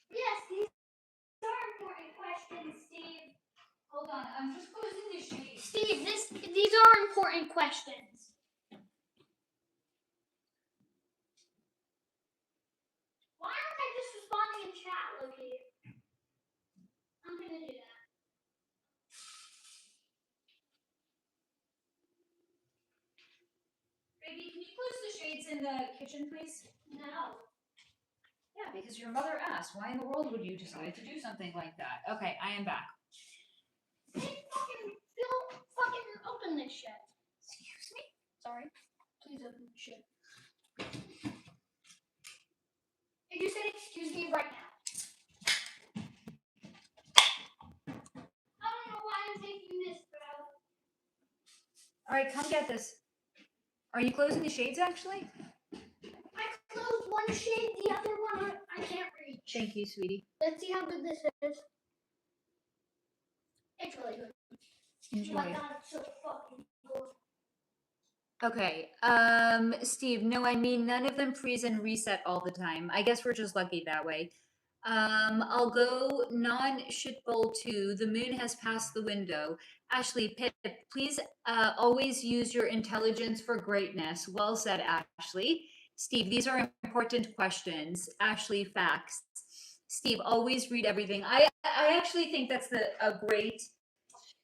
Yes, these are important questions, Steve. Hold on, I'm just closing the shades. Steve, these are important questions. Why aren't I just responding in chat, Loki? I'm gonna do that. Baby, can you close the shades in the kitchen, please? No. Yeah, because your mother asked, why in the world would you decide to do something like that? Okay, I am back. Hey, fucking open this shit. Excuse me? Sorry. Please open this shit. If you said excuse me right now. I don't know why I'm taking this, bro. Alright, come get this. Are you closing the shades, actually? I closed one shade, the other one I can't reach. Thank you, sweetie. Let's see how good this is. It's really good. Enjoy. Oh my god, it's so fucking good. Okay, Steve, no, I mean, none of them freeze and reset all the time. I guess we're just lucky that way. I'll go non-shitbowl 2. The moon has passed the window. Ashley, Pip, please always use your intelligence for greatness. Well said, Ashley. Steve, these are important questions. Ashley, facts. Steve, always read everything. I actually think that's a great...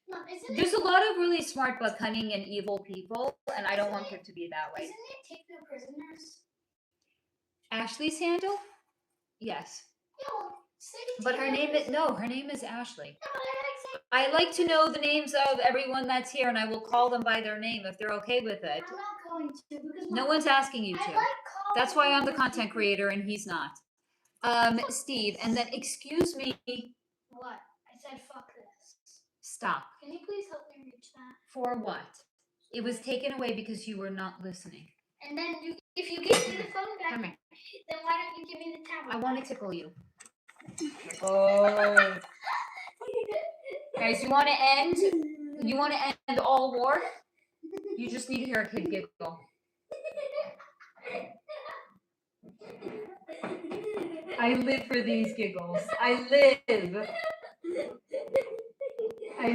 Mom, There's a lot of really smart but cunning and evil people, and I don't want Pip to be that way. Isn't it take no prisoners? Ashley's handle? Yes. Yeah, well, City But her Take name No is no, her name is Ashley. Yeah, but I like to know the names of everyone that's here, and I will call them by their name if they're okay with it. I'm not going to because No one's asking you I to. like calling That's why I'm the them content creator and he's not. Steve, and then excuse me. What? I said fuck this. Stop. Can you please help me reach that? For what? It was taken away because you were not listening. And then if you give me the phone back, Come here. then why don't you give me the tablet? I want to tickle you. Oh. Guys, you want to end? You want to end all war? You just need to hear a kid giggle. I live for these giggles. I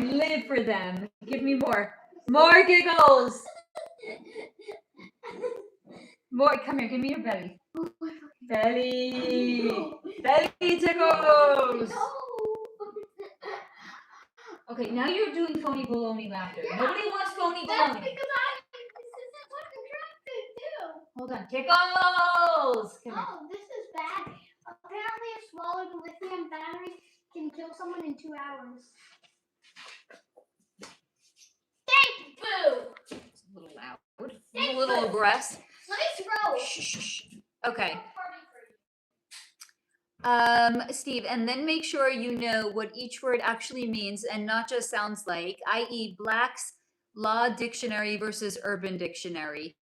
live for them. Give me more. More giggles. More. Come here. Give me your belly. Belly. Belly tickles. No. Okay, now you're doing phony baloney laughter. Yeah. Nobody wants phony That's baloney. because this isn't what I'm trying to do. Hold on. Tickles. Come here. Oh, this is bad. Apparently, a swallowed lithium battery can kill someone in 2 hours. Thank boo. It's a little loud. It's a little aggressive. Let me throw. Shh. Okay. Party for you. Steve, and then make sure you know what each word actually means and not just sounds like, i.e. Black's Law Dictionary versus Urban Dictionary.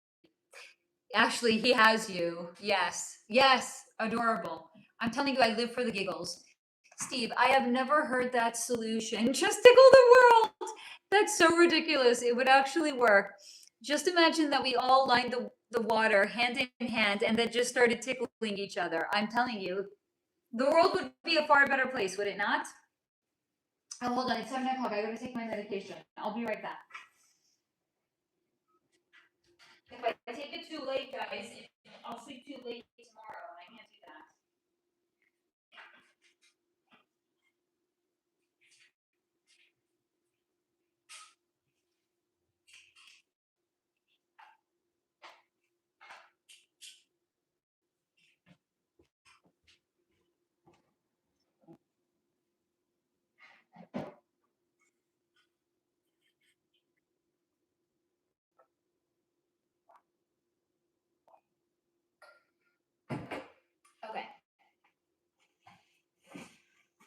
Ashley, he has you. Yes. Yes. Adorable. I'm telling you, I live for the giggles. Steve, I have never heard that solution. Just tickle the world. That's so ridiculous. It would actually work. Just imagine that we all lined the water hand in hand and then just started tickling each other. I'm telling you, the world would be a far better place, would it not? Oh, hold on. It's 7 o'clock. I gotta take my medication. I'll be right back. If I take it too late, guys, I'll sleep too late tomorrow, and I can't do that.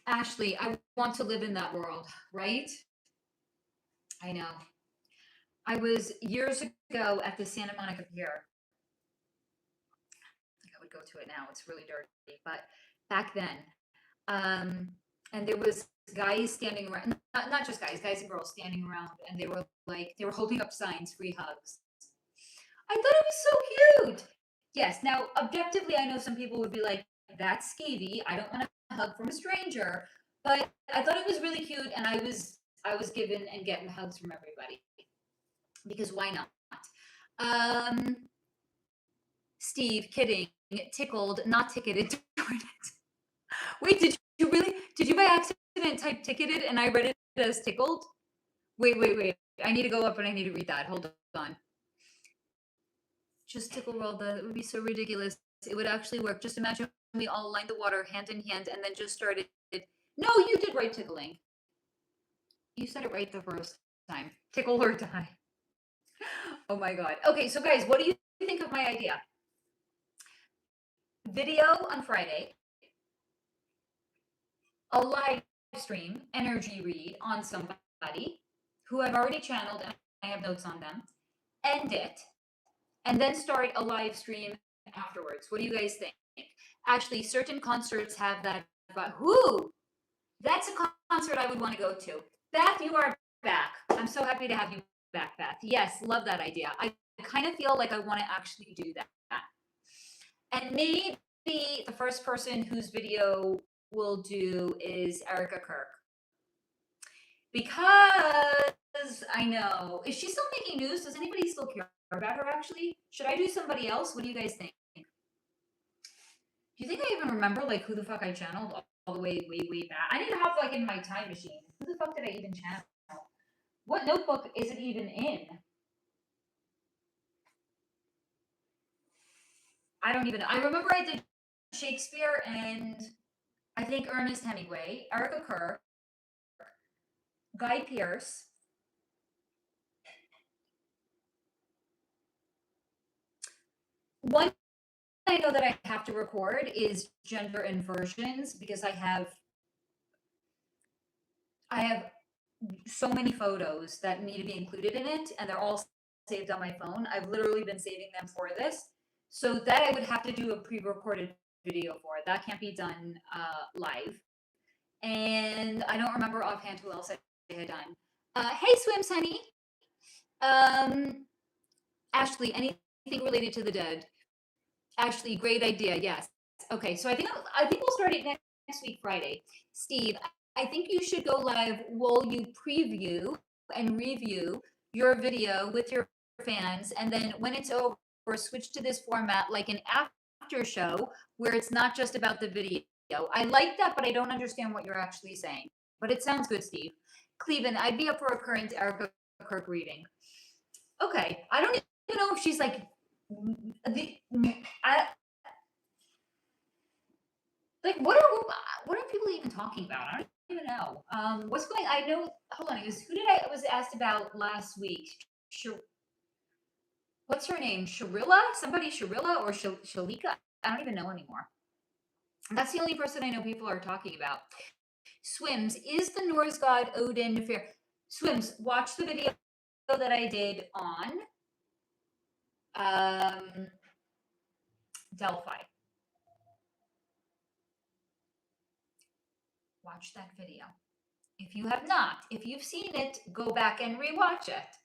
Ashley, I want to live in that world, right? I know. I was years ago at the Santa Monica Pier. I think I would go to it now. It's really dirty, but back then, and there was guys standing around, not just guys and girls standing around, and they were holding up signs, free hugs. I thought it was so cute. Yes. Now, objectively, I know some people would be like, "That's skeevy. I don't want a hug from a stranger." But I thought it was really cute, and I was given and getting hugs from everybody because why not? Um, Steve, kidding, tickled, not ticketed. Darn it. Wait, did you by accident type ticketed and I read it as tickled? Wait. I need to go up and I need to read that. Hold on. Just tickle roll. That would be so ridiculous. It would actually work. Just imagine we all lined the water hand in hand and then just started. No, you did right tickling. You said it right the first time. Tickle or die. Oh my god. Okay, so guys, what do you think of my idea? Video on Friday, a live stream, energy read on somebody who I've already channeled and I have notes on them, end it, and then start a live stream afterwards. What do you guys think? Actually, certain concerts have that, but whoo, that's a concert I would want to go to. Beth, you are back. I'm so happy to have you back, Beth. Yes, love that idea. I kind of feel like I want to actually do that. And maybe the first person whose video we'll do is Erica Kirk. Because I know, is she still making news? Does anybody still care about her actually? Should I do somebody else? What do you guys think? Do you think I even remember like who the fuck I channeled all the way back? I need to have like in my time machine. Who the fuck did I even channel? What notebook is it even in? I don't even know. I remember I did Shakespeare and I think Ernest Hemingway, Erica Kirk, Guy Pearce, one I know that I have to record is gender inversions because I have so many photos that need to be included in it and they're all saved on my phone. I've literally been saving them for this. So that I would have to do a pre-recorded video for. That can't be done live. And I don't remember offhand who else I had done. Hey, Swims, honey. Ashley, anything related to the dead? Ashley, great idea. Yes. Okay, so I think we'll start it next week, Friday. Steve, I think you should go live while you preview and review your video with your fans, and then when it's over, switch to this format like an after show where it's not just about the video. I like that, but I don't understand what you're actually saying. But it sounds good, Steve. Cleveland, I'd be up for a current Erica Kirk reading. Okay, I don't even know if she's like what are people even talking about? I don't even know. What's going? I know. Hold on. Who did I was asked about last week? What's her name? Sharilla? Somebody Sharilla or Shalika? I don't even know anymore. That's the only person I know people are talking about. Swims, is the Norse god Odin fair? Swims, watch the video that I did on Delphi. Watch that video. If you have not, if you've seen it, go back and rewatch it.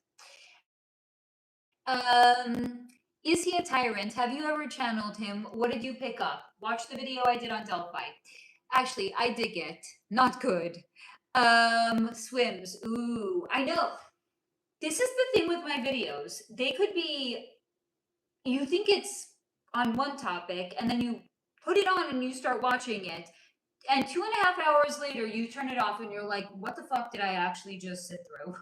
Is he a tyrant? Have you ever channeled him? What did you pick up? Watch the video I did on Delphi. Actually, I dig it. Not good. Swims. Ooh, I know. This is the thing with my videos. They could be, you think it's on one topic, and then you put it on and you start watching it, and 2.5 hours later, you turn it off and you're like, what the fuck did I actually just sit through?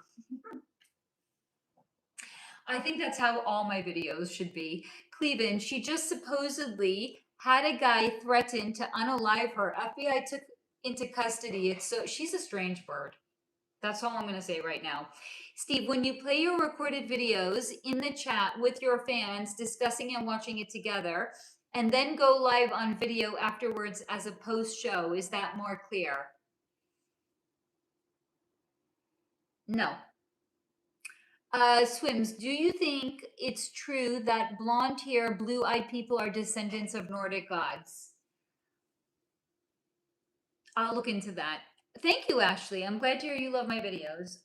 I think that's how all my videos should be. Cleveland, she just supposedly had a guy threaten to unalive her. FBI took into custody. She's a strange bird. That's all I'm going to say right now. Steve, when you play your recorded videos in the chat with your fans discussing and watching it together, and then go live on video afterwards as a post show, is that more clear? No. Swims, do you think it's true that blonde hair, blue eyed people are descendants of Nordic gods? I'll look into that. Thank you, Ashley. I'm glad to hear you love my videos.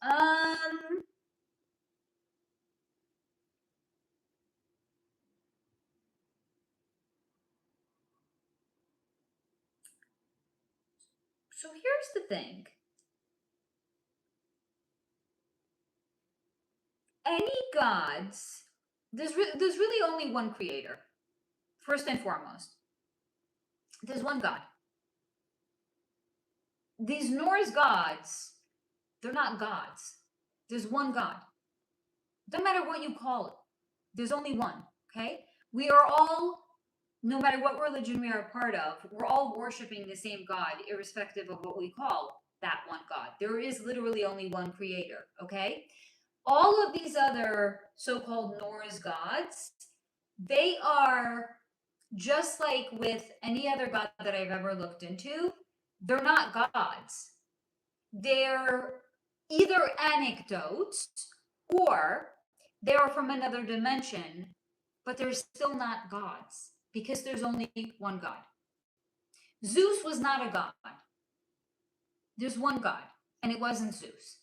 So here's the thing. Any gods, there's really only one creator, first and foremost. There's one God. These Norse gods, they're not gods. There's one God. Doesn't matter what you call it. There's only one, okay? We are all, no matter what religion we are a part of, we're all worshiping the same God, irrespective of what we call that one God. There is literally only one creator, okay? All of these other so-called Norse gods, they are just like with any other god that I've ever looked into, they're not gods. They're either anecdotes or they are from another dimension, but they're still not gods because there's only one God. Zeus was not a god. There's one God, and it wasn't Zeus.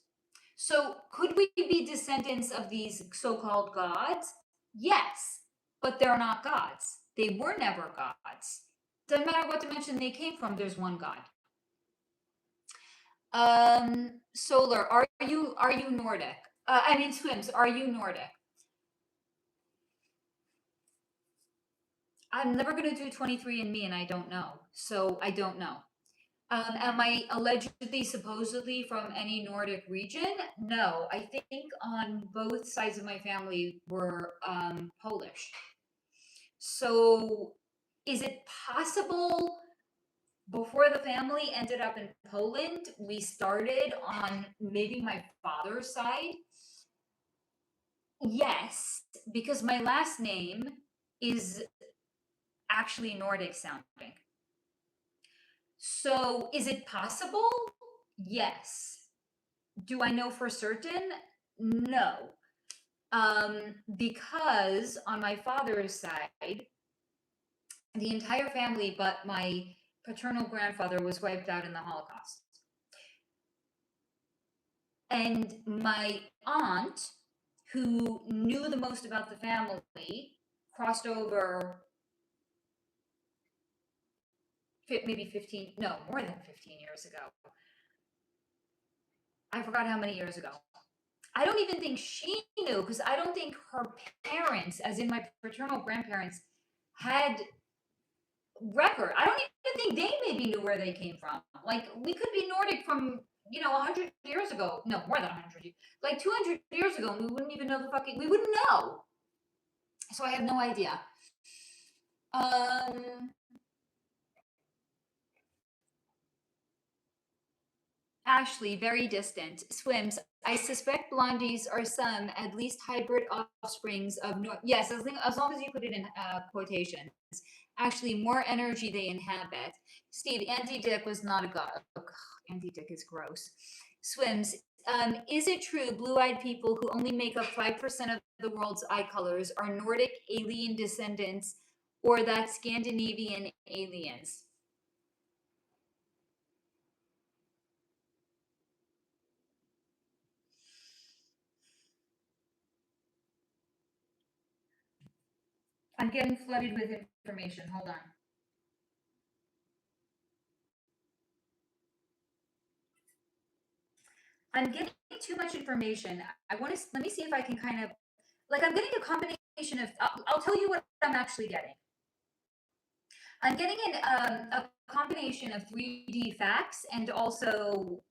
So could we be descendants of these so-called gods? Yes, but they're not gods. They were never gods. Doesn't matter what dimension they came from, there's one God. Solar, are you Nordic? Swims, are you Nordic? I'm never going to do 23andMe and I don't know. So I don't know. Am I allegedly, supposedly from any Nordic region? No, I think on both sides of my family were Polish. So is it possible before the family ended up in Poland, we started on maybe my father's side? Yes, because my last name is actually Nordic sounding. So is it possible? Yes. Do I know for certain? No. Because on my father's side, the entire family but my paternal grandfather was wiped out in the Holocaust. And my aunt, who knew the most about the family, crossed over maybe 15, no, more than 15 years ago. I forgot how many years ago. I don't even think she knew, because I don't think her parents, as in my paternal grandparents, had record. I don't even think they maybe knew where they came from. Like, we could be Nordic from, 100 years ago. No, more than 100 years. Like 200 years ago, and we wouldn't even know we wouldn't know. So I have no idea. Ashley, very distant. Swims, I suspect blondies are some, at least hybrid offsprings of yes, as long as you put it in quotations. Actually, more energy they inhabit. Steve, Andy Dick was not a god. Oh, Andy Dick is gross. Swims, is it true blue-eyed people who only make up 5% of the world's eye colors are Nordic alien descendants or that Scandinavian aliens? I'm getting flooded with information. Hold on. I'm getting too much information. Let me see if I can kind of, I'm getting a combination of, I'll tell you what I'm actually getting. I'm getting a combination of 3D facts and also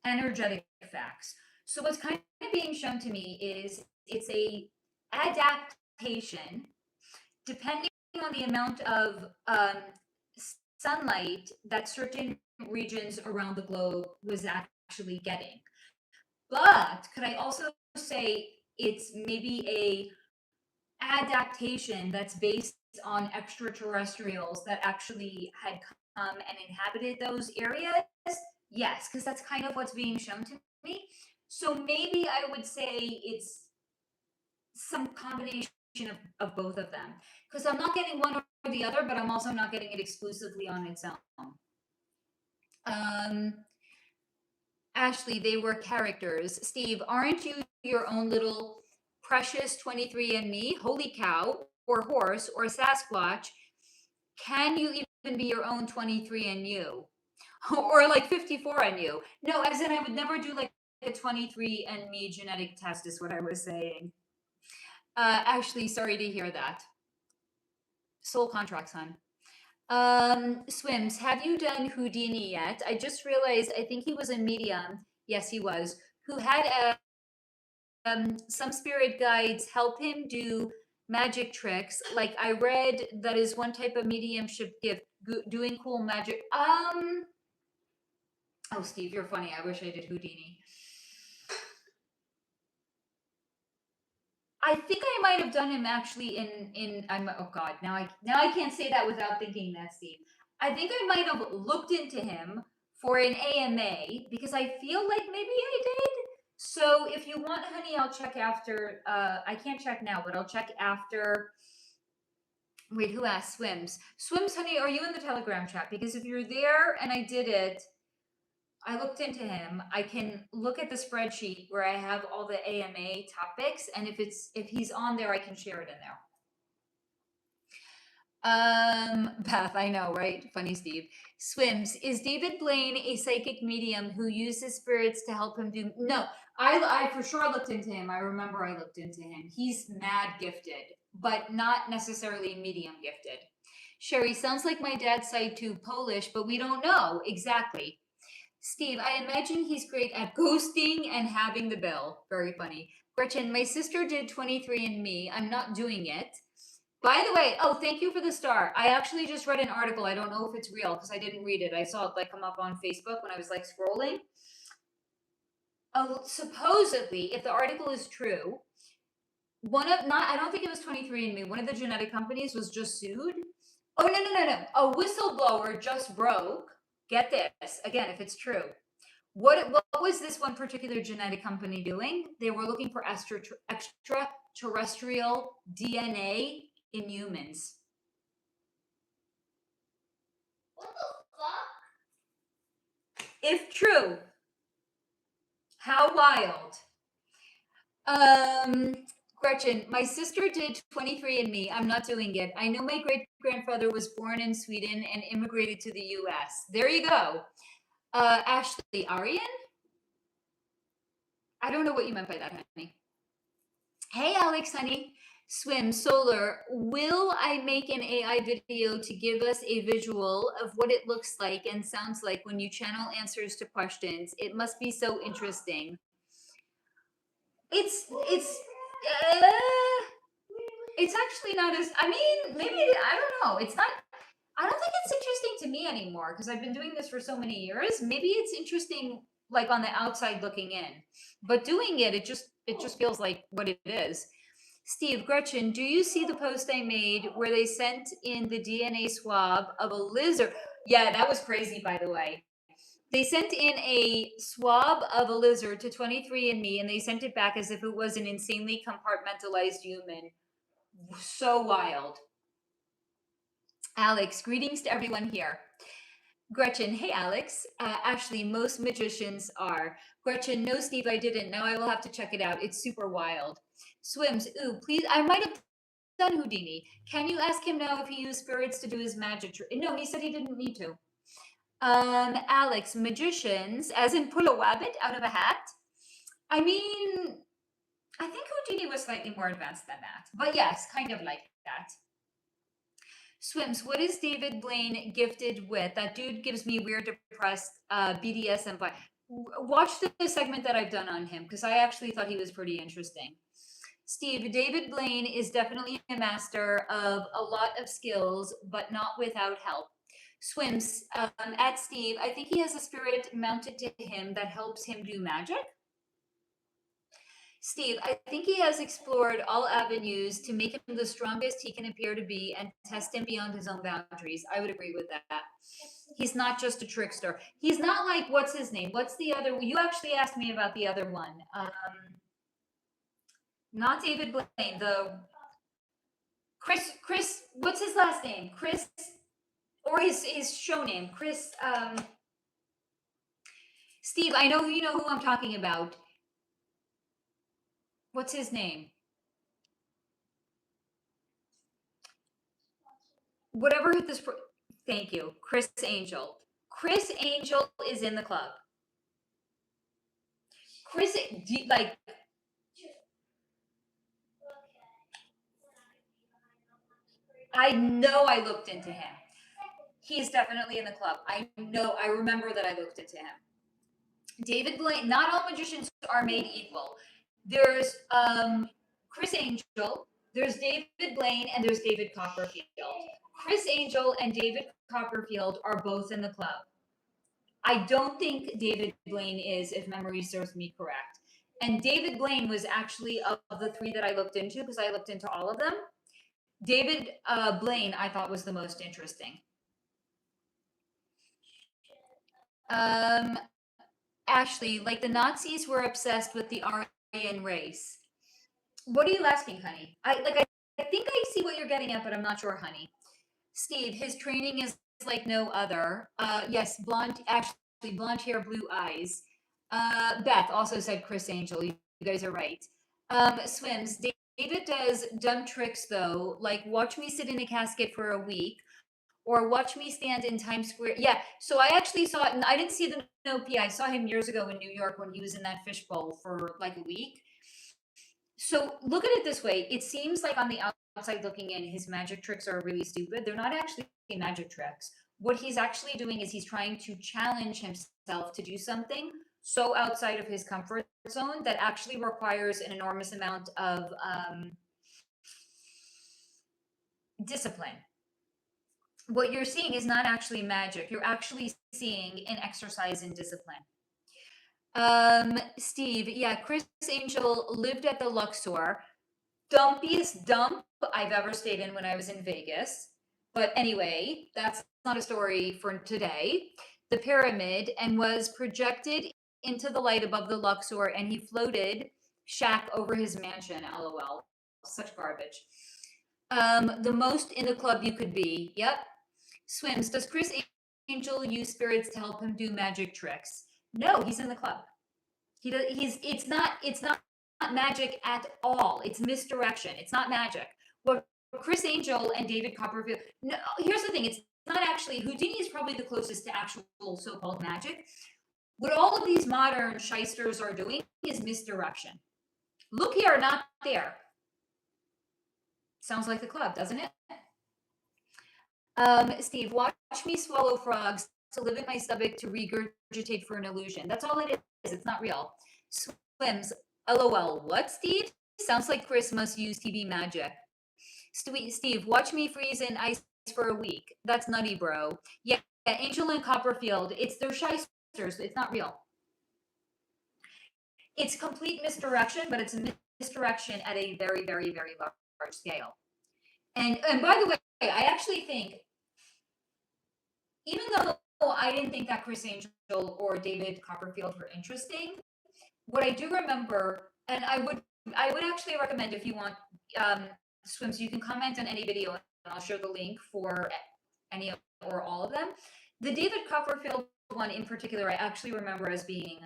energetic facts. So what's kind of being shown to me is it's a adaptation depending on the amount of sunlight that certain regions around the globe was actually getting. But could I also say it's maybe a adaptation that's based on extraterrestrials that actually had come and inhabited those areas? Yes, because that's kind of what's being shown to me. So maybe I would say it's some combination of both of them, because I'm not getting one or the other, but I'm also not getting it exclusively on its own. Ashley, they were characters. Steve, aren't you your own little precious 23andMe? Holy cow, or horse, or Sasquatch? Can you even be your own 23andYou? Or like 54andYou? No, as in I would never do like a 23andMe genetic test is what I was saying. Ashley, sorry to hear that. Soul contracts, hon. Swims, have you done Houdini yet? I just realized, I think he was a medium. Yes, he was. Who had some spirit guides help him do magic tricks. Like I read that is one type of mediumship gift, doing cool magic. Oh, Steve, you're funny. I wish I did Houdini. I think I might have done him actually in oh god, now I can't say that without thinking that, Steve. I think I might have looked into him for an AMA because I feel like maybe I did. So if you want, honey, I'll check after. I can't check now, but I'll check after. Wait, who asked? Swims, honey, are you in the Telegram chat? Because if you're there and I did it, I looked into him. I can look at the spreadsheet where I have all the AMA topics, and if he's on there, I can share it in there. Beth, I know, right? Funny, Steve. Swims, is David Blaine a psychic medium who uses spirits to help him do? No, I for sure looked into him. I remember I looked into him. He's mad gifted, but not necessarily medium gifted. Sherry, sounds like my dad's side too, Polish, but we don't know exactly. Steve, I imagine he's great at ghosting and having the bill. Very funny. Gretchen, my sister did 23andMe. I'm not doing it. By the way, oh, thank you for the star. I actually just read an article. I don't know if it's real because I didn't read it. I saw it like come up on Facebook when I was like scrolling. Supposedly, if the article is true, I don't think it was 23andMe. One of the genetic companies was just sued. Oh, no. A whistleblower just broke. Get this, again, if it's true. What was this one particular genetic company doing? They were looking for extraterrestrial DNA in humans. What the fuck? If true, how wild. Gretchen, my sister did 23andMe. I'm not doing it. I know my great-grandfather was born in Sweden and immigrated to the US. There you go. Ashley, Aryan? I don't know what you meant by that, honey. Hey, Alex, honey. Swim, Solar, will I make an AI video to give us a visual of what it looks like and sounds like when you channel answers to questions? It must be so interesting. It's actually not as, I mean, maybe, I don't know. It's not, I don't think it's interesting to me anymore because I've been doing this for so many years. Maybe it's interesting like on the outside looking in, but doing it, it just feels like what it is. Steve, Gretchen, do you see the post I made where they sent in the DNA swab of a lizard? Yeah, that was crazy, by the way. They sent in a swab of a lizard to 23andMe and they sent it back as if it was an insanely compartmentalized human. So wild. Alex, greetings to everyone here. Gretchen, hey Alex. Ashley, most magicians are. Gretchen, no Steve, I didn't. Now I will have to check it out. It's super wild. Swims, ooh, please, I might have done Houdini. Can you ask him now if he used spirits to do his magic trick? No, he said he didn't need to. Alex, magicians, as in pull a rabbit out of a hat? I mean, I think Houdini was slightly more advanced than that. But yes, kind of like that. Swims, what is David Blaine gifted with? That dude gives me weird, depressed BDSM vibe. Watch the segment that I've done on him because I actually thought he was pretty interesting. Steve, David Blaine is definitely a master of a lot of skills, but not without help. Swims, at Steve, I think he has a spirit mounted to him that helps him do magic. Steve, I think he has explored all avenues to make him the strongest he can appear to be and test him beyond his own boundaries. I would agree with that. He's not just a trickster. He's not like, what's his name? What's the other? You actually asked me about the other one. Not David Blaine. The Chris. What's his last name? Chris, or his show name? Chris. Steve, I know you know who I'm talking about. What's his name? Whatever this. Thank you, Chris Angel. Chris Angel is in the club. Chris, like, I know I looked into him. He's definitely in the club. I know. I remember that I looked into him. David Blaine. Not all magicians are made equal. There's Chris Angel. There's David Blaine, and there's David Copperfield. Chris Angel and David Copperfield are both in the club. I don't think David Blaine is, if memory serves me correct. And David Blaine was actually, of the three that I looked into, because I looked into all of them, David Blaine I thought was the most interesting. Ashley, like the Nazis were obsessed with the Aryan race. What are you asking, honey? I think I see what you're getting at, but I'm not sure, honey. Steve, his training is like no other. Yes, blonde, actually blonde hair, blue eyes. Beth also said Chris Angel. You guys are right. Swims. David does dumb tricks though, like watch me sit in a casket for a week, or watch me stand in Times Square. Yeah, so I actually saw it, and I didn't see the Nopi. I saw him years ago in New York when he was in that fishbowl for like a week. So look at it this way. It seems like on the outside looking in, his magic tricks are really stupid. They're not actually magic tricks. What he's actually doing is he's trying to challenge himself to do something so outside of his comfort zone that actually requires an enormous amount of discipline. What you're seeing is not actually magic. You're actually seeing an exercise in discipline. Steve, yeah, Chris Angel lived at the Luxor. Dumpiest dump I've ever stayed in when I was in Vegas. But anyway, that's not a story for today. The pyramid, and was projected into the light above the Luxor, and he floated shack over his mansion. LOL. Such garbage. The most in the club you could be. Yep. Swims. Does Chris Angel use spirits to help him do magic tricks? No, he's in the club. It's not magic at all. It's misdirection. It's not magic. What Chris Angel and David Copperfield. No, here's the thing. It's not actually. Houdini is probably the closest to actual so-called magic. What all of these modern shysters are doing is misdirection. Look here, not there. Sounds like the club, doesn't it? Steve, watch me swallow frogs to live in my stomach to regurgitate for an illusion. That's all it is. It's not real. Swims. LOL. What, Steve? Sounds like Chris must use TV magic. Steve, watch me freeze in ice for a week. That's nutty, bro. Yeah, Angel and Copperfield. They're shysters. It's not real. It's complete misdirection, but it's a misdirection at a very, very, very large scale. And by the way, I actually think, even though I didn't think that Chris Angel or David Copperfield were interesting, what I do remember, and I would actually recommend, if you want, Swims, you can comment on any video and I'll share the link for any or all of them. The David Copperfield one in particular, I actually remember as being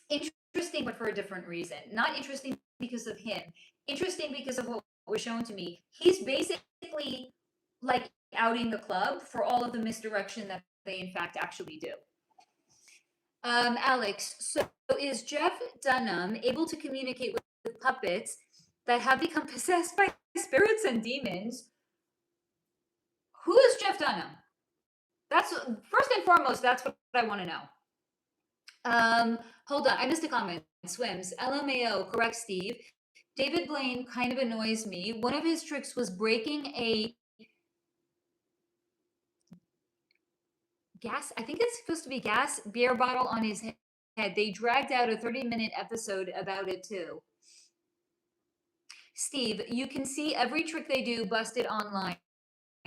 interesting, but for a different reason. Not interesting because of him. Interesting because of what was shown to me. He's basically like outing the club for all of the misdirection that they in fact actually do. Alex, so is Jeff Dunham able to communicate with puppets that have become possessed by spirits and demons? Who is Jeff Dunham? That's first and foremost, that's what I want to know. Hold on, I missed a comment. Swims. LMAO, correct, Steve. David Blaine kind of annoys me. One of his tricks was breaking a gas, I think it's supposed to be gas, beer bottle on his head. They dragged out a 30-minute episode about it too. Steve, you can see every trick they do busted online.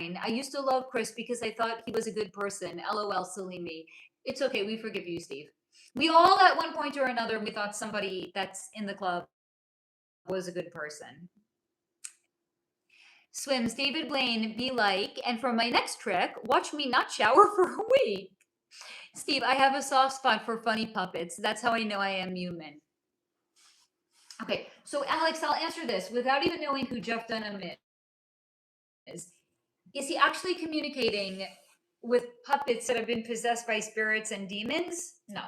I used to love Chris because I thought he was a good person. LOL, silly me. It's okay. We forgive you, Steve. We all, at one point or another, we thought somebody that's in the club was a good person. Swims, David Blaine, be like, and for my next trick, watch me not shower for a week. Steve, I have a soft spot for funny puppets. That's how I know I am human. Okay, so Alex, I'll answer this without even knowing who Jeff Dunham is. Is he actually communicating with puppets that have been possessed by spirits and demons? No.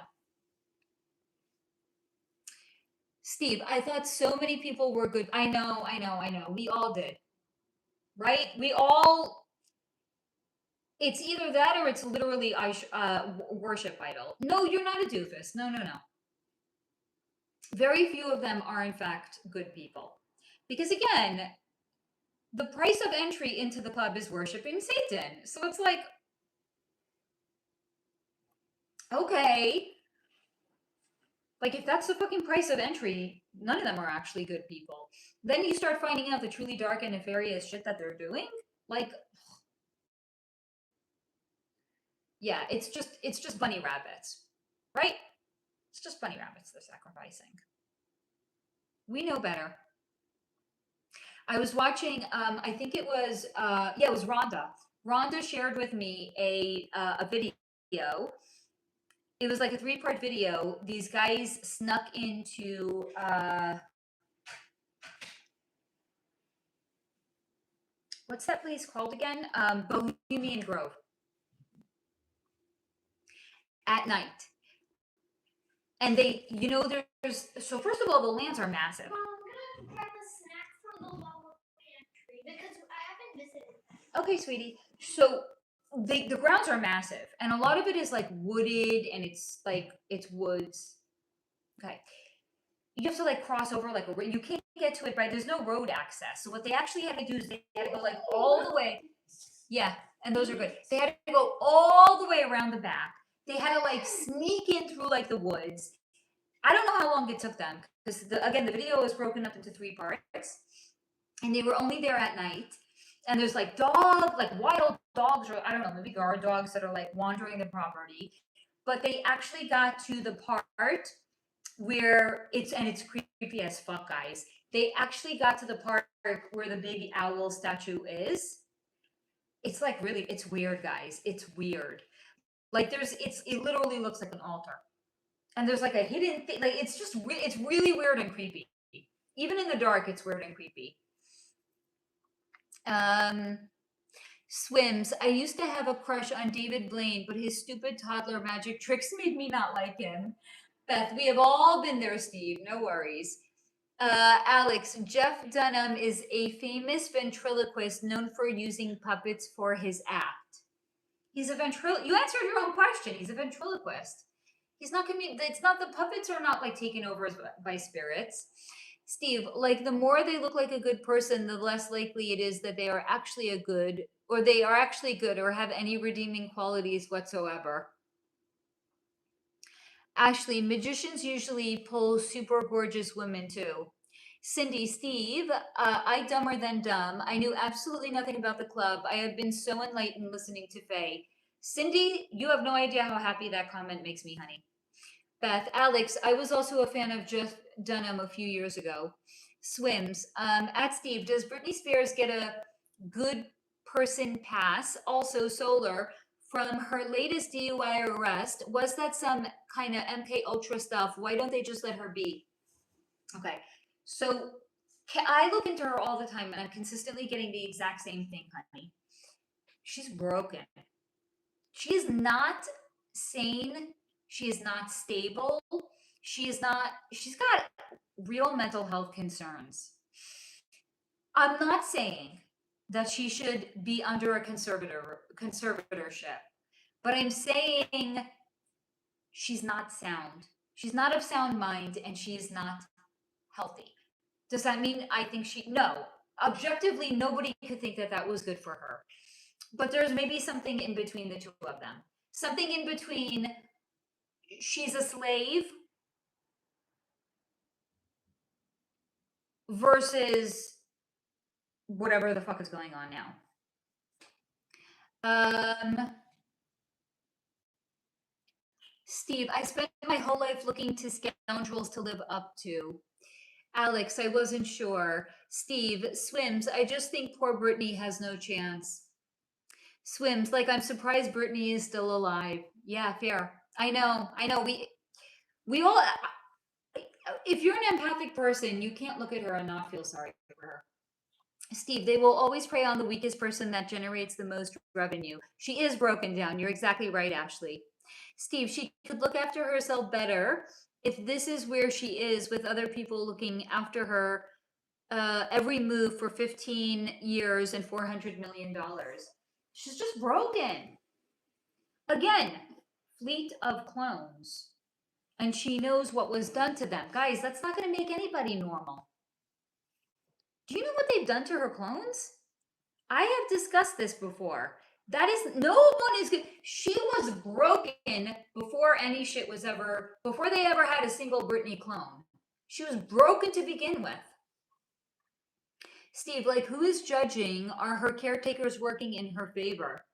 Steve, I thought so many people were good. I know. We all did. Right? We all, it's either that or it's literally worship idol. No, you're not a doofus. No. Very few of them are in fact good people. Because again, the price of entry into the club is worshiping Satan. So it's like, okay. Like, if that's the fucking price of entry, none of them are actually good people. Then you start finding out the truly dark and nefarious shit that they're doing. Like, yeah, it's just bunny rabbits, right? It's just bunny rabbits they're sacrificing. We know better. I was watching, I think it was, it was Rhonda. Rhonda shared with me a video. It was like a 3-part video. These guys snuck into, what's that place called again? Bohemian Grove. At night. And they, so first of all, the lands are massive. I'm gonna prepare the snack for the lower pantry because I haven't visited. Okay, sweetie. So the grounds are massive, and a lot of it is like wooded, and it's woods. Okay, you have to like cross over like you can't get to it right. There's no road access. So what they actually had to do is they had to go like all the way. Yeah, and those are good. They had to go all the way around the back. They had to like sneak in through like the woods. I don't know how long it took them because again the video is broken up into 3 parts, and they were only there at night. And there's like wild dogs, or I don't know, maybe guard dogs that are like wandering the property. But they actually got to the part where it's creepy as fuck, guys. They actually got to the part where the big owl statue is. It's like really, it's weird, guys. It's weird. Like it literally looks like an altar. And there's like a hidden thing. Like it's really weird and creepy. Even in the dark, it's weird and creepy. Swims, I used to have a crush on David Blaine, but his stupid toddler magic tricks made me not like him. Beth, we have all been there, Steve. No worries. Alex, Jeff Dunham is a famous ventriloquist known for using puppets for his act. He's a You answered your own question. He's a ventriloquist. He's not it's not, the puppets are not like taken over by spirits. Steve, like the more they look like a good person, the less likely it is that they are actually good or have any redeeming qualities whatsoever. Ashley, magicians usually pull super gorgeous women too. Cindy, Steve, I dumber than dumb. I knew absolutely nothing about the club. I have been so enlightened listening to Faye. Cindy, you have no idea how happy that comment makes me, honey. Beth, Alex, I was also a fan of Jeff Dunham a few years ago. Swims, at Steve, does Britney Spears get a good person pass? Also, Solar, from her latest DUI arrest, was that some kind of MK Ultra stuff? Why don't they just let her be? Okay, so I look into her all the time, and I'm consistently getting the exact same thing, honey. She's broken. She is not sane. She is not stable. She's got real mental health concerns. I'm not saying that she should be under a conservatorship, but I'm saying she's not sound. She's not of sound mind, and she is not healthy. Does that mean I think no. Objectively, nobody could think that was good for her. But there's maybe something in between the two of them. Something in between she's a slave versus whatever the fuck is going on now. Steve, I spent my whole life looking to scoundrels to live up to. Alex, I wasn't sure. Steve, Swims, I just think poor Brittany has no chance. Swims, like I'm surprised Brittany is still alive. Yeah, fair. I know. We all, if you're an empathic person, you can't look at her and not feel sorry for her. Steve, they will always prey on the weakest person that generates the most revenue. She is broken down. You're exactly right, Ashley. Steve, she could look after herself better if this is where she is with other people looking after her every move for 15 years and $400 million. She's just broken. Again, fleet of clones. And she knows what was done to them. Guys, that's not going to make anybody normal. Do you know what they've done to her clones? I have discussed this before. That is, no one is good. She was broken before any shit was ever, before they ever had a single Britney clone. She was broken to begin with. Steve, like, who is judging? Are her caretakers working in her favor?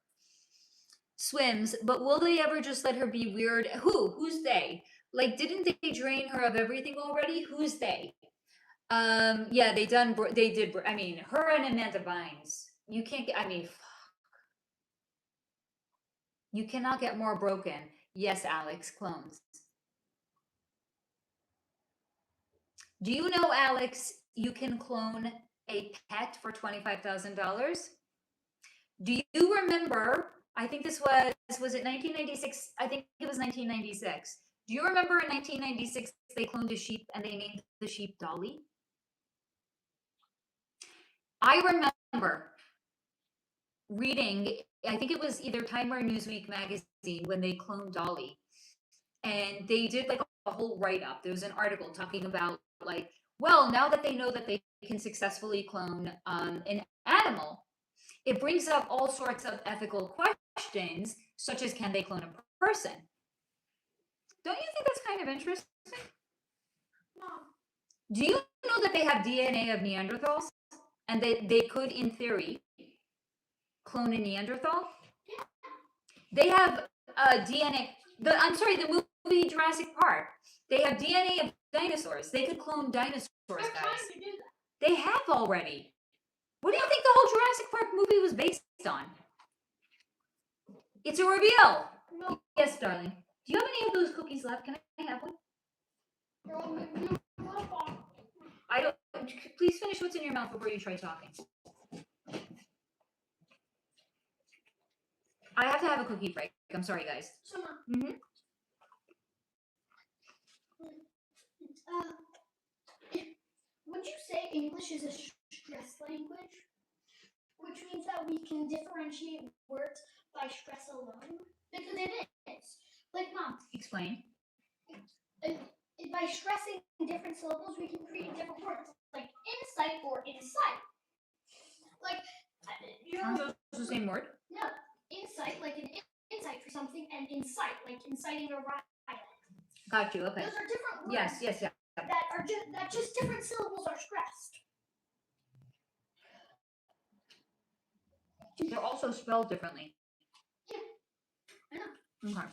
Swims, but will they ever just let her be weird? Who's they? Like, didn't they drain her of everything already? Who's they? Yeah, they did. I mean, her and Amanda Bynes. You can't get, I mean, fuck. You cannot get more broken. Yes, Alex, clones. Do you know, Alex, you can clone a pet for $25,000? Do you remember, I think this was it 1996? I think it was 1996. Do you remember in 1996 they cloned a sheep and they named the sheep Dolly? I remember reading, I think it was either Time or Newsweek magazine when they cloned Dolly. And they did like a whole write-up. There was an article talking about like, well, now that they know that they can successfully clone an animal, it brings up all sorts of ethical questions, such as can they clone a person? Don't you think that's kind of interesting? No. Do you know that they have DNA of Neanderthals? And they could, in theory, clone a Neanderthal? Yeah. They have DNA. I'm sorry, the movie Jurassic Park. They have DNA of dinosaurs. They could clone dinosaurs, They're guys. trying to do that. They have already. What do you think the whole Jurassic Park movie was based on? It's a reveal. No. Yes, darling. Do you have any of those cookies left? Can I have one? I don't. Please finish what's in your mouth before you try talking. I have to have a cookie break. I'm sorry, guys. Mm-hmm. Would you say English is a stress language? Which means that we can differentiate words by stress alone? Because it is. Like, Mom. Explain. By stressing different syllables, we can create different words. Like insight or insight. Like, Aren't those the same word? No. Insight, like an insight for something, and incite, like inciting a riot. Got you. Okay. Those are different words. Yes. That just different syllables are stressed. They're also spelled differently. Yeah, I know. Okay.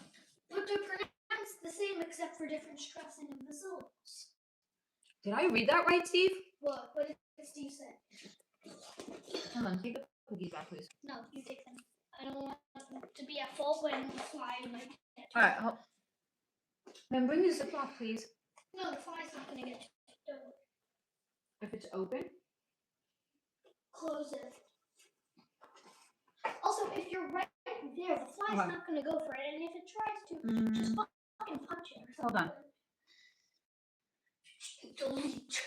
But they're pronounced the same except for different stressing of the syllables. Did I read that right, Steve? What did Steve say? Hold on. Take the cookies back, please. No, you take them. I don't want them to be at fault when the fly might get to All right. Then bring the ziploc, please. No, the fly's not going to get to it. If it's open. Close it. Also, if you're right there, the fly's Okay. not going to go for it. And if it tries to, just fucking punch it or something. Hold on. Delete.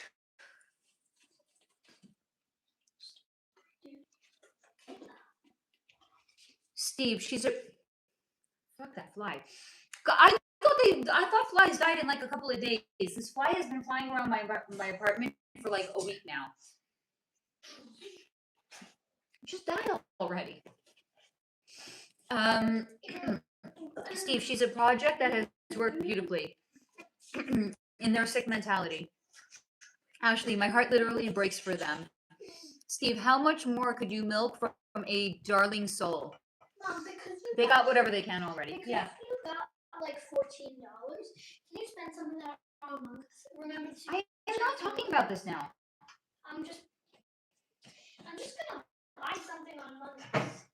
Steve, she's a. Fuck that fly. I thought flies died in like a couple of days. This fly has been flying around my apartment for like a week now. It just died already. Steve, she's a project that has work beautifully in their sick mentality. Ashley, my heart literally breaks for them. Steve, how much more could you milk from a darling soul? Mom, because They got whatever they can already. because Yeah. you got like $14. Can you spend some of that on Among Us? Remember to I am not talking about this now. I'm just gonna buy something on Among Us.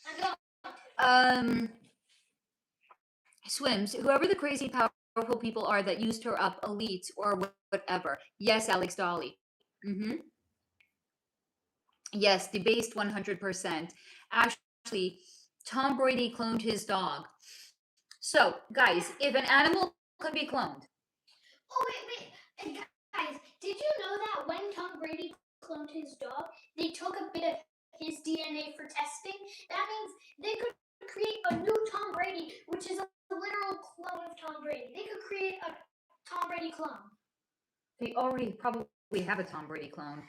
I'm going. Swims, whoever the crazy powerful people are that used her up, elites or whatever. Yes, Alex Dolly. Yes, debased 100%. Ashley, Tom Brady cloned his dog. So, guys, if an animal can be cloned. Oh, wait. And guys, did you know that when Tom Brady cloned his dog, they took a bit of his DNA for testing? That means they could create a new Tom Brady, which is a literal clone of Tom Brady. They could create a Tom Brady clone. They already probably have a Tom Brady clone.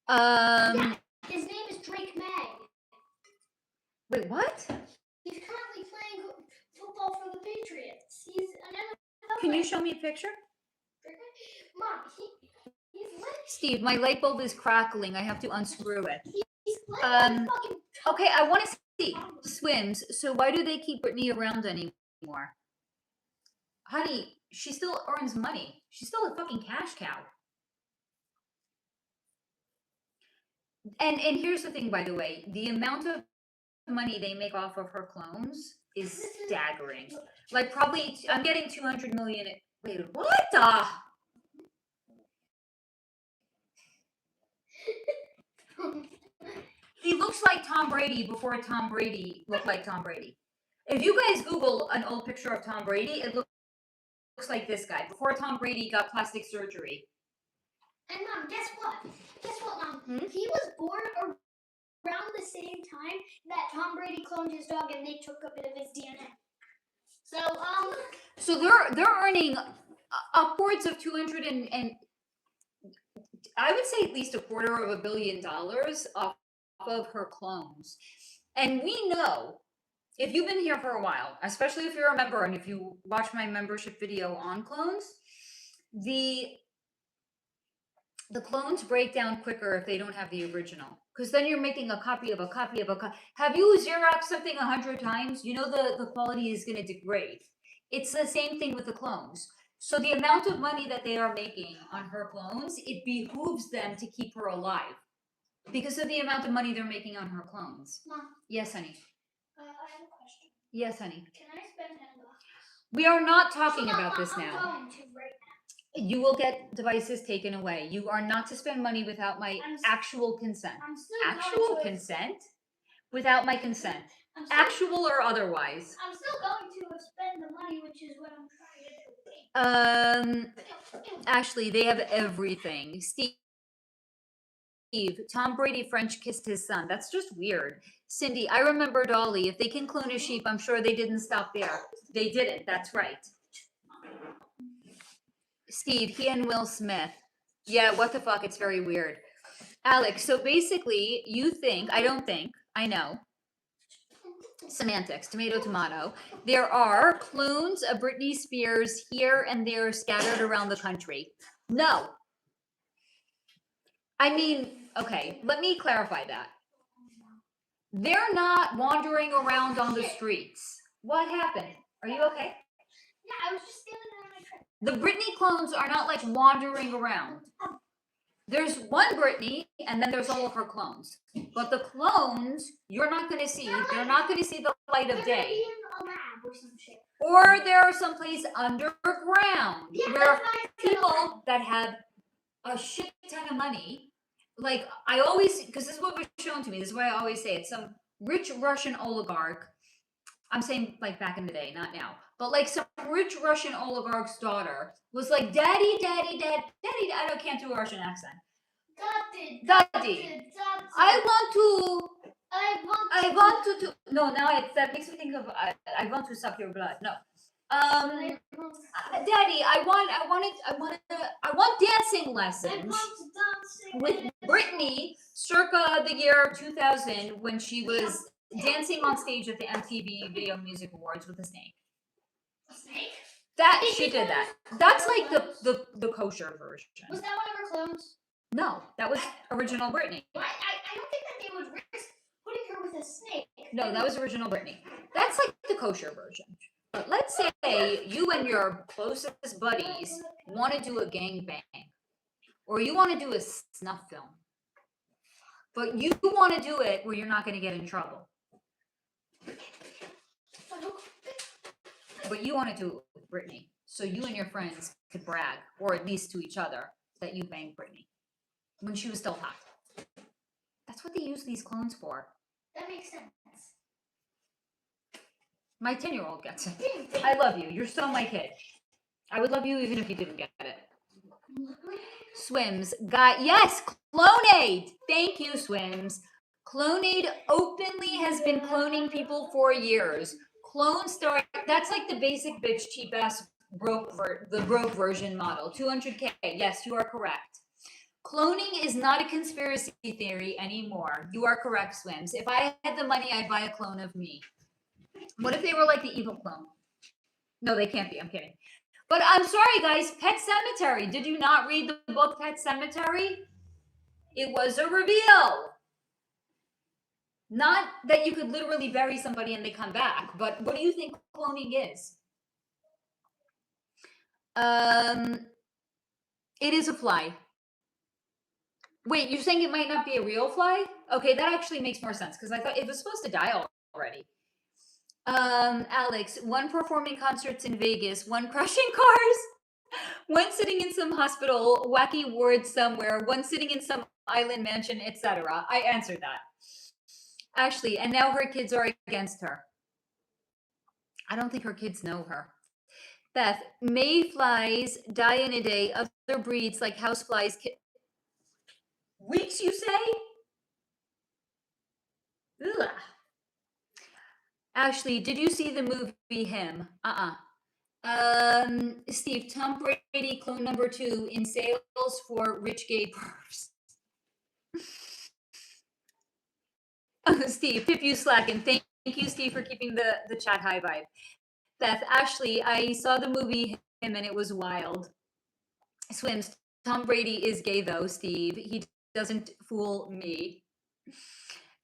Yeah, his name is Drake May. Wait, what? He's currently playing football for the Patriots. He's an NFL Can you player. show me a picture? Drake May? Mom, he's lit. Steve, my light bulb is crackling. I have to unscrew it. He's playing fucking. Okay, I want to see Swims. So why do they keep Brittany around anymore? Honey, she still earns money. She's still a fucking cash cow. And here's the thing, by the way, the amount of money they make off of her clones is staggering. Like probably, I'm getting 200 million. Wait, what the? He looks like Tom Brady before Tom Brady looked like Tom Brady. If you guys Google an old picture of Tom Brady, it looks like this guy before Tom Brady got plastic surgery. And Mom, guess what? Mom? He was born around the same time that Tom Brady cloned his dog, and they took a bit of his DNA. So they're earning upwards of 200 and I would say at least $250 million off of her clones. And we know, if you've been here for a while, especially if you're a member and if you watch my membership video on clones, the clones break down quicker if they don't have the original, because then you're making a copy of a copy of a copy. Have you Xeroxed something 100 times? You know the quality is going to degrade. It's the same thing with the clones. So the amount of money that they are making on her clones, it behooves them to keep her alive because of the amount of money they're making on her clones. Mom. Yes, honey. I have a question. Yes, honey. Can I spend $10? We are not talking about this I'm now. going to right now. You will get devices taken away. You are not to spend money without my actual consent. I'm still Actual going to consent? Without my consent. I'm still, Actual or otherwise. I'm still going to spend the money, which is what I'm trying to do. Ashley, they have everything. Steve, Tom Brady French kissed his son. That's just weird. Cindy, I remember Dolly. If they can clone a sheep, I'm sure they didn't stop there. They didn't. That's right. Steve, he and Will Smith. Yeah, what the fuck? It's very weird. Alex, so basically, you think, I don't think, I know. Semantics, tomato, tomato. There are clones of Britney Spears here and there scattered around the country. No. I mean, okay, let me clarify that. They're not wandering around on the streets. What happened? Are you okay? Yeah, I was just standing there on my trip. The Britney clones are not like wandering around. There's one Britney, and then there's all of her clones. But the clones, you're not going to see. They're not going to see the light of They're day. in a lab or some shit. Or they're someplace underground Yeah, where that's why I said people that have a shit ton of money, like I always, because this is what was shown to me, this is why I always say it, some rich Russian oligarch, I'm saying like back in the day, not now, but like some rich Russian oligarch's daughter was like, daddy, I can't do a Russian accent. Daddy, I want to, no, now that makes me think of, I want to suck your blood, no. Daddy, I want dancing lessons with Britney circa the year 2000 when she was dancing on stage at the MTV Video Music Awards with a snake. snake? That she did that. That's like the kosher version. Was that one of her clones? No, that was original Britney. I don't think that they would risk putting her with a snake. No, that was original Britney. That's like the kosher version. But let's say you and your closest buddies want to do a gangbang, or you want to do a snuff film, but you want to do it where you're not going to get in trouble. But you want to do it with Britney, so you and your friends could brag, or at least to each other, that you banged Britney when she was still hot. That's what they use these clones for. That makes sense. My 10-year-old gets it. I love you. You're still my kid. I would love you even if you didn't get it. Swims. Yes, Clonade. Thank you, Swims. Clonade openly has been cloning people for years. Clone Star, that's like the basic bitch, cheap ass, the broke version model. 200K. Yes, you are correct. Cloning is not a conspiracy theory anymore. You are correct, Swims. If I had the money, I'd buy a clone of me. What if they were like the evil clone? No, they can't be. I'm kidding. But I'm sorry, guys. Pet Sematary. Did you not read the book Pet Sematary? It was a reveal. Not that you could literally bury somebody and they come back, but what do you think cloning is? It is a fly. Wait, you're saying it might not be a real fly? Okay, that actually makes more sense because I thought it was supposed to die already. Alex, 1 performing concerts in Vegas, 1 crushing cars, 1 sitting in some hospital, wacky ward somewhere, 1 sitting in some island mansion, etc. I answered that. Ashley, and now her kids are against her. I don't think her kids know her. Beth, mayflies die in a day. Other breeds like houseflies. Weeks, you say? Ugh. Ashley, did you see the movie Him? Steve, Tom Brady clone number 2 in sales for rich gay pervs. Steve, Pip, you slacking. Thank you, Steve, for keeping the chat high vibe. Beth, Ashley, I saw the movie Him and it was wild. Swims, Tom Brady is gay though, Steve. He doesn't fool me.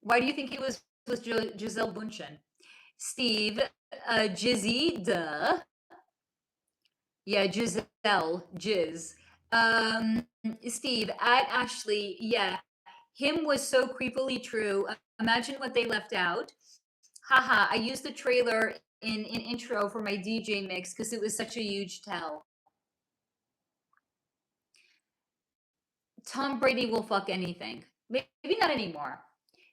Why do you think he was with Giselle Bundchen? Steve, Jizzy, duh. Yeah, Giselle, Jiz. Steve, at Ashley, yeah. Him was so creepily true. Imagine what they left out. Haha, I used the trailer in an intro for my DJ mix because it was such a huge tell. Tom Brady will fuck anything. Maybe not anymore.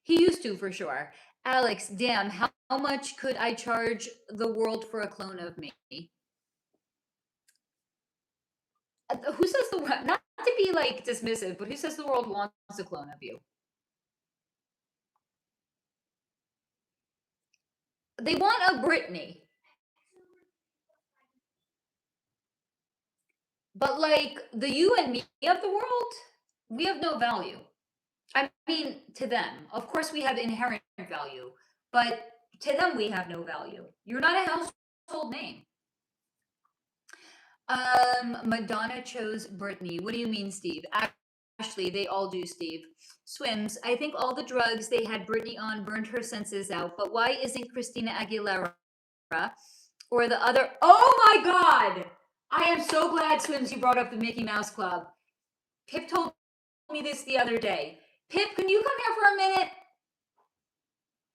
He used to, for sure. Alex, damn, how much could I charge the world for a clone of me? Who says the world, not to be like dismissive, but who says the world wants a clone of you? They want a Britney. But like the you and me of the world, we have no value. I mean, to them, of course we have inherent value, but to them we have no value. You're not a household name. Madonna chose Britney. What do you mean, Steve? Ashley, they all do, Steve. Swims, I think all the drugs they had Britney on burned her senses out, but why isn't Christina Aguilera or the other? Oh my God! I am so glad, Swims, you brought up the Mickey Mouse Club. Pip told me this the other day. Pip, can you come here for a minute?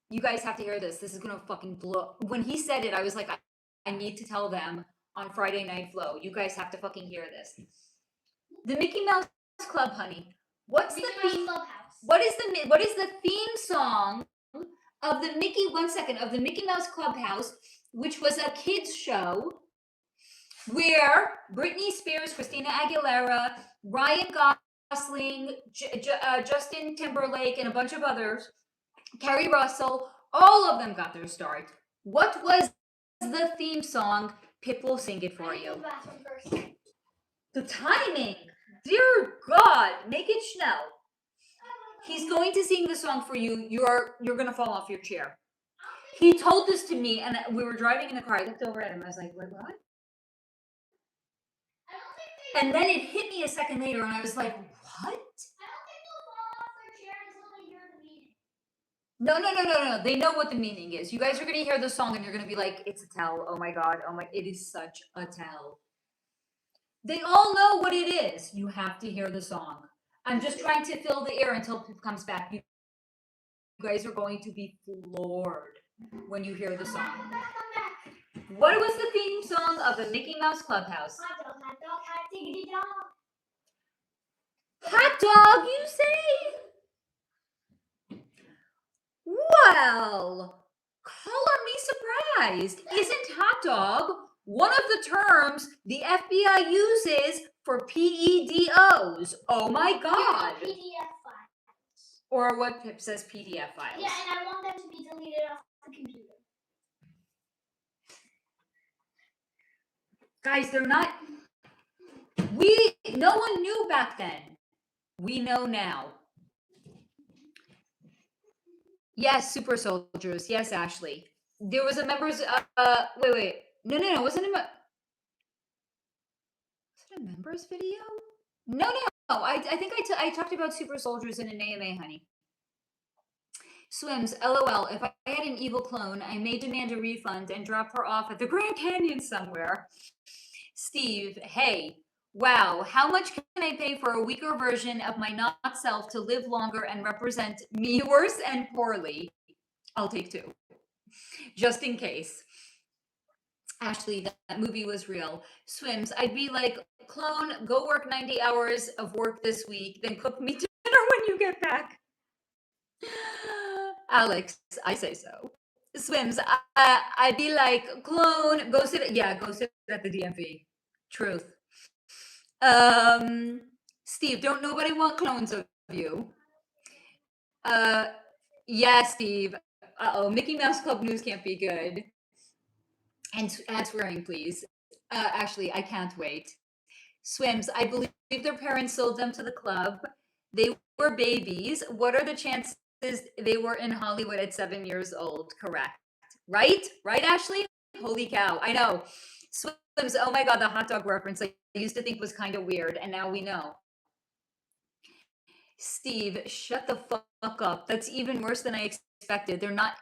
You guys have to hear this. This is going to fucking blow. When he said it, I was like, I need to tell them on Friday Night Flow. You guys have to fucking hear this. The Mickey Mouse Club, honey. What's Mickey the theme? Clubhouse. What is the theme song of the Mickey? 1 second, of the Mickey Mouse Clubhouse, which was a kids show where Britney Spears, Christina Aguilera, Ryan Gosling, Justin Timberlake, and a bunch of others, Carrie Russell, all of them got their start. What was the theme song? Pip will sing it for you. The timing. Dear God, make it schnell. He's going to sing the song for you. You're going to fall off your chair. He told this to me, and we were driving in the car. I looked over at him. I was like, "What? What?" I don't think they. And then it hit me a second later, and I was like, "What?" I don't think they'll fall off their chair until they hear the meaning. No. They know what the meaning is. You guys are gonna hear the song, and you're gonna be like, "It's a tell." Oh my god. Oh my. It is such a tell. They all know what it is. You have to hear the song. I'm just trying to fill the air until it comes back. You guys are going to be floored when you hear the song. I'm back. What was the theme song of the Mickey Mouse Clubhouse? Hot dog, hot diggity dog. Hot dog, you say? Well, color me surprised. Isn't hot dog one of the terms the FBI uses for PEDOs? Oh my god. Yeah, PDF files. Or what Pip says PDF files. Yeah, and I want them to be deleted off the computer. Guys, they're not. No one knew back then. We know now. Yes, super soldiers. Yes, Ashley. There was a members. Wait. No. Wasn't it? Was it a members video? No. I think I talked about super soldiers in an AMA, honey. Swims. LOL. If I had an evil clone, I may demand a refund and drop her off at the Grand Canyon somewhere. Steve. Hey. Wow, how much can I pay for a weaker version of my not self to live longer and represent me worse and poorly? I'll take 2. Just in case. Ashley, that movie was real. Swims, I'd be like, clone, go work 90 hours of work this week, then cook me dinner when you get back. Alex, I say so. Swims, I'd be like, clone, go sit at the DMV. Truth. Steve, don't nobody want clones of you? Yeah, Steve. Mickey Mouse Club news can't be good. And add swearing, please. Actually, I can't wait. Swims, I believe their parents sold them to the club. They were babies. What are the chances they were in Hollywood at 7 years old? Correct. Right, Ashley? Holy cow, I know. Swims, oh my god, the hot dog reference I used to think was kind of weird, and now we know. Steve, shut the fuck up. That's even worse than I expected. They're not.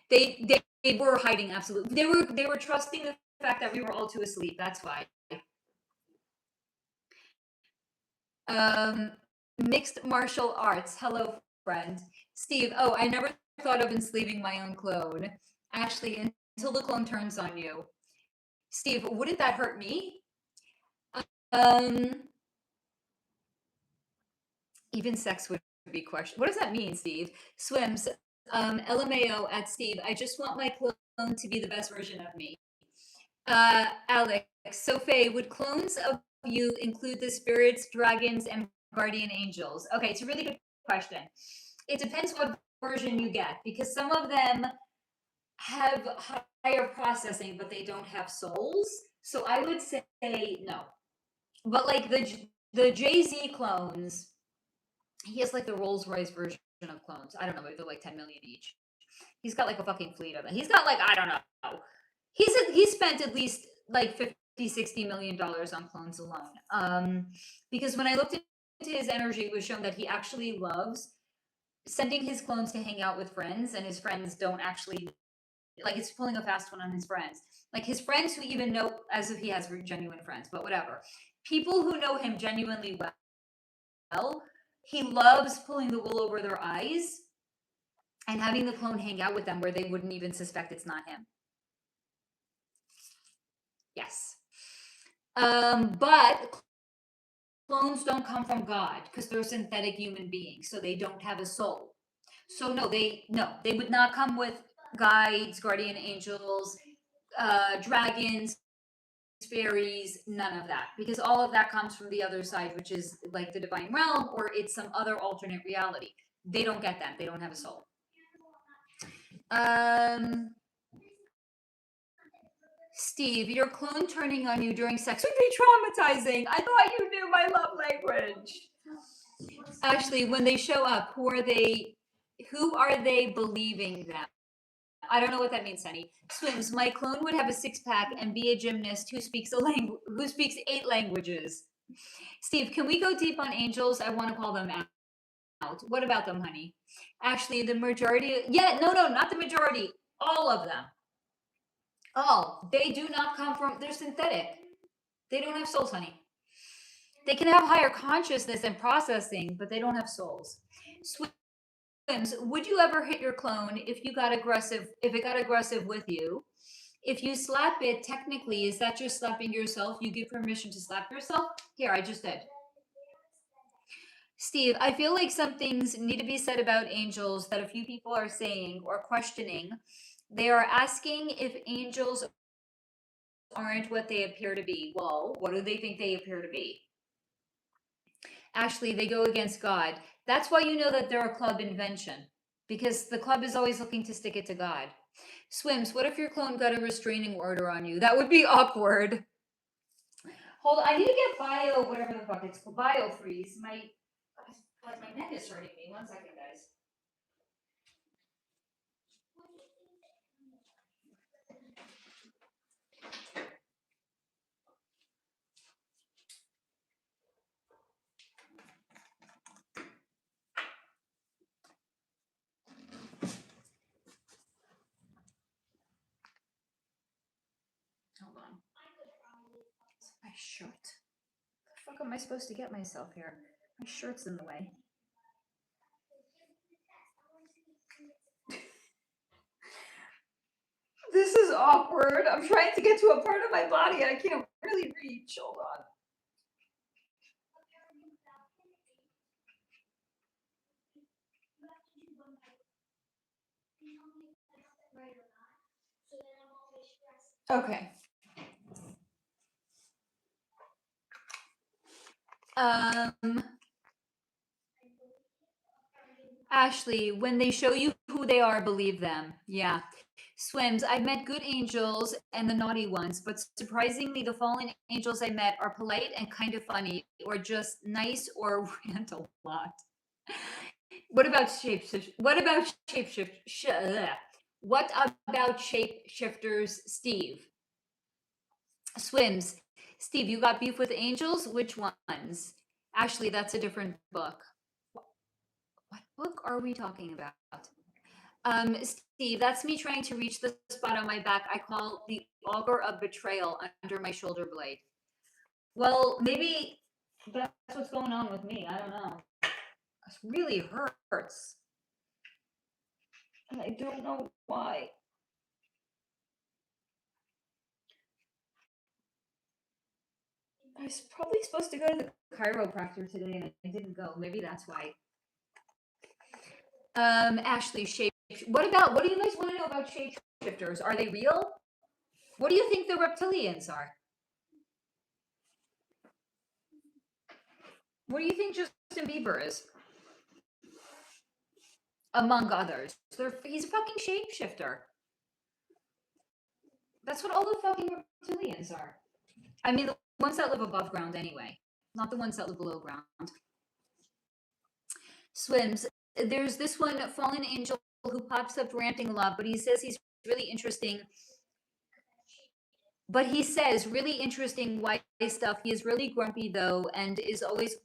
They were hiding absolutely. They were trusting the fact that we were all too asleep. That's why. Mixed martial arts. Hello, friend. Steve. Oh, I never thought of enslaving my own clone. Actually, until the clone turns on you. Steve, wouldn't that hurt me? Even sex would be questioned. What does that mean, Steve? Swims. LMAO at Steve. I just want my clone to be the best version of me. Alex. So Faye, would clones of you include the spirits, dragons, and guardian angels? Okay, it's a really good question. It depends what version you get, because some of them have higher processing, but they don't have souls. So I would say no. But like the Jay-Z clones, he has like the Rolls-Royce version of clones. I don't know, maybe they're like 10 million each. He's got like a fucking fleet of them. He's got like, I don't know. He's spent at least like $50-60 million on clones alone. Because when I looked into his energy, it was shown that he actually loves sending his clones to hang out with friends, and his friends don't actually, like, it's pulling a fast one on his friends. Like his friends who even know, as if he has genuine friends, but whatever. People who know him genuinely well, he loves pulling the wool over their eyes and having the clone hang out with them where they wouldn't even suspect it's not him. Yes. But clones don't come from God because they're synthetic human beings, so they don't have a soul. So no, they would not come with guides, guardian angels, dragons, fairies, none of that, because all of that comes from the other side, which is like the divine realm, or it's some other alternate reality. They don't get that. They don't have a soul. Steve, your clone turning on you during sex would be traumatizing. I thought you knew my love language. Actually, when they show up, who are they Who are they believing them? I don't know what that means, honey. Swims. My clone would have a six-pack and be a gymnast who speaks who speaks 8 languages. Steve, can we go deep on angels? I want to call them out. What about them, honey? Actually, the majority. Yeah, no, not the majority. All of them. All. They do not come from. They're synthetic. They don't have souls, honey. They can have higher consciousness and processing, but they don't have souls. Swims, would you ever hit your clone if you got aggressive, if it got aggressive with you? If you slap it, technically, is that just slapping yourself? You give permission to slap yourself? Here, I just did. Steve, I feel like some things need to be said about angels that a few people are saying or questioning. They are asking if angels aren't what they appear to be. Well, what do they think they appear to be? Ashley, they go against God. That's why you know that they're a club invention, because the club is always looking to stick it to God. Swims, what if your clone got a restraining order on you? That would be awkward. Hold on, I need to get bio, whatever the fuck it's called, bio freeze. My neck is hurting me. 1 second, guys. Hold on. My shirt. The fuck am I supposed to get myself here? My shirt's in the way. This is awkward. I'm trying to get to a part of my body and I can't really reach. Hold on. Okay. Ashley, when they show you who they are, believe them. Yeah. Swims, I've met good angels and the naughty ones, but surprisingly, the fallen angels I met are polite and kind of funny, or just nice or rant a lot. What about shapeshifters? What about shapeshifters, Steve? Swims, Steve, you got beef with angels? Which ones? Ashley, that's a different book. What book are we talking about? Steve, that's me trying to reach the spot on my back I call the auger of betrayal under my shoulder blade. Well, maybe that's what's going on with me. I don't know. It really hurts. And I don't know why. I was probably supposed to go to the chiropractor today and I didn't go. Maybe that's why. Ashley, what do you guys want to know about shapeshifters? Are they real? What do you think the reptilians are? What do you think Justin Bieber is? Among others. He's a fucking shapeshifter. That's what all the fucking reptilians are. I mean, the ones that live above ground anyway, not the ones that live below ground. Swims. There's this one fallen angel who pops up ranting a lot, but he says he's really interesting. But he says really interesting white stuff. He is really grumpy though, and is always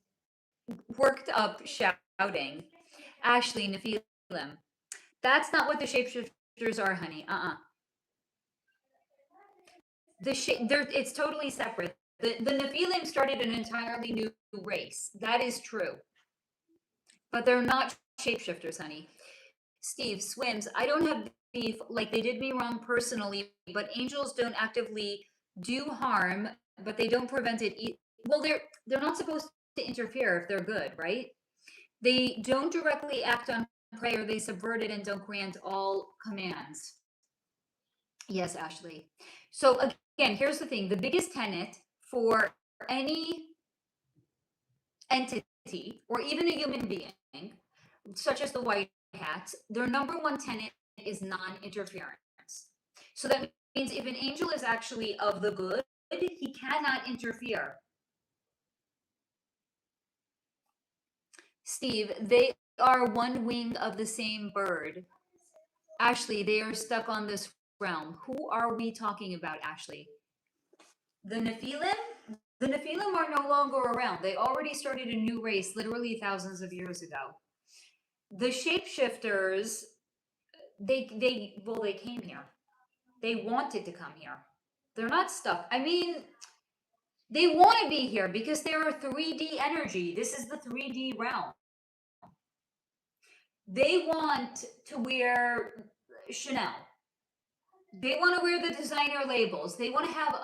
worked up shouting. Ashley, Nephilim. That's not what the shapeshifters are, honey. It's totally separate. The Nephilim started an entirely new race. That is true. But they're not shapeshifters, honey. Steve, Swims, I don't have beef, like they did me wrong personally, but angels don't actively do harm, but they don't prevent it. Well, they're not supposed to interfere if they're good, right? They don't directly act on prayer. They subvert it and don't grant all commands. Yes, Ashley. So again, here's the thing. The biggest tenet for any entity or even a human being, such as the white hats, their number one tenet is non-interference. So that means if an angel is actually of the good, he cannot interfere. Steve, they are one wing of the same bird. Ashley, they are stuck on this realm. Who are we talking about, Ashley? The Nephilim? The Nephilim are no longer around. They already started a new race literally thousands of years ago. The shapeshifters, they came here. They wanted to come here. They're not stuck. I mean, they want to be here because they're a 3D energy. This is the 3D realm. They want to wear Chanel. They want to wear the designer labels. They want to have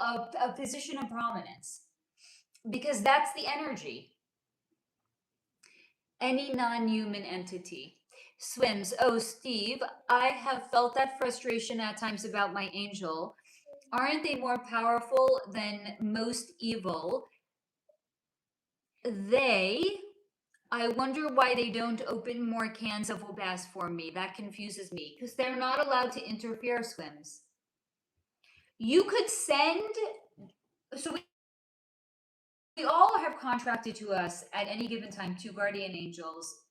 a position of prominence because that's the energy. Any non-human entity swims. Oh, Steve, I have felt that frustration at times about my angel. Aren't they more powerful than most evil? I wonder why they don't open more cans of Wabas for me. That confuses me because they're not allowed to interfere, swims. You could send, so we all have contracted to us at any given time 2 guardian angels,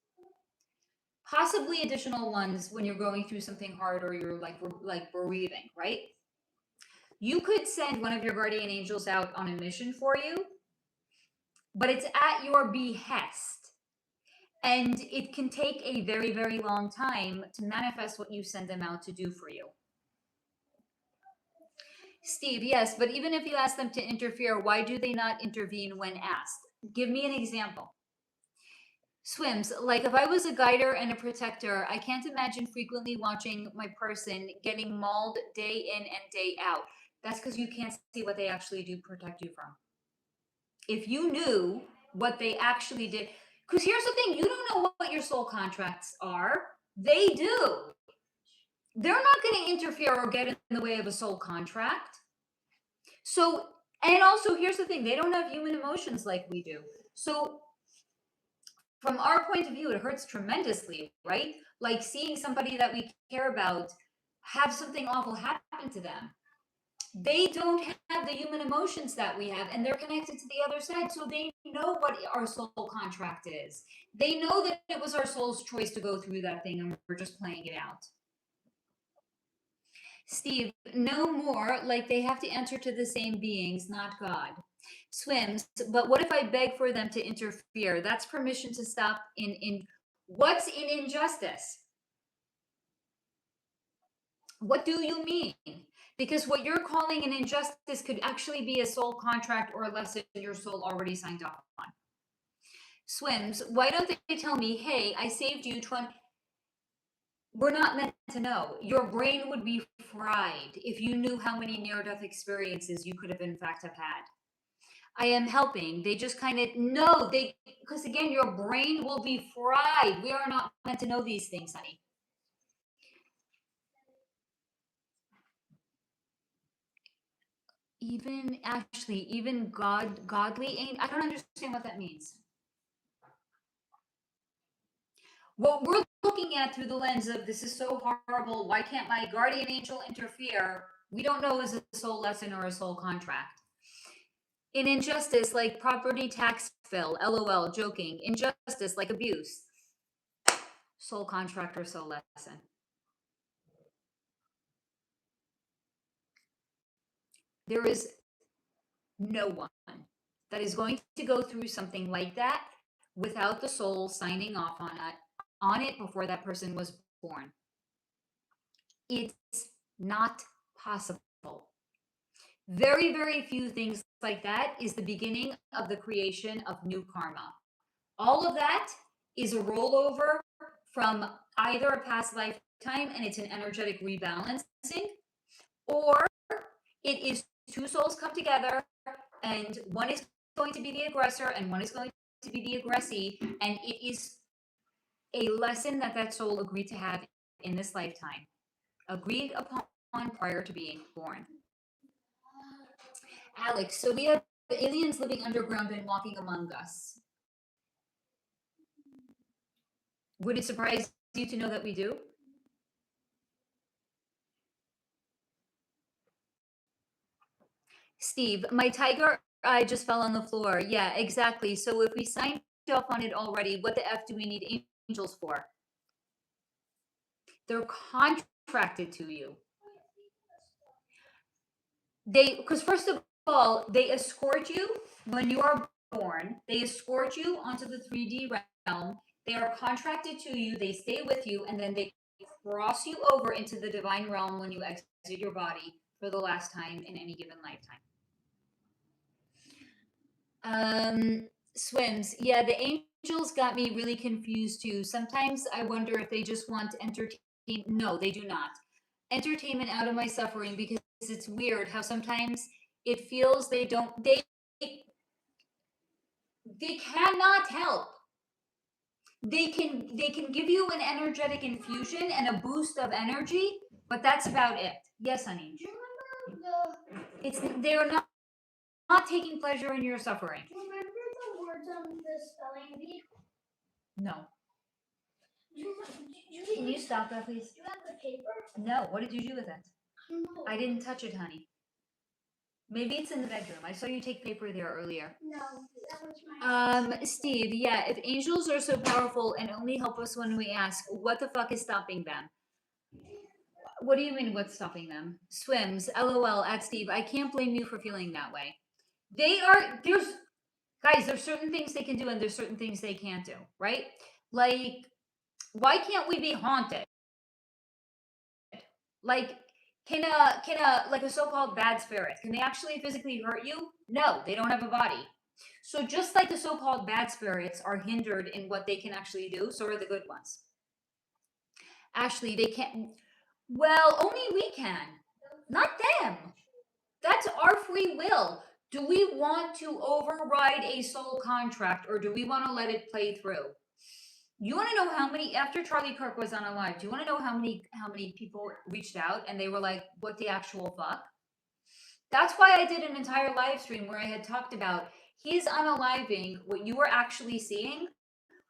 possibly additional ones when you're going through something hard or you're like bereaving, right? You could send one of your guardian angels out on a mission for you, but it's at your behest. And it can take a very, very long time to manifest what you send them out to do for you. Steve, yes, but even if you ask them to interfere, why do they not intervene when asked? Give me an example. Swims, like if I was a guider and a protector, I can't imagine frequently watching my person getting mauled day in and day out. That's because you can't see what they actually do protect you from. If you knew what they actually did, because here's the thing, you don't know what your soul contracts are. They do. They're not going to interfere or get in the way of a soul contract. So, and also here's the thing, they don't have human emotions like we do. So from our point of view, it hurts tremendously, right? Like seeing somebody that we care about have something awful happen to them. They don't have the human emotions that we have, and they're connected to the other side, so they know what our soul contract is. They know that it was our soul's choice to go through that thing, and we're just playing it out. Steve, no more, like they have to answer to the same beings, not God. Swims, but what if I beg for them to interfere? That's permission to stop in what's in injustice? What do you mean? Because what you're calling an injustice could actually be a soul contract or a lesson your soul already signed off on. Swims, why don't they tell me, hey, I saved you 20... We're not meant to know. Your brain would be fried if you knew how many near-death experiences you could have in fact have had. I am helping. They just kind of know, because again, your brain will be fried. We are not meant to know these things, honey. Even Ashley, even godly ain't. I don't understand what that means. What we're looking at through the lens of this is so horrible, why can't my guardian angel interfere? We don't know is a soul lesson or a soul contract. In injustice, like property tax bill, LOL, joking. Injustice, like abuse. Soul contract or soul lesson. There is no one that is going to go through something like that without the soul signing off on it before that person was born. It's not possible. Very, very few things like that is the beginning of the creation of new karma. All of that is a rollover from either a past lifetime and it's an energetic rebalancing, or it is 2 souls come together and one is going to be the aggressor and one is going to be the aggressee, and it is a lesson that soul agreed to have in this lifetime, agreed upon prior to being born. Alex, so we have aliens living underground and walking among us. Would it surprise you to know that we do? Steve, my tiger eye just fell on the floor. Yeah, exactly. So if we signed off on it already, what the F do we need angels for? They're contracted to you. Because first of all, they escort you when you are born. They escort you onto the 3D realm. They are contracted to you. They stay with you, and then they cross you over into the divine realm when you exit your body for the last time in any given lifetime. Swims. Yeah, the angels got me really confused too. Sometimes I wonder if they just want entertainment. No, they do not. Entertainment out of my suffering, because it's weird how sometimes it feels they cannot help. They can give you an energetic infusion and a boost of energy, but that's about it. Yes, honey. Do you remember They're not taking pleasure in your suffering. the words on the spelling bee? No. Do Can you stop that, please? you have the paper? No. What did you do with it? I don't know. I didn't touch it, honey. Maybe it's in the bedroom. I saw you take paper there earlier. No, that was my. Steve, yeah, if angels are so powerful and only help us when we ask, what the fuck is stopping them? What do you mean, what's stopping them? Swims, LOL, at Steve, I can't blame you for feeling that way. There's certain things they can do and there's certain things they can't do, right? Like, why can't we be haunted? Like, can a so-called bad spirit, can they actually physically hurt you? No, they don't have a body. So just like the so-called bad spirits are hindered in what they can actually do, so are the good ones. Ashley, they can't. Well, only we can, not them. That's our free will. Do we want to override a soul contract, or do we want to let it play through? You want to know how many, after Charlie Kirk was unalive, do you want to know how many people reached out and they were like, what the actual fuck? That's why I did an entire live stream where I had talked about his unaliving. What you were actually seeing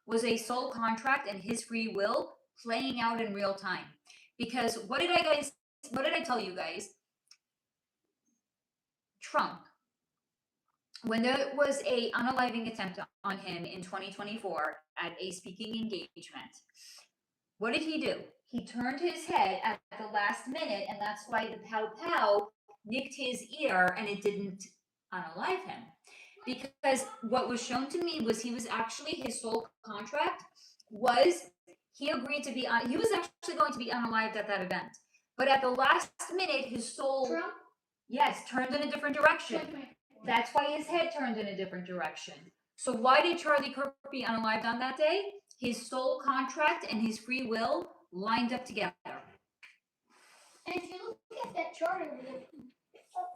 was a soul contract and his free will playing out in real time. Because what did I tell you guys? Trump, when there was a unaliving attempt on him in 2024 at a speaking engagement, what did he do? He turned his head at the last minute, and that's why the pow pow nicked his ear and it didn't unalive him. Because what was shown to me was his soul contract was he agreed to be he was actually going to be unalived at that event. But at the last minute, his soul, Trump? yes, turned in a different direction. That's why his head turned in a different direction. So why did Charlie Kirk be unalived on that day? His soul contract and his free will lined up together. And if you look at that chart over there.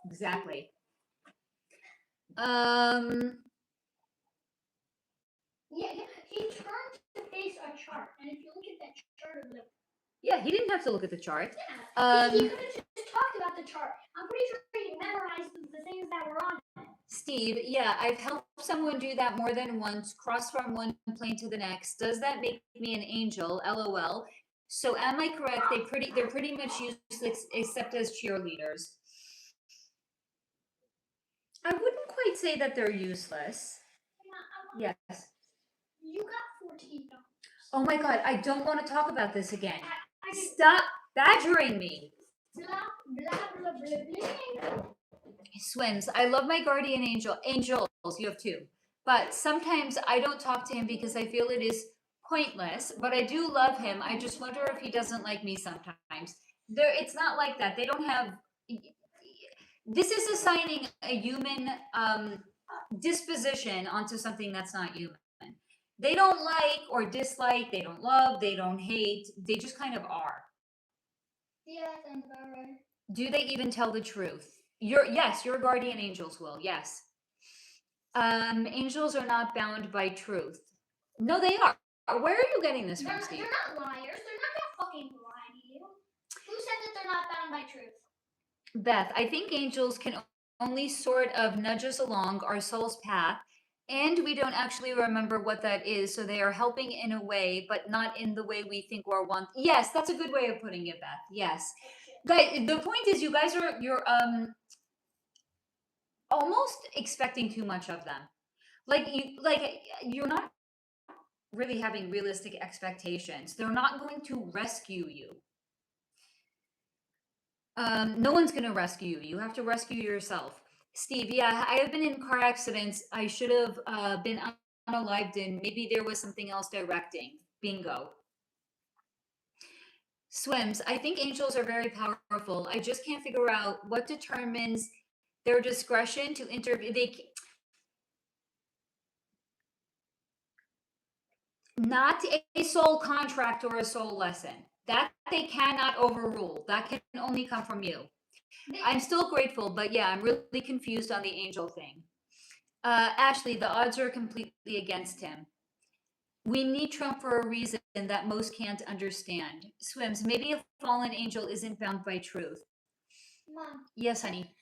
Exactly. Yeah, he turned to face a chart. And if you look at that chart over there. Yeah, he didn't have to look at the chart. Yeah, he could have just talked about the chart. I'm pretty sure he memorized the things that were on it. Steve, yeah, I've helped someone do that more than once, cross from one plane to the next. Does that make me an angel? LOL. So am I correct? They're pretty much useless except as cheerleaders. I wouldn't quite say that they're useless. Yes. You got $14. Oh my god, I don't want to talk about this again. I Stop badgering me. blah, blah, blah, blah, blah. Swims. I love my guardian angel. Angels, you have two. But sometimes I don't talk to him because I feel it is pointless. But I do love him. I just wonder if he doesn't like me sometimes. It's not like that. They don't have. This is assigning a human disposition onto something that's not human. They don't like or dislike. They don't love. They don't hate. They just kind of are. Yeah, that sounds about right. Do they even tell the truth? Yes, your guardian angels will. Yes. Angels are not bound by truth. No, they are. Where are you getting this from, Steve? They're not liars. They're not gonna fucking lie to you. Who said that they're not bound by truth? Beth, I think angels can only sort of nudge us along our soul's path, and we don't actually remember what that is, so they are helping in a way, but not in the way we think or want. Yes, that's a good way of putting it, Beth. Yes. Guys, the point is you're almost expecting too much of them. You're not really having realistic expectations. They're not going to rescue you. No one's going to rescue you. You have to rescue yourself. Steve, yeah, I have been in car accidents. I should have been unalived, and maybe there was something else directing. Bingo. Swims, I think angels are very powerful. I just can't figure out what determines their discretion to intervene. Not a soul contract or a soul lesson. That they cannot overrule. That can only come from you. I'm still grateful, but yeah, I'm really confused on the angel thing. Ashley, the odds are completely against him. We need Trump for a reason that most can't understand. Swims, maybe a fallen angel isn't bound by truth. Mom, Yes, honey.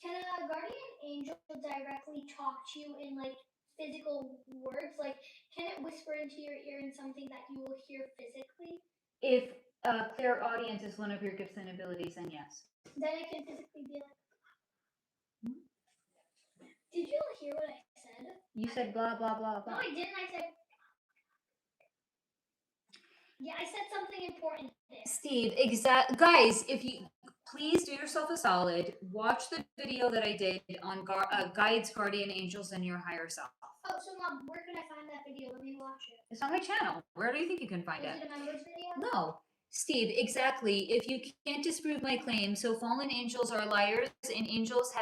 can a guardian angel directly talk to you in like physical words? Like, can it whisper into your ear in something that you will hear physically? If clairaudience is one of your gifts and abilities, then yes. Then it can physically be like, did you hear what I said? You said blah, blah, blah, No, blah. I didn't. I said, yeah, I said something important there. Steve, guys, if you please do yourself a solid, watch the video that I did on guides, guardian angels, and your higher self. Oh, so Mom, where can I find that video? Let me watch it. It's on my channel. Where do you think you can find Is it? it a members video? No. Steve, exactly. If you can't disprove my claim, so fallen angels are liars and angels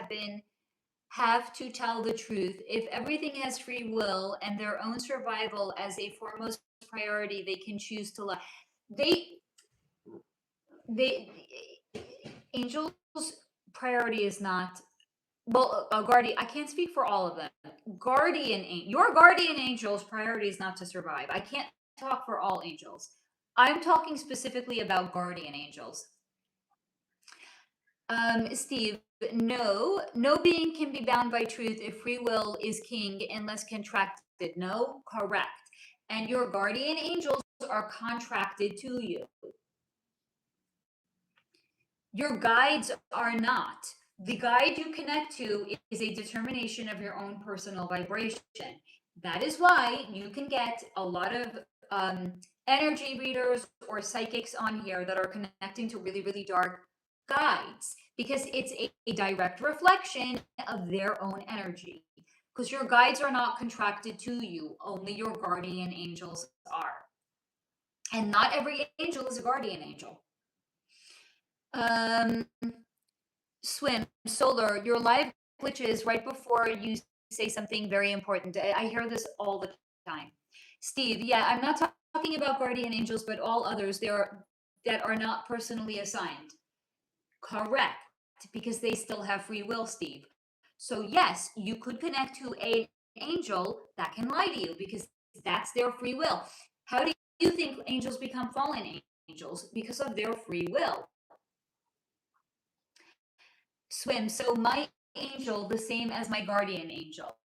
have to tell the truth. If everything has free will and their own survival as a foremost priority, they can choose to lie. Angels' priority is not, well, guardian, I can't speak for all of them. Your guardian angel's priority is not to survive. I can't talk for all angels. I'm talking specifically about guardian angels. Steve, no being can be bound by truth if free will is king unless contracted. No, correct. And your guardian angels are contracted to you. Your guides are not. The guide you connect to is a determination of your own personal vibration. That is why you can get a lot of energy readers or psychics on here that are connecting to really, really dark guides, because it's a direct reflection of their own energy. Because your guides are not contracted to you, only your guardian angels are. And not every angel is a guardian angel. Swim, Solar, your live glitches right before you say something very important. I hear this all the time. Steve, yeah, I'm not talking about guardian angels, but all others that are not personally assigned. Correct, because they still have free will, Steve. So yes, you could connect to an angel that can lie to you because that's their free will. How do you think angels become fallen angels? Because of their free will. Swim, so my angel, the same as my guardian angel.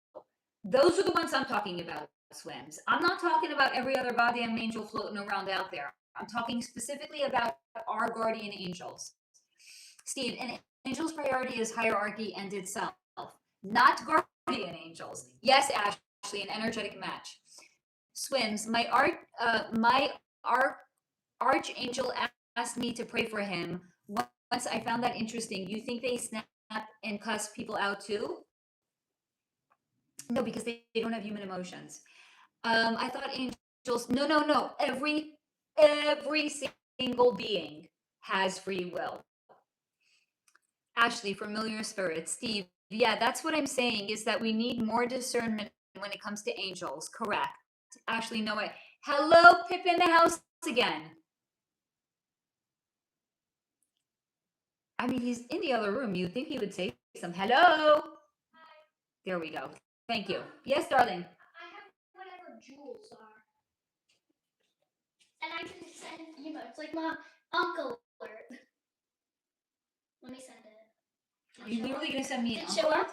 Those are the ones I'm talking about, Swims. I'm not talking about every other goddamn angel floating around out there. I'm talking specifically about our guardian angels. Steve, an angel's priority is hierarchy and itself, not guardian angels. Yes, Ashley, an energetic match. Swims, my archangel asked me to pray for him. Once I found that interesting. You think they snap and cuss people out too? No, because they don't have human emotions. I thought angels, no. Every single being has free will. Ashley, familiar spirits. Steve, yeah, that's what I'm saying, is that we need more discernment when it comes to angels. Correct. Ashley, no way. Hello, Pip in the house again. I mean, he's in the other room. You'd think he would say some hello. Hi. There we go. Thank you. Yes, darling. I have whatever jewels are. And I can send emotes like my uncle alert. Let me send it. Are you literally going to send me an Did it show uncle? up?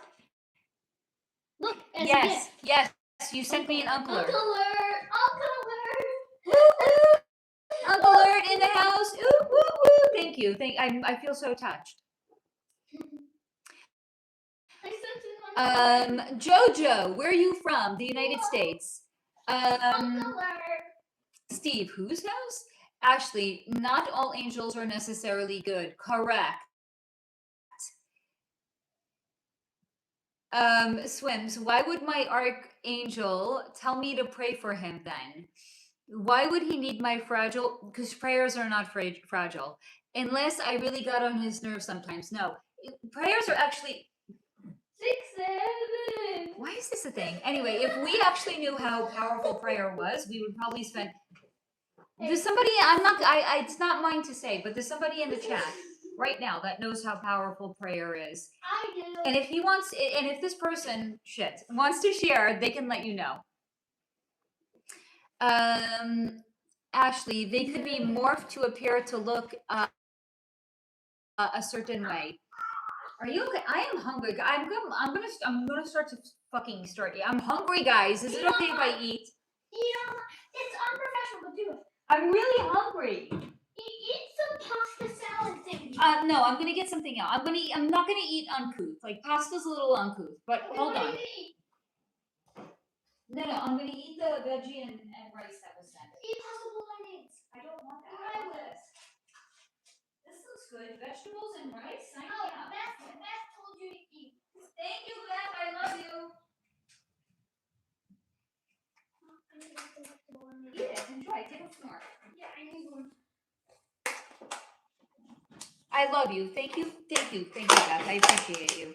Look, as Yes, yes. You sent me an uncle alert. Uncle alert! Uncle alert! Woo, woo. Uncle alert in the house. Ooh, woo, woo. Thank you. I feel so touched. I sent it on Jojo, where are you from? The United States. Uncle alert! Steve, whose house? Ashley, not all angels are necessarily good. Correct. Swims, why would my archangel tell me to pray for him then? Why would he need my fragile? Because prayers are not fragile. Unless I really got on his nerves sometimes. No. Prayers are actually. 6, 7. Why is this a thing? Anyway, if we actually knew how powerful prayer was, we would probably spend. There's somebody, it's not mine to say, but there's somebody in the chat right now that knows how powerful prayer is. I do. And if he wants, and if this person, wants to share, they can let you know. Ashley, they could be morphed to appear to look a certain way. Are you okay? I am hungry. I'm gonna start to fucking start. I'm hungry, guys. Is it okay if I eat? It's unprofessional, but do it. I'm really hungry. Eat some pasta salad thing. No, I'm gonna get something else. I'm not gonna eat uncouth. Like pasta's a little uncouth, but hold on. No, I'm gonna eat the veggie and rice that was sent. Eat pasta bolognese. I don't want that. I will. This looks good. Vegetables and rice. Sign me Oh, up. Beth told you to eat. Thank you, Beth. I love you. Eat it. Enjoy. Take a snort. Yeah, I need one. I love you. Thank you, Beth. I appreciate you.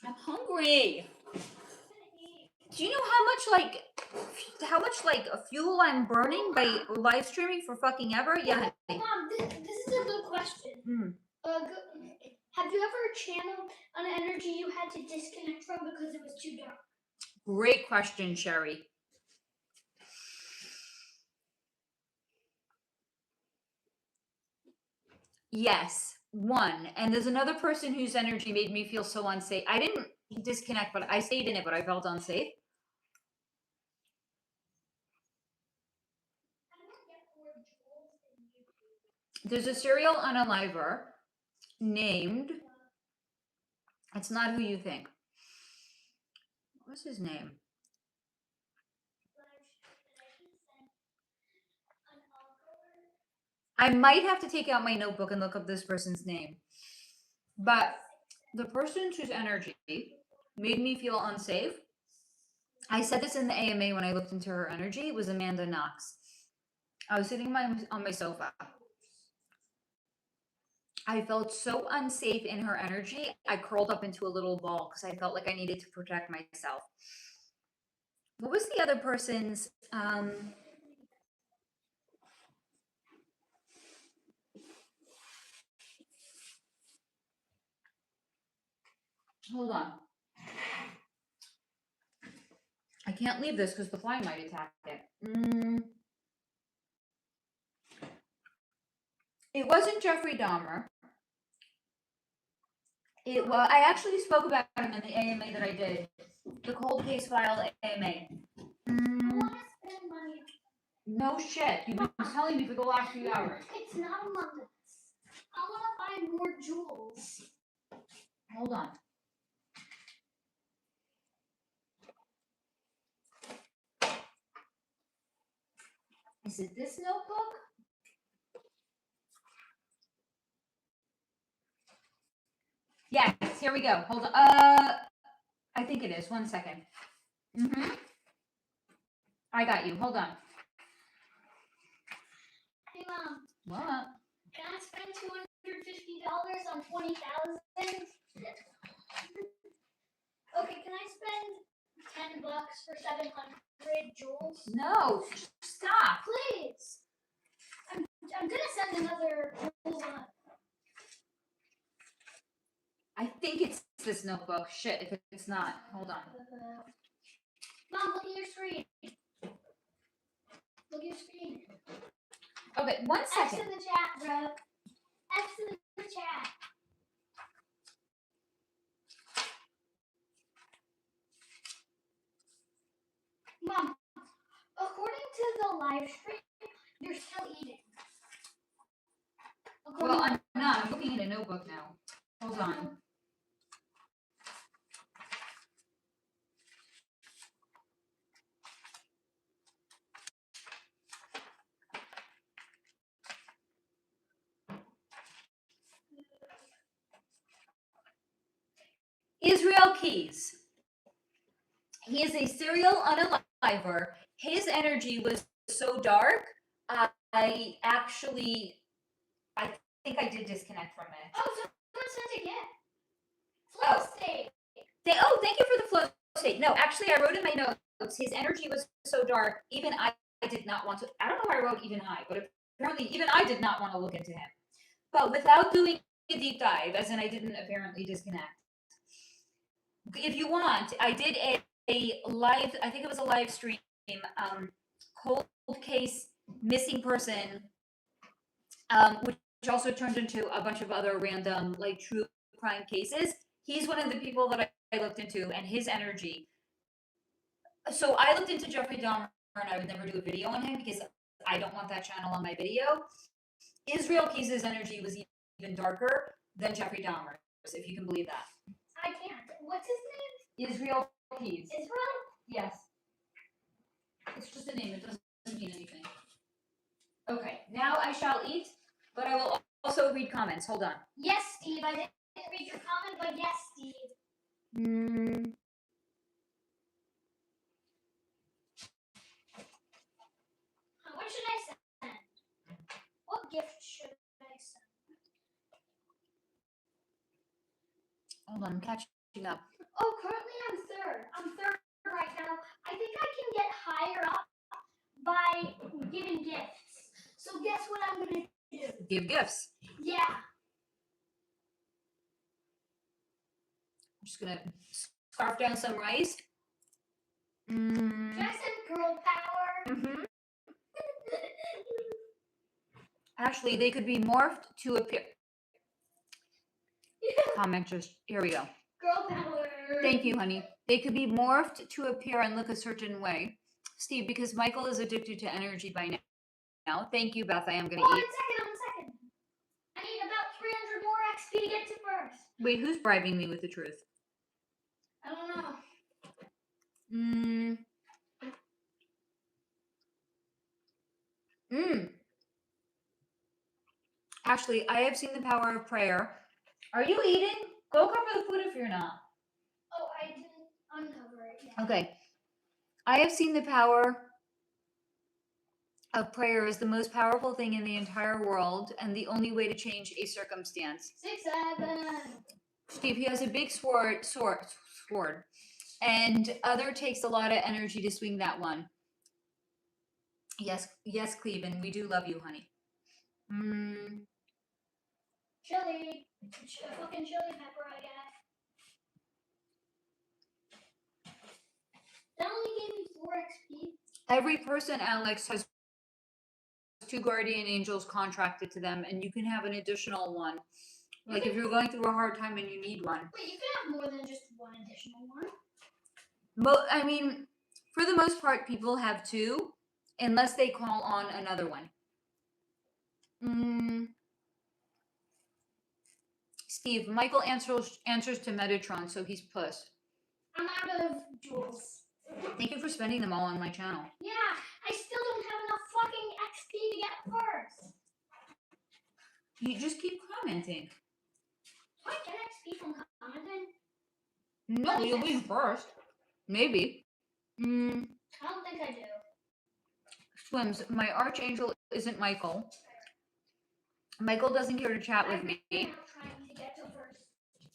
I'm hungry. Do you know how much fuel I'm burning by live streaming for fucking ever? Yeah. Mom, this is a good question. Have you ever channeled an energy you had to disconnect from because it was too dark? Great question, Sherry. Yes, one. And there's another person whose energy made me feel so unsafe. I didn't disconnect, but I stayed in it, but I felt unsafe. There's a serial unaliver named, it's not who you think. What's his name? I might have to take out my notebook and look up this person's name. But the person whose energy made me feel unsafe, I said this in the AMA when I looked into her energy, was Amanda Knox. I was sitting on my sofa. I felt so unsafe in her energy, I curled up into a little ball because I felt like I needed to protect myself. What was the other person's? Hold on. I can't leave this because the fly might attack it. It wasn't Jeffrey Dahmer. I actually spoke about him in the AMA that I did. The cold case file AMA. I want to spend money. No shit. You've been telling me for the last few hours. It's not Among Us. I want to buy more jewels. Hold on. Is it this notebook? Yes, here we go. Hold on. I think it is. 1 second. I got you. Hold on. Hey, Mom. What? Can I spend $250 on 20,000? Okay, can I spend $10 for 700 jewels? No, stop. Please. I'm gonna send another jewel on. I think it's this notebook. Shit, if it's not. Hold on. Mom, look at your screen. Look at your screen. Okay, 1 second. X in the chat, bro. X in the chat. Mom, according to the live stream, you're still eating. Well, I'm not. I'm looking at a notebook now. Hold on. Keys. He is a serial unaliver. His energy was so dark. I think I did disconnect from it. Oh, someone sent again. Oh. Flow state. Thank you for the flow state. No, actually, I wrote in my notes, his energy was so dark, even I did not want to. I don't know why I wrote even I, but apparently even I did not want to look into him. But without doing a deep dive, as in I didn't apparently disconnect. If you want, I did a live, I think it was a live stream, cold case missing person, which also turned into a bunch of other random like true crime cases. He's one of the people that I looked into, and his energy. So I looked into Jeffrey Dahmer, and I would never do a video on him because I don't want that channel on my video. Israel Keys' energy was even darker than Jeffrey Dahmer's, if you can believe that. I can't. What's his name? Israel Keys. Israel? Yes. It's just a name. It doesn't mean anything. Okay, now I shall eat, but I will also read comments. Hold on. Yes, Steve. I didn't read your comment, but yes, Steve. What should I send? What gift should I send? Hold on, I'm catching up. Oh, currently I'm third. I'm third right now. I think I can get higher up by giving gifts. So guess what I'm gonna do? Give gifts. Yeah. I'm just gonna scarf down some rice. Can I send girl power? Actually, they could be morphed to appear. Comment just here we go. Girl power. Thank you, honey. They could be morphed to appear and look a certain way. Steve, because Michael is addicted to energy by now. Thank you, Beth. I am gonna eat. One second. I need about 300 more XP to get to first. Wait, who's bribing me with the truth? I don't know. Actually, I have seen the power of prayer. Are you eating? Go cover the food if you're not. Oh, I didn't uncover it yet. Okay. I have seen the power of prayer is the most powerful thing in the entire world and the only way to change a circumstance. 6, 7. Steve, he has a big sword, and other takes a lot of energy to swing that one. Yes, Cleveland, we do love you, honey. Chili. Fucking chili pepper, I guess. That only gave me 4 XP. Every person, Alex, has 2 guardian angels contracted to them, and you can have an additional one. Like if you're going through a hard time and you need one. Wait, you can have more than just one additional one? I mean, for the most part, people have 2, unless they call on another one. Steve, Michael answers to Metatron, so he's puss. I'm out of jewels. Thank you for spending them all on my channel. Yeah, I still don't have enough fucking XP to get first. You just keep commenting. Do I get XP from commenting? No, you'll be first. Maybe. I don't think I do. Swims, my archangel isn't Michael. Michael doesn't care to chat with me. I'm trying to get to first.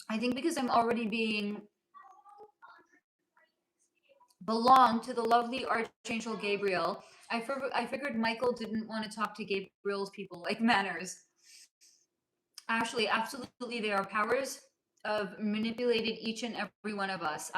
I think because I'm already being belong to the lovely Archangel Gabriel. I figured Michael didn't want to talk to Gabriel's people like manners. Actually, absolutely, there are powers of manipulated each and every one of us.